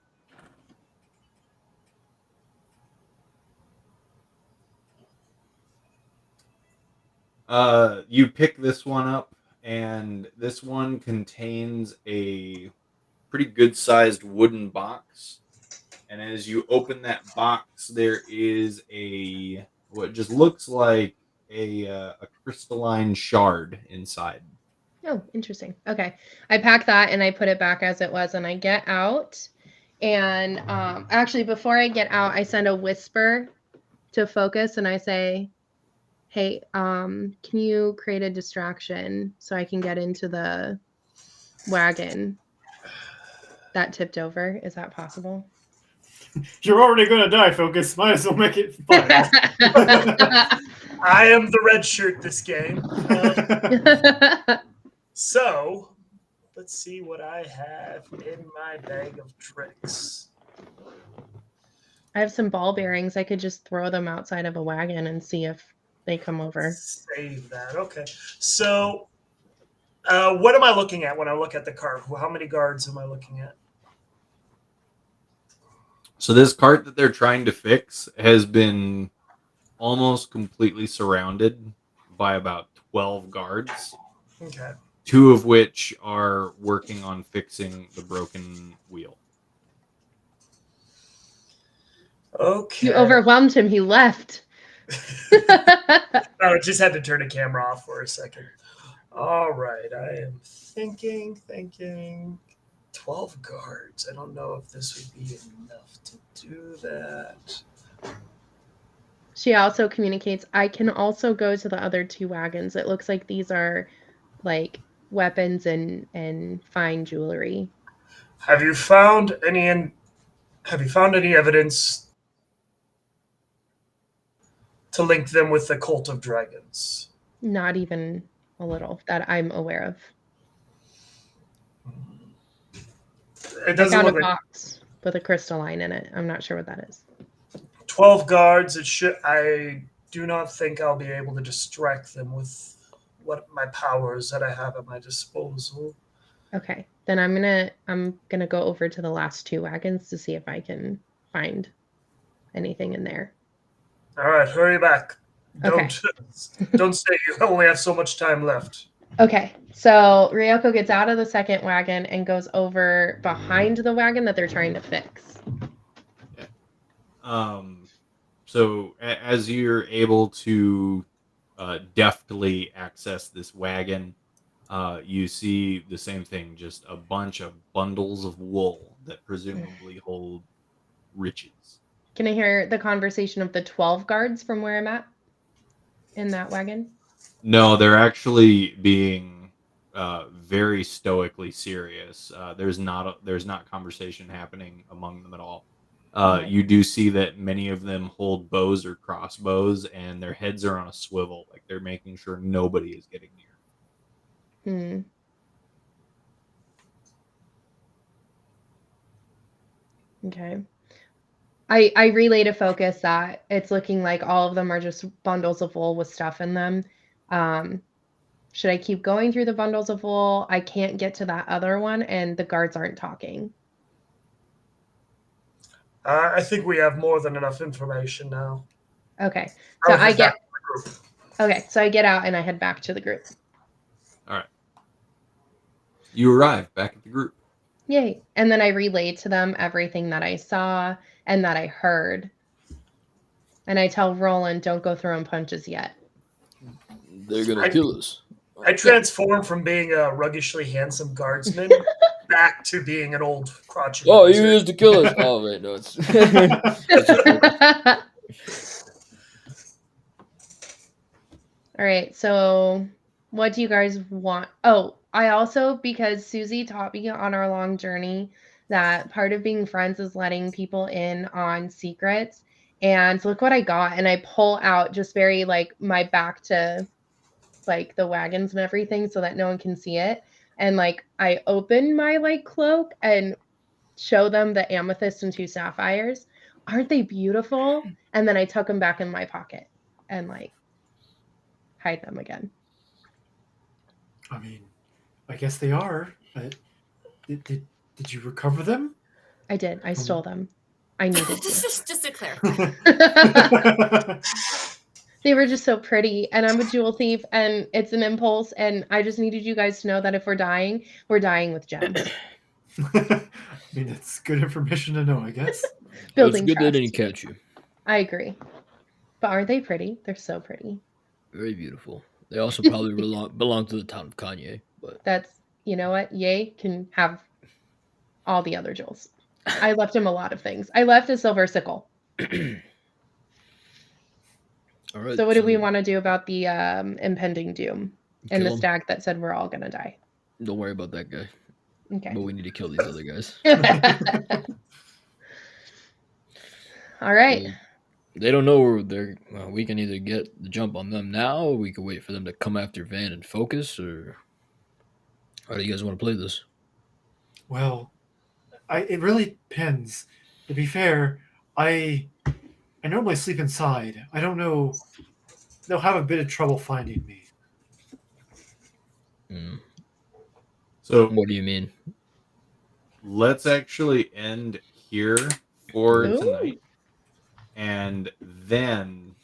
You pick this one up, and this one contains a pretty good-sized wooden box. And as you open that box, there is what just looks like a crystalline shard inside. Oh, interesting. Okay. I pack that and I put it back as it was, and I get out. And actually, before I get out, I send a whisper to Focus, and I say, hey, can you create a distraction so I can get into the wagon that tipped over? Is that possible? You're already going to die, Focus. Might as well make it fun. I am the red shirt this game. So, let's see what I have in my bag of tricks. I have some ball bearings. I could just throw them outside of a wagon and see if they come over. Save that. Okay. So, what am I looking at when I look at the car? How many guards am I looking at? So this cart that they're trying to fix has been almost completely surrounded by about 12 guards, Okay. 2 of which are working on fixing the broken wheel. Okay. You overwhelmed him. He left. I just had to turn the camera off for a second. All right, I am thinking. 12 guards. I don't know if this would be enough to do that. She also communicates, I can also go to the other 2 wagons. It looks like these are like weapons and fine jewelry. Have you found any evidence to link them with the cult of dragons? Not even a little that I'm aware of. It I doesn't found a look like box with a crystalline in it. I'm not sure what that is. 12 guards. I do not think I'll be able to distract them with what my powers that I have at my disposal. Okay. Then I'm gonna go over to the last 2 wagons to see if I can find anything in there. All right, hurry back. Okay. Don't stay. You only have so much time left. Okay, so Ryoko gets out of the second wagon and goes over behind the wagon that they're trying to fix. So as you're able to deftly access this wagon, you see the same thing, just a bunch of bundles of wool that presumably hold riches. Can I hear the conversation of the 12 guards from where I'm at in that wagon? No, they're actually being very stoically serious. There's not conversation happening among them at all. You do see that many of them hold bows or crossbows, and their heads are on a swivel, like they're making sure nobody is getting near. Okay. I relay to Focus that it's looking like all of them are just bundles of wool with stuff in them. Should I keep going through the bundles of wool? I can't get to that other one, and the guards aren't talking. I think we have more than enough information now. Okay. So I get okay. So I get out and I head back to the group. All right. You arrive back at the group. Yay. And then I relay to them everything that I saw and that I heard. And I tell Rollen, don't go throwing punches yet. They're going to kill us. I transformed from being a ruggishly handsome guardsman back to being an old crotchety. Oh, you used to kill us. Oh, wait, no. It's All right. So what do you guys want? Oh, I also, because Susie taught me on our long journey that part of being friends is letting people in on secrets. And look what I got. And I pull out just very like my back to like the wagons and everything so that no one can see it. And like I open my like cloak and show them the amethyst and 2 sapphires. Aren't they beautiful? And then I tuck them back in my pocket and like hide them again. I mean, I guess they are. Did you recover them? I did. I stole them. I needed to. Just to clarify. They were just so pretty, and I'm a jewel thief, and it's an impulse, and I just needed you guys to know that if we're dying with gems. I mean, it's good information to know, I guess. Building it's good trust. they didn't catch you. I agree. But aren't they pretty? They're so pretty. Very beautiful. They also probably belong to the town of Kanye. But That's, you know what? Ye can have all the other jewels. I left him a lot of things. I left a silver sickle. all right. So what do we want to do about the impending doom and the him. stag that said we're all going to die? Don't worry about that guy. Okay. But we need to kill these other guys. All right. They don't know where they're. Well, we can either get the jump on them now, or we can wait for them to come after Van and Focus, or how do you guys want to play this? Well, it really depends. To be fair, I normally sleep inside. I don't know. They'll have a bit of trouble finding me. So What do you mean? let's actually end here for Ooh. tonight, and then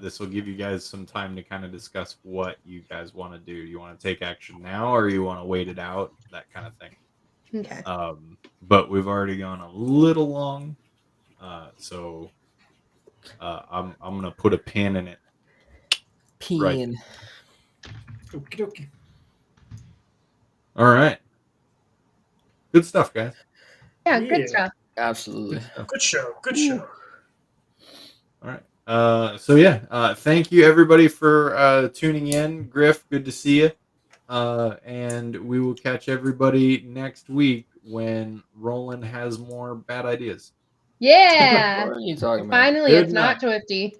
this will give you guys some time to kind of discuss what you guys want to do. You want to take action now, or you want to wait it out, that kind of thing. Okay. But we've already gone a little long, so I'm gonna put a pin in it. Right. Peen. Okie dokie. All right. Good stuff, guys. Yeah, Yeah. good stuff. Absolutely. Good show. Good show. All right. So yeah, thank you everybody for tuning in. Griff, good to see you. And we will catch everybody next week when Rollen has more bad ideas. Yeah. What are you talking about? Finally, Good it's not night. Twifty.